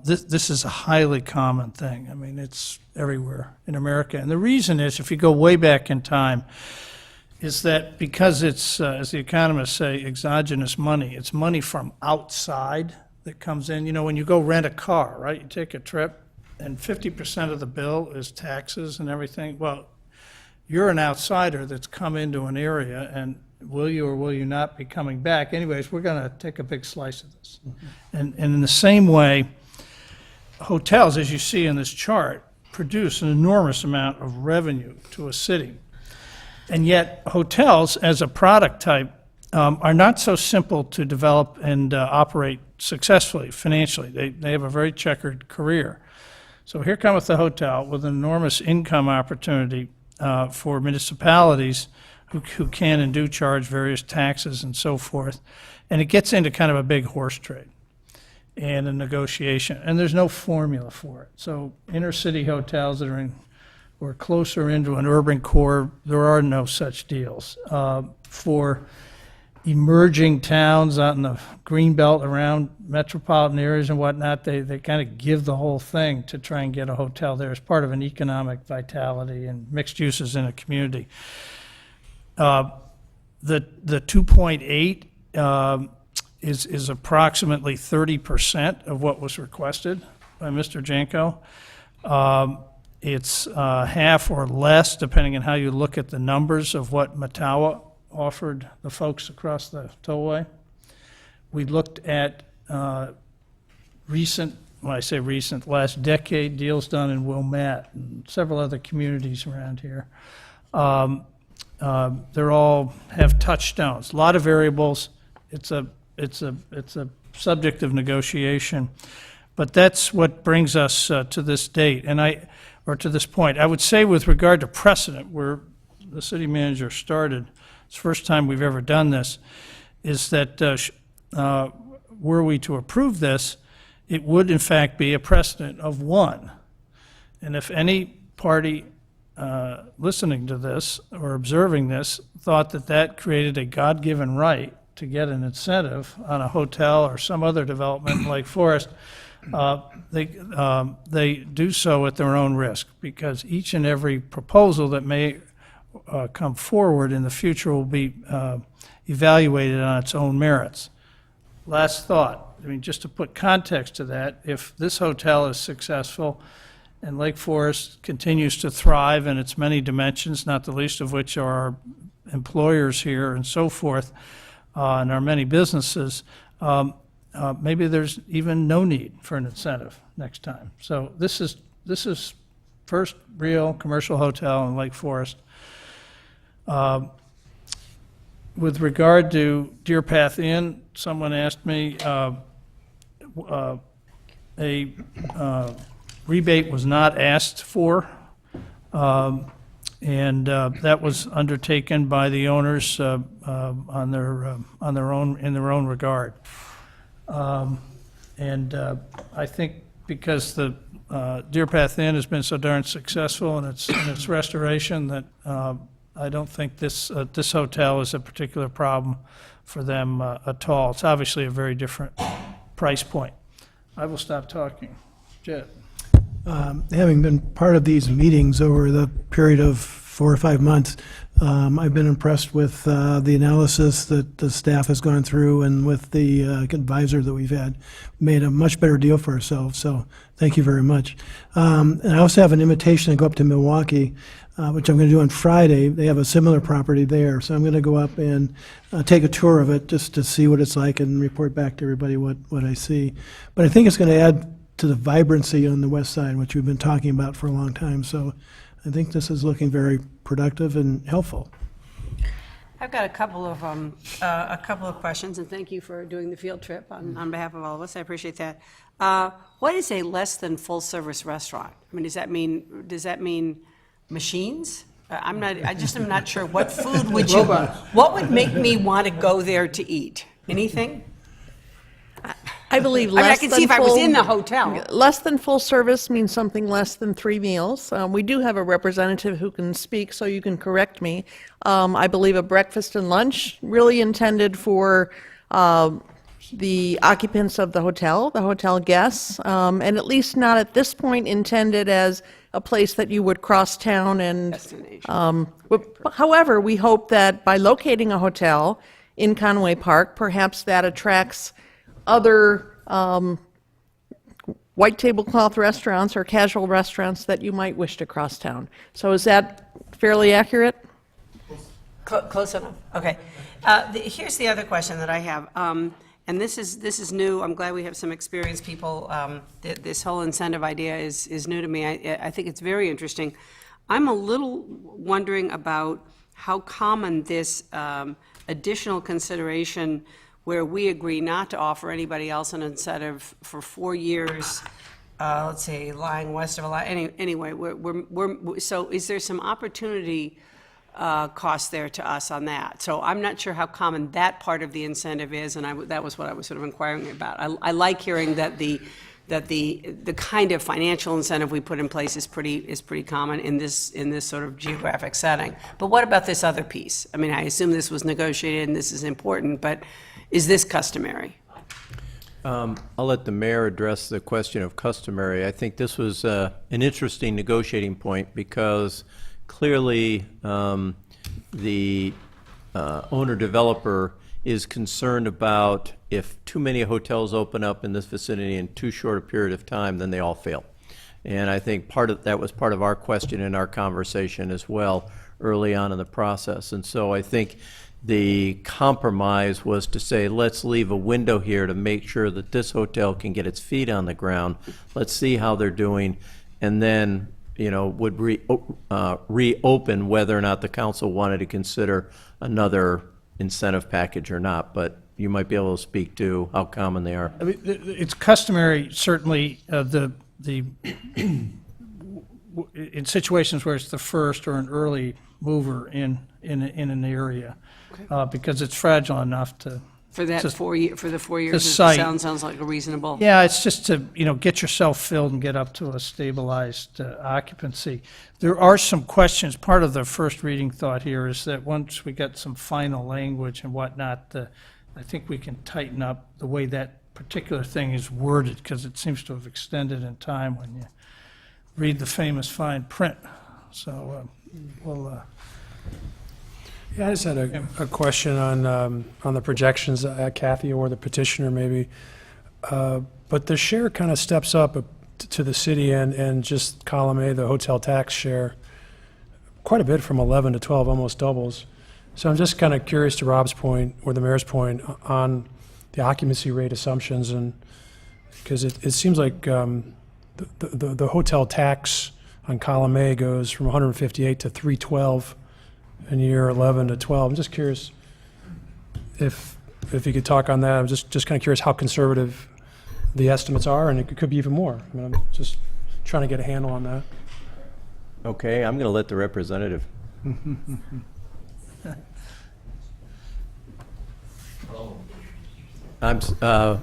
this is a highly common thing. I mean, it's everywhere in America. And the reason is, if you go way back in time, is that because it's, as the economists say, exogenous money, it's money from outside that comes in. You know, when you go rent a car, right, you take a trip, and 50% of the bill is taxes and everything. Well, you're an outsider that's come into an area, and will you or will you not be coming back? Anyways, we're going to take a big slice of this. And in the same way, hotels, as you see in this chart, produce an enormous amount of revenue to a city. And yet, hotels, as a product type, are not so simple to develop and operate successfully financially. They have a very checkered career. So here cometh the hotel with an enormous income opportunity for municipalities who can and do charge various taxes and so forth. And it gets into kind of a big horse trade and a negotiation. And there's no formula for it. So inner city hotels that are in or closer into an urban core, there are no such deals. For emerging towns out in the green belt around metropolitan areas and whatnot, they kind of give the whole thing to try and get a hotel there as part of an economic vitality and mixed uses in a community. The 2.8 is approximately 30% of what was requested by Mr. Janko. It's half or less, depending on how you look at the numbers of what Mattawa offered the folks across the tollway. We looked at recent, when I say recent, last decade deals done in Wilmette and several other communities around here. They're all have touchstones, a lot of variables. It's a subject of negotiation, but that's what brings us to this date, or to this point. I would say, with regard to precedent, where the city manager started, it's the first time we've ever done this, is that were we to approve this, it would in fact be a precedent of one. And if any party listening to this or observing this thought that that created a God-given right to get an incentive on a hotel or some other development in Lake Forest, they do so at their own risk, because each and every proposal that may come forward in the future will be evaluated on its own merits. Last thought, I mean, just to put context to that, if this hotel is successful and Lake Forest continues to thrive in its many dimensions, not the least of which are employers here and so forth, and our many businesses, maybe there's even no need for an incentive next time. So this is first real commercial hotel in Lake Forest. With regard to Deer Path Inn, someone asked me, a rebate was not asked for, and that was undertaken by the owners on their own, in their own regard. And I think because the Deer Path Inn has been so darn successful in its restoration that I don't think this hotel is a particular problem for them at all. It's obviously a very different price point. I will stop talking. Jed. Having been part of these meetings over the period of 4 or 5 months, I've been impressed with the analysis that the staff has gone through and with the advisor that we've had. Made a much better deal for ourselves, so thank you very much. And I also have an invitation to go up to Milwaukee, which I'm going to do on Friday. They have a similar property there, so I'm going to go up and take a tour of it just to see what it's like and report back to everybody what I see. But I think it's going to add to the vibrancy on the west side, which we've been talking about for a long time. So I think this is looking very productive and helpful. I've got a couple of questions, and thank you for doing the field trip on behalf of all of us. I appreciate that. What is a less than full service restaurant? I mean, does that mean machines? I just am not sure. What food would you? What would make me want to go there to eat? Anything? I believe I less can than see if I was full- in the hotel. Less than full service means something less than 3 meals. We do have a representative who can speak, so you can correct me. I believe a breakfast and lunch really intended for the occupants of the hotel guests, and at least not at this point intended as a place that you would cross town and. However, we hope that by locating a hotel in Conway Park, perhaps that attracts other white tablecloth restaurants or casual restaurants that you might wish to cross town. So is that fairly accurate? Close enough. Okay. Here's the other question that I have, and this is new. I'm glad we have some experienced people. This whole incentive idea is new to me. I think it's very interesting. I'm a little wondering about how common this additional consideration where we agree not to offer anybody else an incentive for 4 years, let's say, lying west of a line. Anyway, so is there some opportunity cost there to us on that? So I'm not sure how common that part of the incentive is, and that was what I was sort of inquiring about. I like hearing that the kind of financial incentive we put in place is pretty common in this sort of geographic setting. But what about this other piece? I mean, I assume this was negotiated and this is important, but is this customary? I'll let the mayor address the question of customary. I think this was an interesting negotiating point because clearly the owner-developer is concerned about if too many hotels open up in this vicinity in too short a period of time, then they all fail. And I think that was part of our question in our conversation as well early on in the process. And so I think the compromise was to say, let's leave a window here to make sure that this hotel can get its feet on the ground. Let's see how they're doing, and then, would reopen whether or not the council wanted to consider another incentive package or not. But you might be able to speak to how common they are. I mean, it's customary, certainly, in situations where it's the first or an early mover in an area, because it's fragile enough to. For the 4 years, it site. sounds like a reasonable. Yeah, it's just to, get yourself filled and get up to a stabilized occupancy. There are some questions. Part of the first reading thought here is that once we get some final language and whatnot, I think we can tighten up the way that particular thing is worded, because it seems to have extended in time when you read the famous fine print. So we'll. Yeah, I just had a question on the projections, Kathy or the petitioner maybe. But the share kind of steps up to the city and just column A, the hotel tax share, quite a bit from 11 to 12, almost doubles. So I'm just kind of curious to Rob's point, or the mayor's point, on the occupancy rate assumptions, and, because it seems like the hotel tax on column A goes from 158 to 312 in year 11 to 12. I'm just curious if you could talk on that. I'm just kind of curious how conservative the estimates are, and it could be even more. I mean, I'm just trying to get a handle on that. Okay, I'm going to let the representative.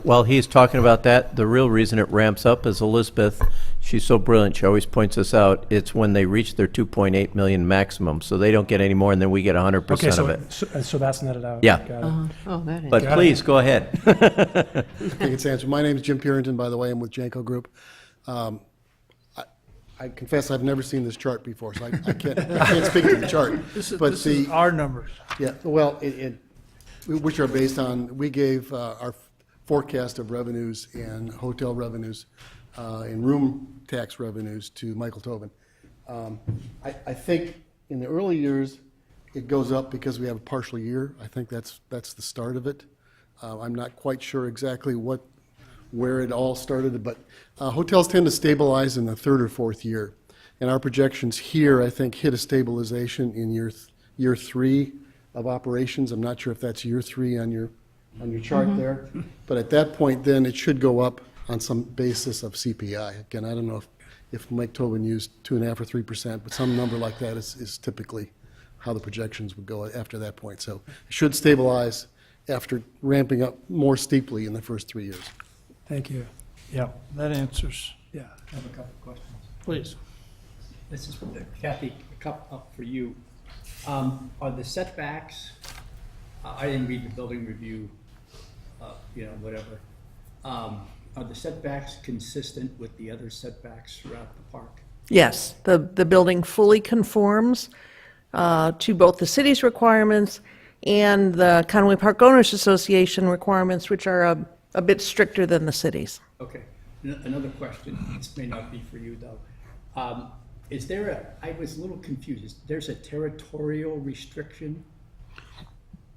While he's talking about that, the real reason it ramps up is Elizabeth, she's so brilliant, she always points this out, it's when they reach their 2.8 million maximum, so they don't get any more, and then we get 100% Okay, of it. so that's netted out. Yeah. Got it. Oh, that is. But please, go ahead. I think it's answered. My name is Jim Purinton, by the way. I'm with Janko Group. I confess I've never seen this chart before, so I can't speak to the chart. This But is our numbers. Yeah, well, which are based on, we gave our forecast of revenues and hotel revenues and room tax revenues to Michael Tobin. I think in the early years, it goes up because we have a partial year. I think that's the start of it. I'm not quite sure exactly where it all started, but hotels tend to stabilize in the third or fourth year. And our projections here, I think, hit a stabilization in year 3 of operations. I'm not sure if that's year 3 on your chart there. But at that point, then, it should go up on some basis of CPI. Again, I don't know if Mike Tobin used 2.5% or 3%, but some number like that is typically how the projections would go after that point. So it should stabilize after ramping up more steeply in the first 3 years. Thank you. Yeah, that answers. Yeah, I have a couple of questions. Please. This is Kathy, a couple up for you. Are the setbacks, I didn't read the building review, whatever. Are the setbacks consistent with the other setbacks throughout the park? Yes, the building fully conforms to both the city's requirements and the Conway Park Owners Association requirements, which are a bit stricter than the city's. Okay. Another question, this may not be for you, though. Is there I was a little confused. There's a territorial restriction?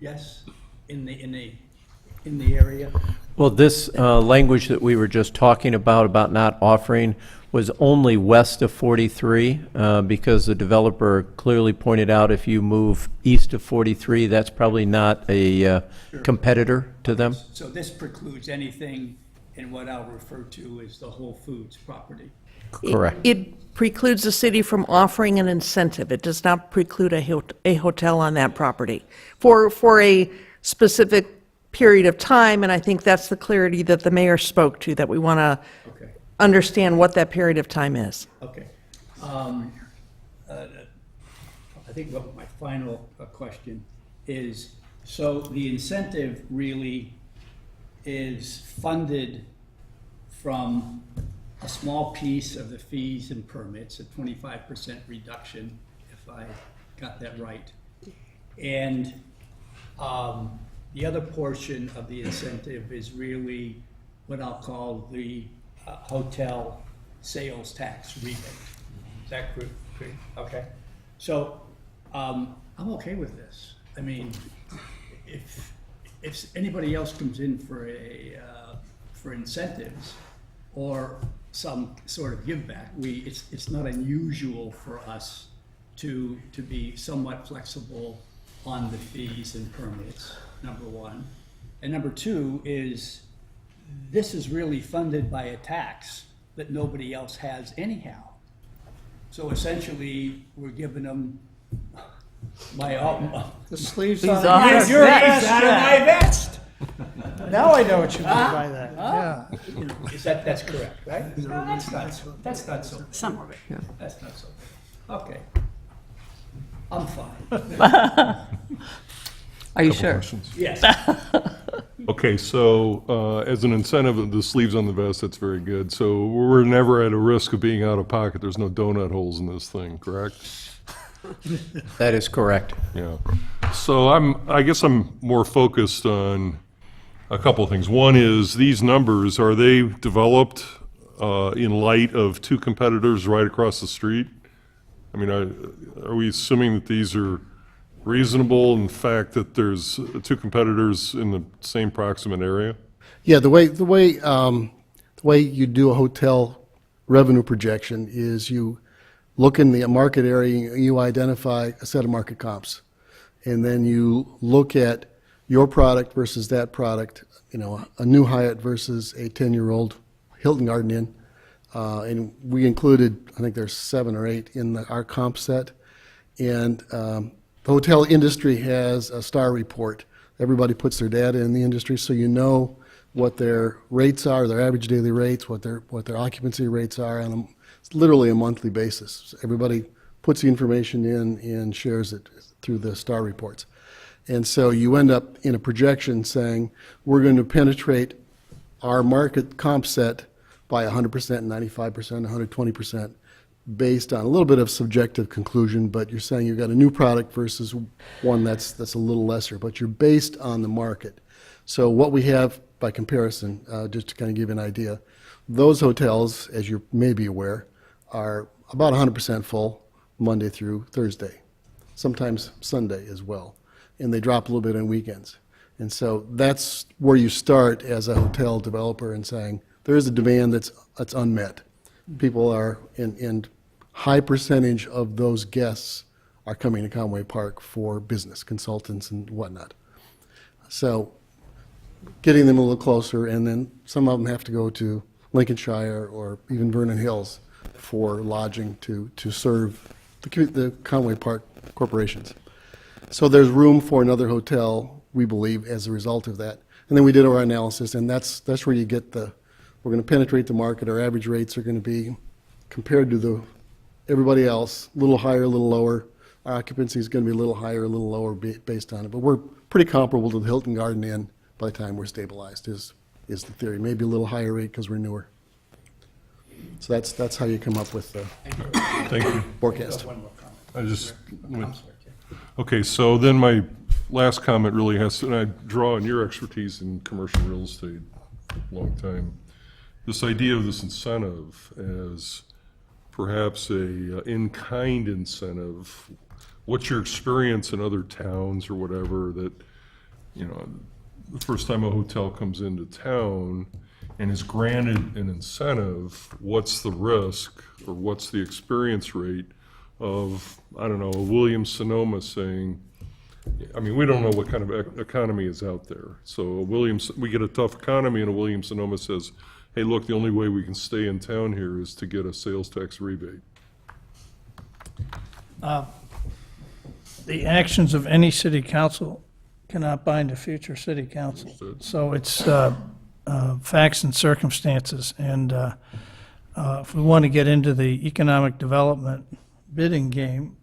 Yes, in the area? Well, this language that we were just talking about not offering, was only west of 43, because the developer clearly pointed out if you move east of 43, that's probably not a competitor to them. So this precludes anything in what I'll refer to as the Whole Foods property? Correct. It precludes the city from offering an incentive. It does not preclude a hotel on that property for a specific period of time, and I think that's the clarity that the mayor spoke to, that we want to understand what that period of time is. Okay. I think what my final question is, so the incentive really is funded from a small piece of the fees and permits, a 25% reduction, if I got that right. And the other portion of the incentive is really what I'll call the hotel sales tax rebate. Is that correct? Okay. So I'm okay with this. I mean, if anybody else comes in for incentives or some sort of give back, it's not unusual for us to be somewhat flexible on the fees and permits, number one. And number two is, this is really funded by a tax that nobody else has anyhow. So essentially, we're giving them The sleeves He's on on his your vest. vest. my vest. Now I know what you mean by that. Yeah. That's correct, right? No, that's not so. Some of it. That's not so. Okay. I'm fine. Are you sure? Yes. Okay, so as an incentive of the sleeves on the vest, that's very good. So we're never at a risk of being out of pocket. There's no donut holes in this thing, correct? That is correct. Yeah. So I guess I'm more focused on a couple of things. One is, these numbers, are they developed in light of two competitors right across the street? I mean, are we assuming that these are reasonable in fact that there's two competitors in the same proximate area? Yeah, the way you do a hotel revenue projection is you look in the market area, you identify a set of market comps, and then you look at your product versus that product, you know, a new Hyatt versus a 10-year-old Hilton Garden Inn. And we included, I think there's 7 or 8 in our comp set. And the hotel industry has a star report. Everybody puts their data in the industry, so you know what their rates are, their average daily rates, what their occupancy rates are on literally a monthly basis. Everybody puts the information in and shares it through the star reports. And so you end up in a projection saying, we're going to penetrate our market comp set by 100%, 95%, 120%, based on a little bit of subjective conclusion, but you're saying you've got a new product versus one that's a little lesser, but you're based on the market. So what we have by comparison, just to kind of give you an idea, those hotels, as you may be aware, are about 100% full Monday through Thursday, sometimes Sunday as well, and they drop a little bit on weekends. And so that's where you start as a hotel developer and saying, there is a demand that's unmet. People are, in high percentage of those guests are coming to Conway Park for business, consultants and whatnot. So getting them a little closer, and then some of them have to go to Lincolnshire or even Vernon Hills for lodging to serve the Conway Park corporations. So there's room for another hotel, we believe, as a result of that. And then we did our analysis, and that's where you get we're going to penetrate the market. Our average rates are going to be, compared to everybody else, a little higher, a little lower. Our occupancy is going to be a little higher, a little lower based on it. But we're pretty comparable to the Hilton Garden Inn by the time we're stabilized, is the theory. Maybe a little higher rate because we're newer. So that's how you come up with the Thank you. forecast. Okay, so then my last comment really has to, and I draw on your expertise in commercial real estate for a long time. This idea of this incentive as perhaps a in-kind incentive. What's your experience in other towns or whatever that, you know, the first time a hotel comes into town and is granted an incentive, what's the risk or what's the experience rate of, I don't know, a Williams-Sonoma saying, I mean, we don't know what kind of economy is out there. So we get a tough economy and a Williams-Sonoma says, hey, look, the only way we can stay in town here is to get a sales tax rebate. The actions of any city council cannot bind a future city council. So it's facts and circumstances. And if we want to get into the economic development bidding game,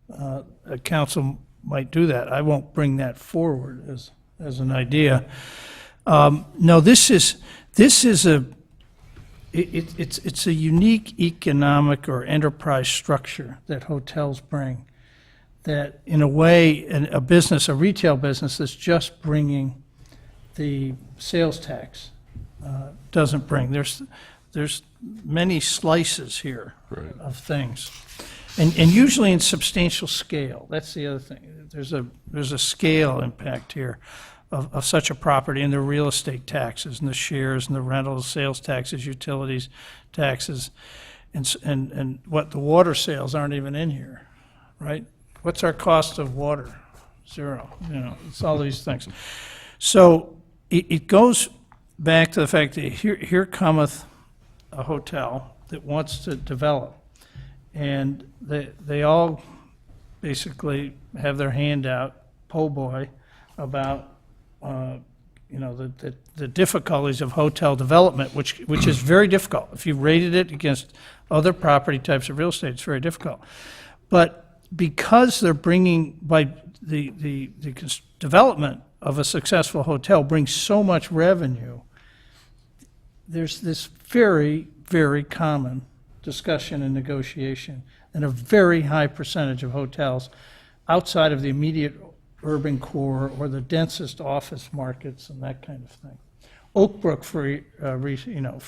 a council might do that. I won't bring that forward as an idea. No, it's a unique economic or enterprise structure that hotels bring, that in a way, a retail business that's just bringing the sales tax doesn't bring. There's many slices here of things. And usually in substantial scale. That's the other thing. There's a scale impact here of such a property, and the real estate taxes and the shares and the rentals, sales taxes, utilities taxes, and what the water sales aren't even in here, right? What's our cost of water? 0. You know, it's all these things. So it goes back to the fact that here cometh a hotel that wants to develop, and they all basically have their hand out, po' boy, about the difficulties of hotel development, which is very difficult. If you rated it against other property types of real estate, it's very difficult. But because they're bringing, by the development of a successful hotel brings so much revenue, there's this very, very common discussion and negotiation, and a very high percentage of hotels outside of the immediate urban core or the densest office markets and that kind of thing. Oak Brook, for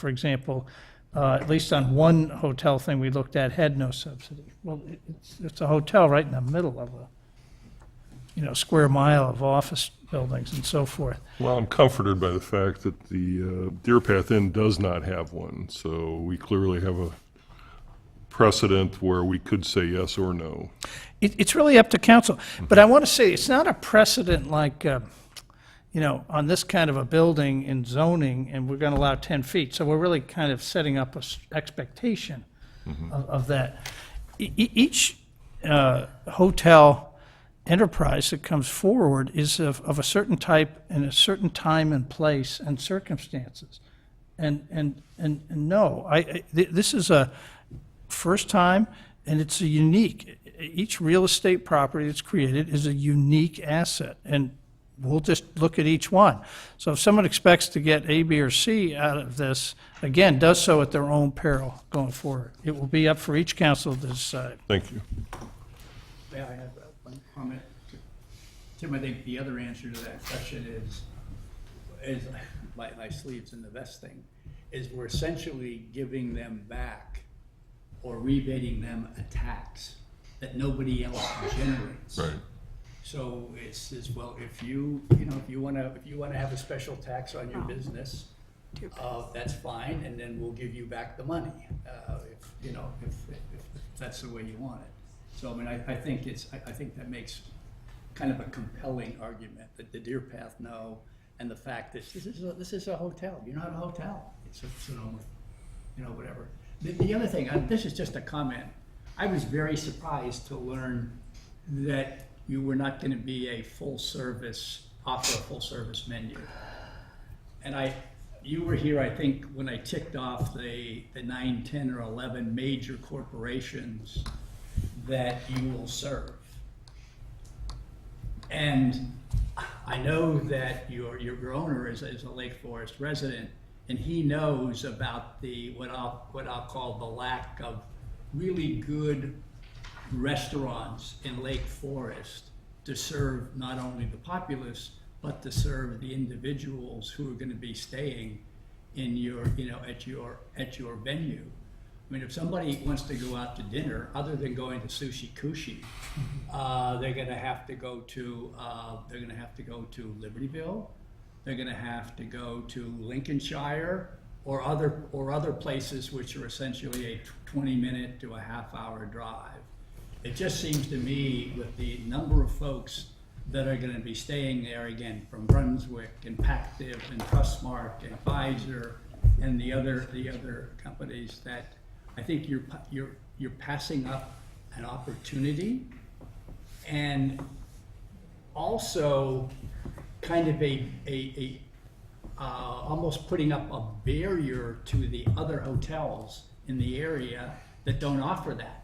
example, at least on one hotel thing we looked at, had no subsidy. Well, it's a hotel right in the middle of square mile of office buildings and so forth. Well, I'm comforted by the fact that the Deer Path Inn does not have one, so we clearly have a precedent where we could say yes or no. It's really up to council. But I want to say, it's not a precedent like, on this kind of a building in zoning, and we're going to allow 10 feet. So we're really kind of setting up a expectation of that. Each hotel enterprise that comes forward is of a certain type and a certain time and place and circumstances. And no, this is a first time, and it's a unique, each real estate property that's created is a unique asset, and we'll just look at each one. So if someone expects to get A, B, or C out of this, again, does so at their own peril going forward. It will be up for each council to decide. Thank you. May I have one comment? Tim, I think the other answer to that question is my sleeves in the vest thing, is we're essentially giving them back or rebating them a tax that nobody else generates. Right. So it's well, if you want to have a special tax on your business, that's fine, and then we'll give you back the money if that's the way you want it. So I mean, I think that makes kind of a compelling argument that the Deer Path no, and the fact that this is a hotel. You're not a hotel. It's whatever. The other thing, this is just a comment. I was very surprised to learn that you were not going to be offer a full service menu. And you were here, I think, when I ticked off the 9, 10, or 11 major corporations that you will serve. And I know that your owner is a Lake Forest resident, and he knows about what I'll call the lack of really good restaurants in Lake Forest to serve not only the populace, but to serve the individuals who are going to be staying in at your venue. I mean, if somebody wants to go out to dinner, other than going to Sushi Kushi, they're going to have to go to Libertyville. They're going to have to go to Lincolnshire or other places which are essentially a 20-minute to a half-hour drive. It just seems to me, with the number of folks that are going to be staying there, again, from Brunswick and Pactiv and Trustmark and Pfizer and the other companies, that I think you're passing up an opportunity, and also kind of almost putting up a barrier to the other hotels in the area that don't offer that.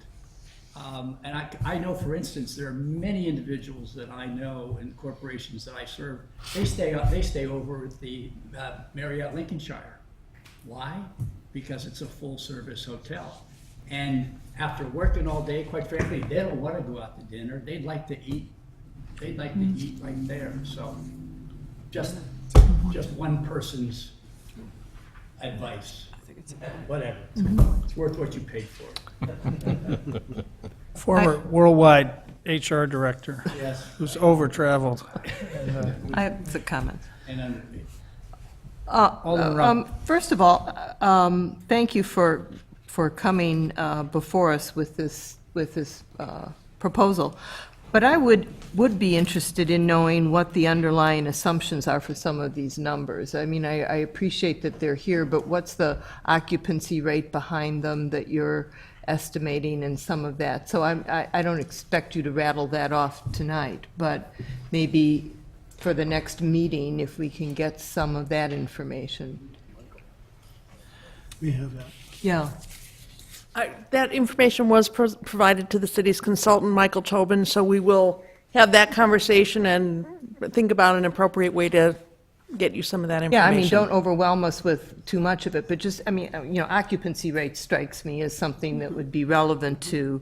And I know, for instance, there are many individuals that I know and corporations that I serve. They stay over at the Marriott Lincolnshire. Why? Because it's a full-service hotel. And after working all day, quite frankly, they don't want to go out to dinner. They'd like to eat. They'd like to eat right there. So, just one person's advice. Whatever. It's worth what you paid for. Former worldwide HR director. Yes. Who's over-traveled. I have the comment. And underpaid. Alderman Rupp. First of all, thank you for coming before us with this proposal. But I would be interested in knowing what the underlying assumptions are for some of these numbers. I mean, I appreciate that they're here, but what's the occupancy rate behind them that you're estimating and some of that? So I don't expect you to rattle that off tonight, but maybe for the next meeting, if we can get some of that information. We have that. Yeah. That information was provided to the city's consultant, Michael Tobin, so we will have that conversation and think about an appropriate way to get you some of that information. Yeah, I mean, don't overwhelm us with too much of it, but just, I mean, occupancy rate strikes me as something that would be relevant to,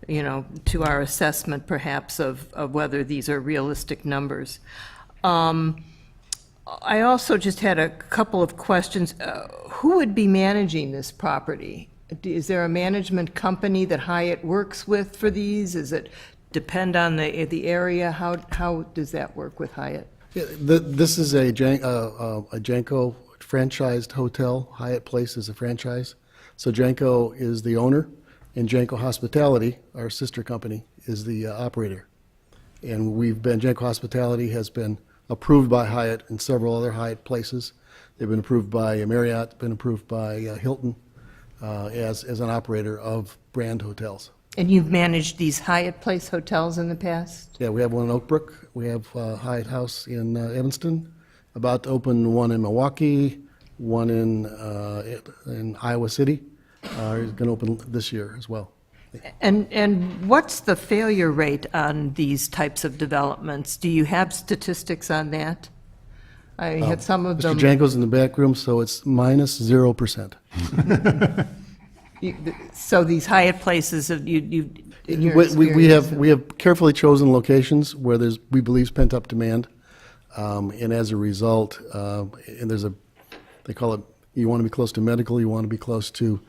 to our assessment perhaps of whether these are realistic numbers. I also just had a couple of questions. Who would be managing this property? Is there a management company that Hyatt works with for these? Is it depend on the area? How does that work with Hyatt? Yeah, this is a Janko franchised hotel. Hyatt Place is a franchise. So Janko is the owner, and Janko Hospitality, our sister company, is the operator. And Janko Hospitality has been approved by Hyatt and several other Hyatt places. They've been approved by Marriott, been approved by Hilton as an operator of brand hotels. And you've managed these Hyatt Place hotels in the past? Yeah, we have one in Oak Brook. We have Hyatt House in Evanston. About to open one in Milwaukee, one in Iowa City. Is going to open this year as well. And what's the failure rate on these types of developments? Do you have statistics on that? I had some of them. Mr. Janko's in the back room, so it's minus 0%. So these Hyatt Places, in your We experience, have carefully chosen locations where we believe pent-up demand, and as a result, and they call it, you want to be close to medical, you want to be close to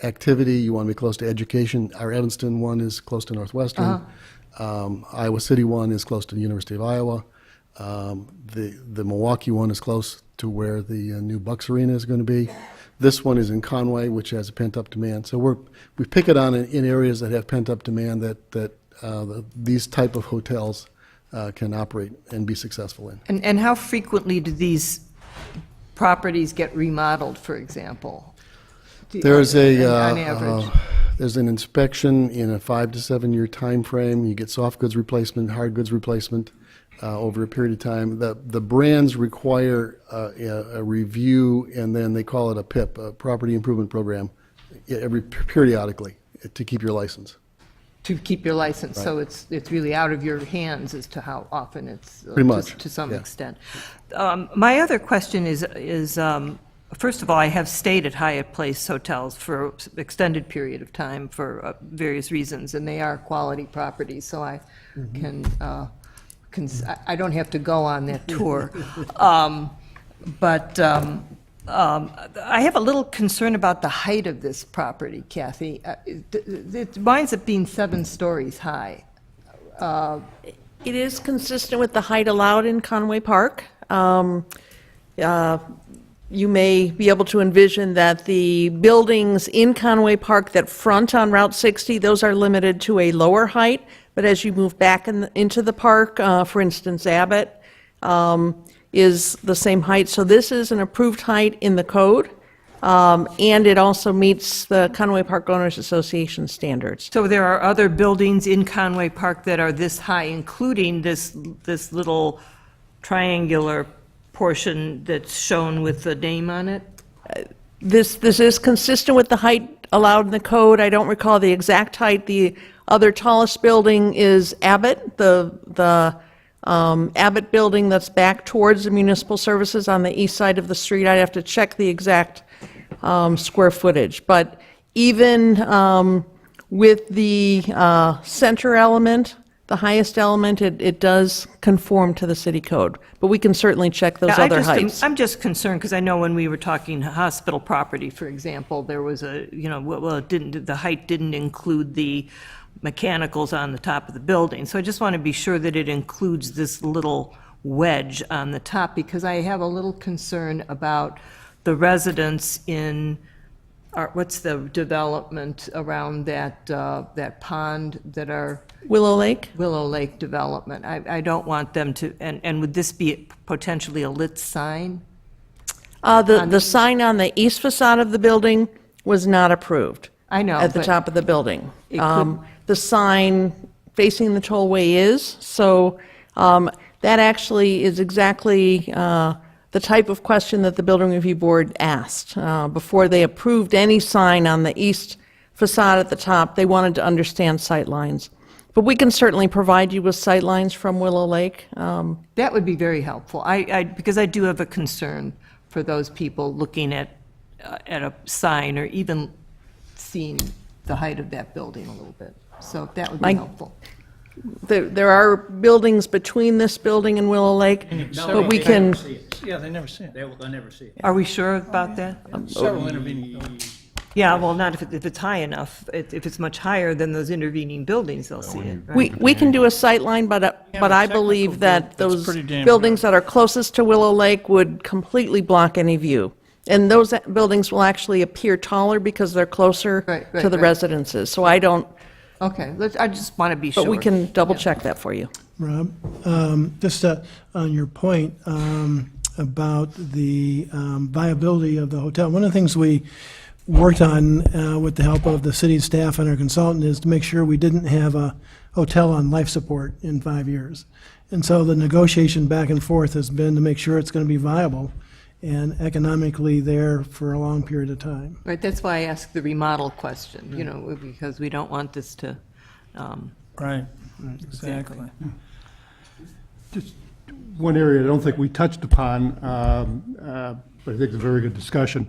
activity, you want to be close to education. Our Evanston one is close to Northwestern. Iowa City one is close to the University of Iowa. The Milwaukee one is close to where the new Bucks Arena is going to be. This one is in Conway, which has a pent-up demand. So we pick it on in areas that have pent-up demand that these type of hotels can operate and be successful in. and how frequently do these properties get remodeled, for example? There's on average? There's an inspection in a 5 to 7 year time frame. You get soft goods replacement, hard goods replacement over a period of time. The brands require a review, and then they call it a PIP, a Property Improvement Program, periodically to keep your license. To keep your license, Right. so it's really out of your hands as to how often it's. Pretty much, To some yeah. extent. My other question is, first of all, I have stayed at Hyatt Place hotels for an extended period of time for various reasons, and they are quality properties, so I I don't have to go on that tour. But I have a little concern about the height of this property, Kathy. It winds up being 7 stories high. It is consistent with the height allowed in Conway Park. You may be able to envision that the buildings in Conway Park that front on Route 60, those are limited to a lower height, but as you move back into the park, for instance, Abbott is the same height. So this is an approved height in the code, and it also meets the Conway Park Owners Association standards. So there are other buildings in Conway Park that are this high, including this little triangular portion that's shown with the name on it? This is consistent with the height allowed in the code. I don't recall the exact height. The other tallest building is Abbott, the Abbott building that's back towards the municipal services on the east side of the street. I'd have to check the exact square footage. But even with the center element, the highest element, it does conform to the city code. But we can certainly check those other heights. I'm just concerned, because I know when we were talking hospital property, for example, there was the height didn't include the mechanicals on the top of the building. So I just want to be sure that it includes this little wedge on the top, because I have a little concern about the residents in, what's the development around that pond that are? Willow Lake? Willow Lake development. I don't want them to, and would this be potentially a lit sign? The sign on the east facade of the building was not approved. I know, At the but top of the building. it could- The sign facing the tollway is, so that actually is exactly the type of question that the Building Review Board asked. Before they approved any sign on the east facade at the top, they wanted to understand sight lines. But we can certainly provide you with sight lines from Willow Lake. That would be very helpful, because I do have a concern for those people looking at a sign or even seeing the height of that building a little bit. So that would be helpful. There are buildings between this building and Willow Lake, but we can, Yeah, they never see it. They'll never see it. Are we sure about that? Several intervening. Yeah, well, not if it's high enough. If it's much higher than those intervening buildings, they'll see it. right? We can do a sight line, but I believe that those pretty damn buildings that are closest to Willow Lake would completely block any view. And those buildings will actually appear taller because they're closer Right, to the right. residences. So I don't, Okay, I just want to be sure. but we can double check that for you. Rob, just on your point about the viability of the hotel, one of the things we worked on with the help of the city staff and our consultant is to make sure we didn't have a hotel on life support in 5 years. And so the negotiation back and forth has been to make sure it's going to be viable and economically there for a long period of time. Right, that's why I asked the remodel question, because we don't want this to, Right, exactly. Just one area I don't think we touched upon, but I think it's a very good discussion.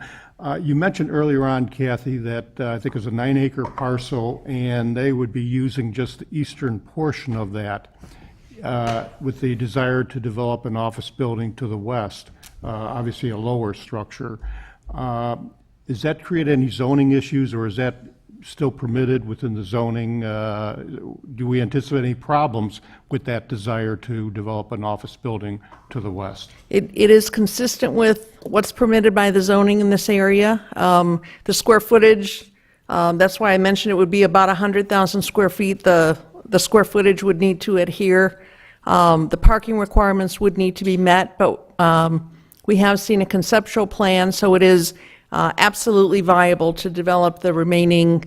You mentioned earlier on, Kathy, that I think it was a 9-acre parcel, and they would be using just the eastern portion of that with the desire to develop an office building to the west, obviously a lower structure. Does that create any zoning issues, or is that still permitted within the zoning? Do we anticipate any problems with that desire to develop an office building to the west? It is consistent with what's permitted by the zoning in this area. The square footage, that's why I mentioned it would be about 100,000 square feet. The square footage would need to adhere. The parking requirements would need to be met, but we have seen a conceptual plan, so it is absolutely viable to develop the remaining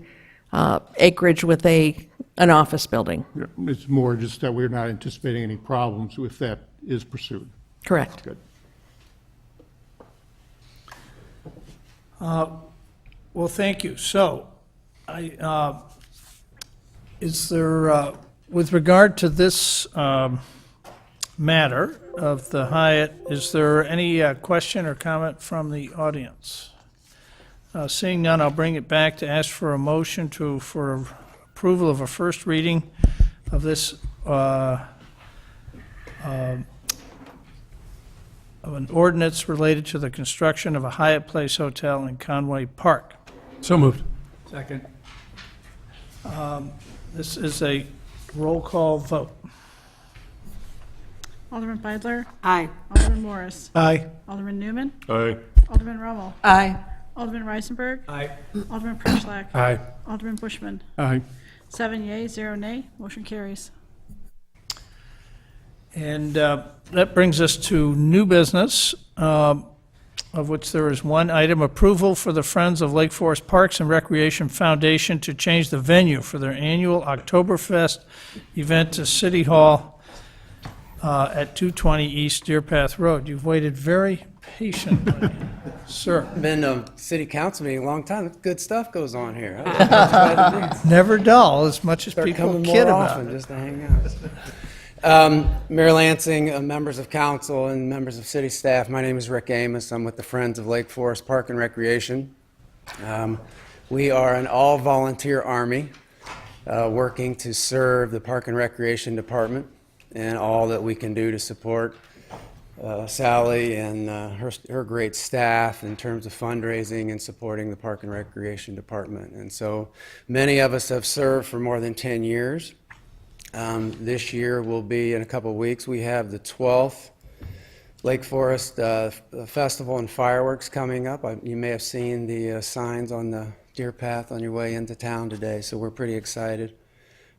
acreage with an office building. It's more just that we're not anticipating any problems if that is pursued. Correct. Good. Well, thank you. So, is there, with regard to this matter of the Hyatt, is there any question or comment from the audience? Seeing none, I'll bring it back to ask for a motion for approval of a first reading of this, of an ordinance related to the construction of a Hyatt Place Hotel in Conway Park. So moved. Second. This is a roll call vote. Alderman Beidler? Aye. Alderman Morris? Aye. Alderman Newman? Aye. Alderman Rommel? Aye. Alderman Reisenberg? Aye. Alderman Preschlack? Aye. Alderman Bushman? Aye. 7 yea, 0 nay, motion carries. And that brings us to new business, of which there is one item, approval for the Friends of Lake Forest Parks and Recreation Foundation to change the venue for their annual Oktoberfest event to City Hall at 220 East Deer Path Road. You've waited very patiently, sir. Been a city council meeting a long time. Good stuff goes on here. Never dull, as much as Start people coming kid more about often it. just to hang out. Mayor Lansing, members of council, and members of city staff, my name is Rick Amos. I'm with the Friends of Lake Forest Park and Recreation. We are an all-volunteer army working to serve the Park and Recreation Department and all that we can do to support Sally and her great staff in terms of fundraising and supporting the Park and Recreation Department. And so many of us have served for more than 10 years. This year will be, in a couple of weeks, we have the 12th Lake Forest Festival and Fireworks coming up. You may have seen the signs on the Deer Path on your way into town today, so we're pretty excited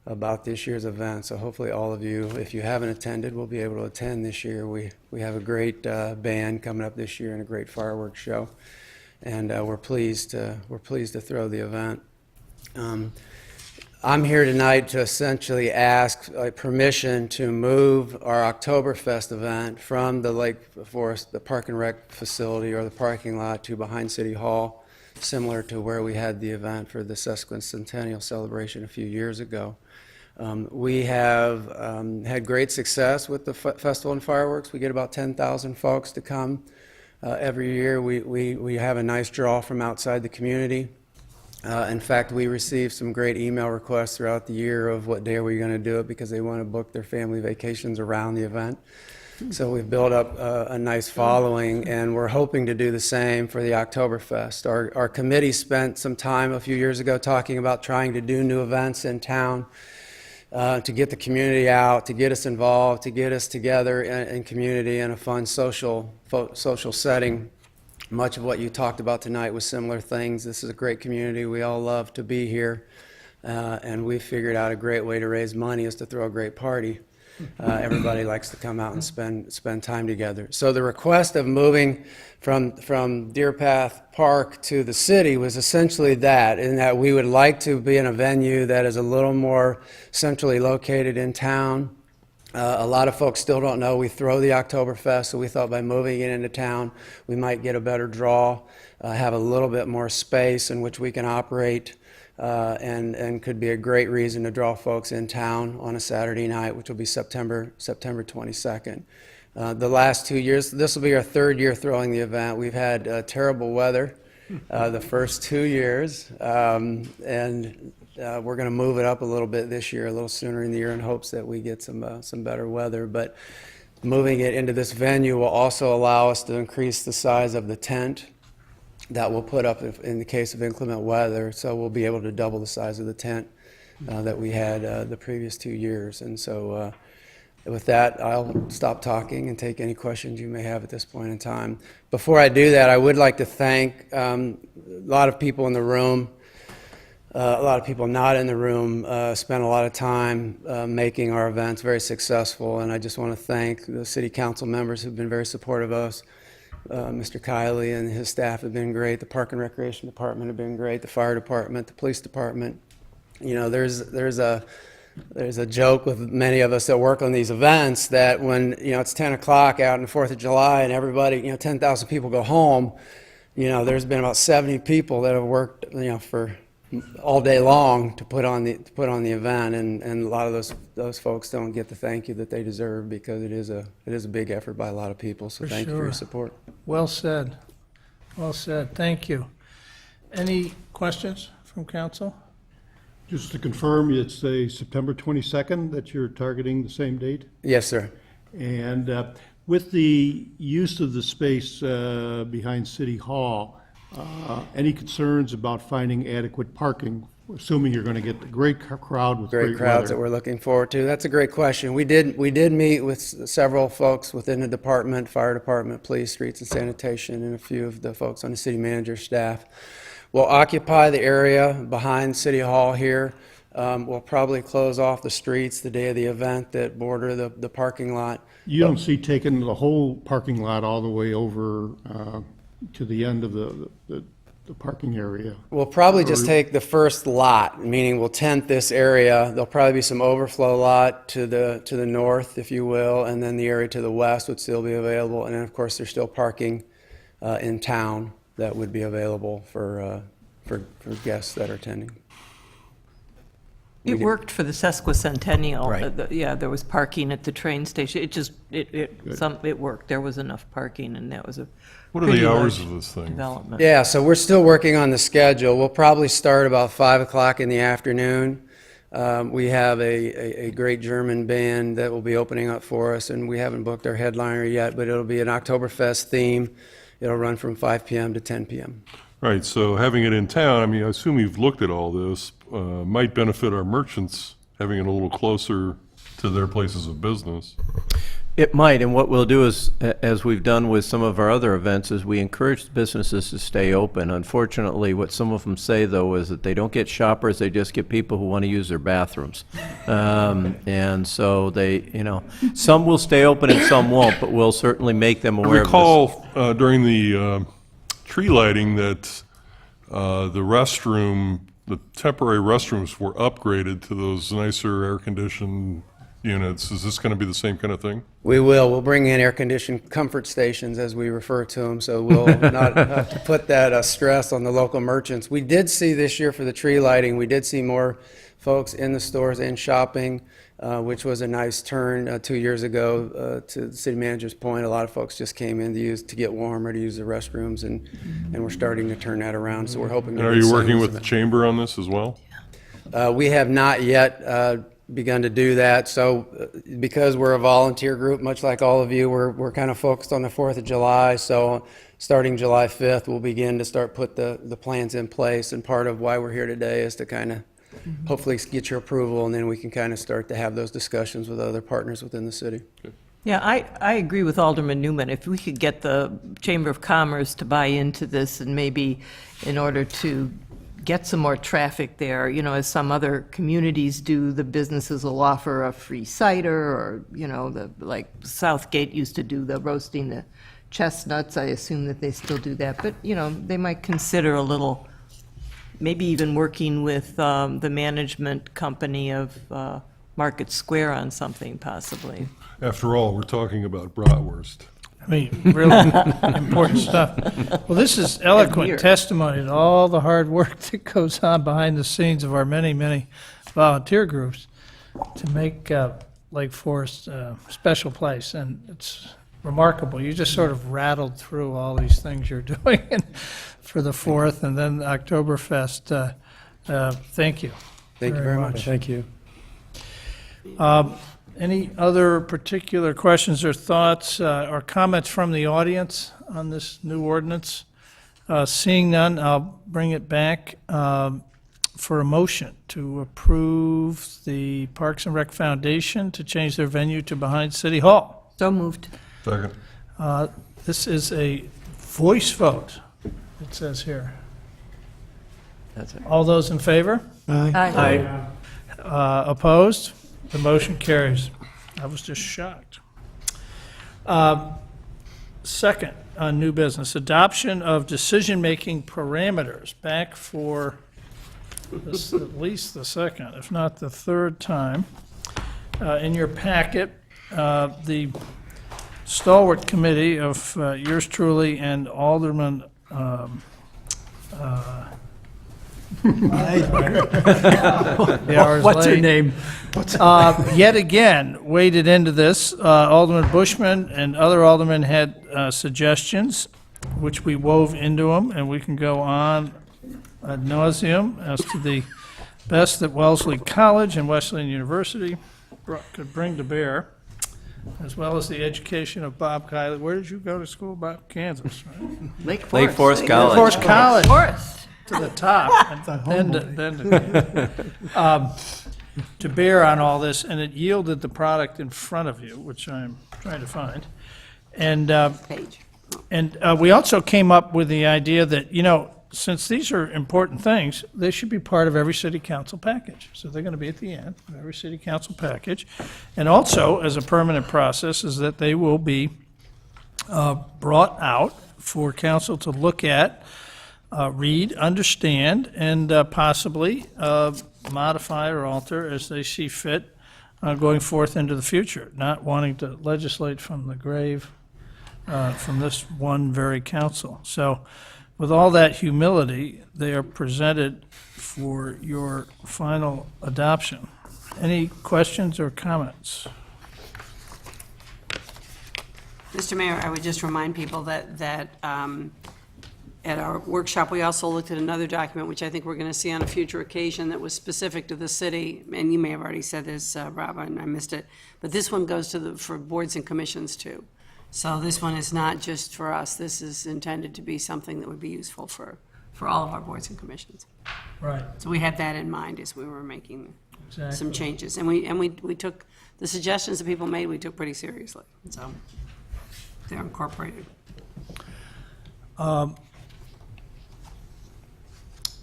about this year's event. So hopefully all of you, if you haven't attended, will be able to attend this year. We have a great band coming up this year and a great fireworks show, and we're pleased to throw the event. I'm here tonight to essentially ask permission to move our Oktoberfest event from the Lake Forest, the Park and Rec facility or the parking lot to behind City Hall, similar to where we had the event for the sesquicentennial celebration a few years ago. We have had great success with the festival and fireworks. We get about 10,000 folks to come every year. We have a nice draw from outside the community. In fact, we receive some great email requests throughout the year of what day are we going to do it because they want to book their family vacations around the event. So we've built up a nice following, and we're hoping to do the same for the Oktoberfest. Our committee spent some time a few years ago talking about trying to do new events in town to get the community out, to get us involved, to get us together in community in a fun social setting. Much of what you talked about tonight was similar things. This is a great community. We all love to be here, and we figured out a great way to raise money is to throw a great party. Everybody likes to come out and spend time together. So the request of moving from Deer Path Park to the city was essentially that, in that we would like to be in a venue that is a little more centrally located in town. A lot of folks still don't know we throw the Oktoberfest, so we thought by moving it into town, we might get a better draw, have a little bit more space in which we can operate, and could be a great reason to draw folks in town on a Saturday night, which will be September 22nd. The last 2 years, this will be our third year throwing the event. We've had terrible weather the first 2 years, and we're going to move it up a little bit this year, a little sooner in the year, in hopes that we get some better weather. But moving it into this venue will also allow us to increase the size of the tent that we'll put up in the case of inclement weather. So we'll be able to double the size of the tent that we had the previous 2 years. And so with that, I'll stop talking and take any questions you may have at this point in time. Before I do that, I would like to thank a lot of people in the room. A lot of people not in the room spent a lot of time making our events very successful, and I just want to thank the city council members who've been very supportive of us. Mr. Kiley and his staff have been great. The Park and Recreation Department have been great. The Fire Department, the Police Department. You know, there's a joke with many of us that work on these events that when, you know, it's 10 o'clock out on the 4th of July and everybody, you know, 10,000 people go home, you know, there's been about 70 people that have worked, you know, for all day long to put on the event, and a lot of those folks don't get the thank you that they deserve, because it is a big effort by a lot of people. So thank you for your support. Well said. Well said. Thank you. Any questions from council? Just to confirm, it's a September 22nd that you're targeting the same date? Yes, sir. And with the use of the space behind City Hall, any concerns about finding adequate parking, assuming you're going to get the great crowd with great crowds weather? that we're looking forward to? That's a great question. We did meet with several folks within the department, fire department, police, streets and sanitation, and a few of the folks on the city manager's staff. We'll occupy the area behind City Hall here. We'll probably close off the streets the day of the event that border the parking lot. You don't see taking the whole parking lot all the way over to the end of the parking area? We'll probably just take the first lot, meaning we'll tent this area. There'll probably be some overflow lot to the north, if you will, and then the area to the west would still be available. And then, of course, there's still parking in town that would be available for guests that are attending. It worked for the sesquicentennial. Right. Yeah, there was parking at the train station. It worked. There was enough parking, and that was a What are the hours of this thing? development. Yeah, so we're still working on the schedule. We'll probably start about 5 o'clock in the afternoon. We have a great German band that will be opening up for us, and we haven't booked our headliner yet, but it'll be an Oktoberfest theme. It'll run from 5 p.m. to 10 p.m. Right, so having it in town, I mean, I assume you've looked at all this, might benefit our merchants, having it a little closer to their places of business. It might, and what we'll do is, as we've done with some of our other events, is we encourage businesses to stay open. Unfortunately, what some of them say, though, is that they don't get shoppers, they just get people who want to use their bathrooms. And so they, you know, some will stay open and some won't, but we'll certainly make them aware of this. I recall during the tree lighting that the temporary restrooms were upgraded to those nicer air-conditioned units. Is this going to be the same kind of thing? We will. We'll bring in air-conditioned comfort stations, as we refer to them, so we'll not have to put that stress on the local merchants. We did see this year for the tree lighting, we did see more folks in the stores and shopping, which was a nice turn 2 years ago. To the city manager's point, a lot of folks just came in to get warmer, to use the restrooms, and we're starting to turn that around, so we're hoping to And are do the you same working as with the chamber on this as well? We have not yet begun to do that. So because we're a volunteer group, much like all of you, we're kind of focused on the 4th of July. So starting July 5th, we'll begin to start put the plans in place. And part of why we're here today is to kind of hopefully get your approval, and then we can kind of start to have those discussions with other partners within the city. Yeah, I agree with Alderman Newman. If we could get the Chamber of Commerce to buy into this, and maybe in order to get some more traffic there, you know, as some other communities do, the businesses will offer a free cider, or, you know, like Southgate used to do the roasting the chestnuts. I assume that they still do that, but, you know, they might consider a little, maybe even working with the management company of Market Square on something possibly. After all, we're talking about bratwurst. I mean, really important stuff. Well, this is eloquent Beer. testimony to all the hard work that goes on behind the scenes of our many, many volunteer groups to make Lake Forest a special place, and it's remarkable. You just sort of rattled through all these things you're doing for the 4th, and then Oktoberfest. Thank you. Thank you very much. Thank you. Any other particular questions or thoughts or comments from the audience on this new ordinance? Seeing none, I'll bring it back for a motion to approve the Parks and Rec Foundation to change their venue to behind City Hall. So moved. Second. This is a voice vote, it says here. That's it. All those in favor? Aye. Opposed? The motion carries. I was just shocked. Second, on new business, adoption of decision-making parameters, back for this, at least the second, if not the third time. In your packet, the stalwart committee of yours truly and Alderman the hour's What's her late. name? Yet again, waded into this. Alderman Bushman and other aldermen had suggestions, which we wove into them, and we can go on ad nauseum as to the best that Wellesley College and Wesleyan University could bring to bear, as well as the education of Bob Kiley. Where did you go to school, Bob? Kansas, right? Lake Lake Forest. Forest College. Lake Forest College. Forest. To the top, and to bear on all this, and it yielded the product in front of you, which I'm trying to find. And Page. we also came up with the idea that, you know, since these are important things, they should be part of every city council package. So they're going to be at the end of every city council package. And also, as a permanent process, is that they will be brought out for council to look at, read, understand, and possibly modify or alter as they see fit going forth into the future, not wanting to legislate from the grave from this one very council. So with all that humility, they are presented for your final adoption. Any questions or comments? Mr. Mayor, I would just remind people that at our workshop, we also looked at another document, which I think we're going to see on a future occasion, that was specific to the city, and you may have already said this, Rob, and I missed it, but this one goes to for boards and commissions, too. So this one is not just for us. This is intended to be something that would be useful for all of our boards and commissions. Right. So we had that in mind as we were making Exactly. some changes. And we took the suggestions that people made, we took pretty seriously. So they're incorporated.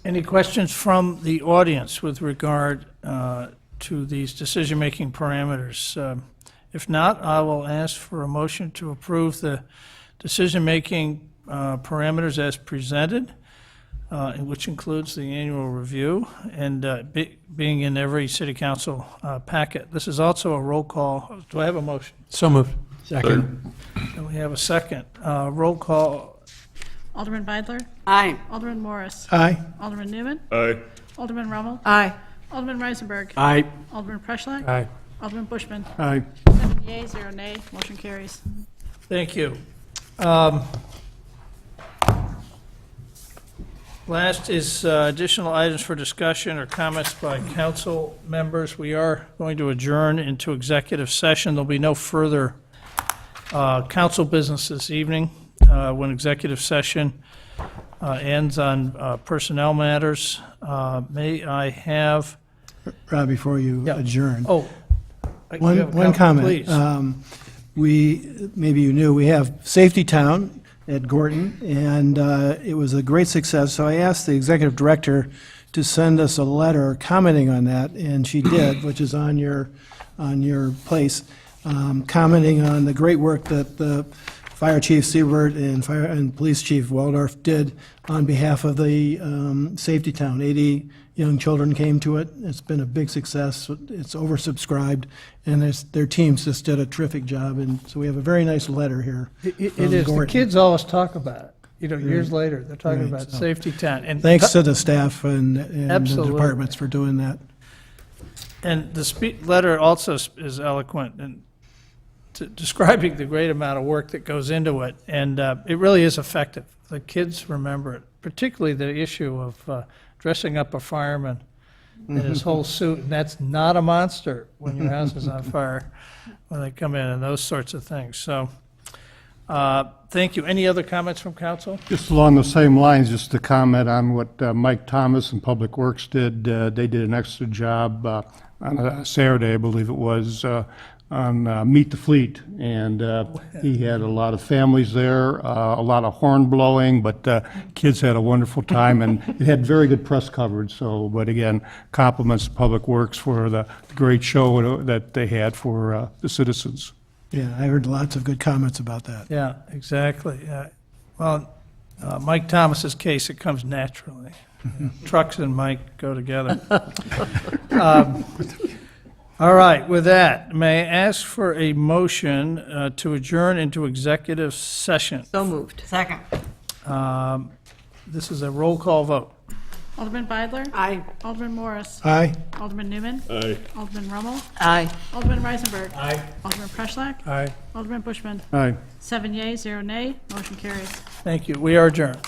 Any questions from the audience with regard to these decision-making parameters? If not, I will ask for a motion to approve the decision-making parameters as presented, which includes the annual review and being in every city council packet. This is also a roll call. Do I have a motion? So moved. Second. And we have a second. Roll call. Alderman Beidler? Aye. Alderman Morris? Aye. Alderman Newman? Aye. Alderman Rummel? Aye. Alderman Reisenberg? Aye. Alderman Preschlack? Aye. Alderman Bushman? Aye. 7 yea, 0 nay, motion carries. Thank you. Last is additional items for discussion or comments by council members. We are going to adjourn into executive session. There'll be no further council business this evening when executive session ends on personnel matters. May I have? Rob, before you adjourn. Oh, One comment. Please. Maybe you knew, we have Safety Town at Gorton, and it was a great success. So I asked the executive director to send us a letter commenting on that, and she did, which is on your place, commenting on the great work that the Fire Chief Siebert and Police Chief Waldorf did on behalf of the Safety Town. 80 young children came to it. It's been a big success. It's oversubscribed, and their teams just did a terrific job. And so we have a very nice letter here. It from is. The Gorton. kids always talk about it. You know, years later, they're talking Right, about so- Safety Town. And Thanks to the staff and the Absolutely. departments for doing that. And the letter also is eloquent in describing the great amount of work that goes into it, and it really is effective. The kids remember it, particularly the issue of dressing up a fireman in his whole suit, and that's not a monster when your house is on fire when they come in, and those sorts of things. So, thank you. Any other comments from council? Just along the same lines, just to comment on what Mike Thomas and Public Works did. They did an extra job on a Saturday, I believe it was, on Meet the Fleet. And he had a lot of families there, a lot of horn blowing, but kids had a wonderful time, and it had very good press coverage. So, but again, compliments to Public Works for the great show that they had for the citizens. Yeah, I heard lots of good comments about that. Yeah, exactly. Well, Mike Thomas's case, it comes naturally. Trucks and Mike go together. All right, with that, may I ask for a motion to adjourn into executive session? So moved. Second. This is a roll call vote. Alderman Beidler? Aye. Alderman Morris? Aye. Alderman Newman? Aye. Alderman Rummel? Aye. Alderman Reisenberg? Aye. Alderman Preschlack? Aye. Alderman Bushman? Aye. 7 yeas, 0 nay. Motion carries. Thank you. We are adjourned.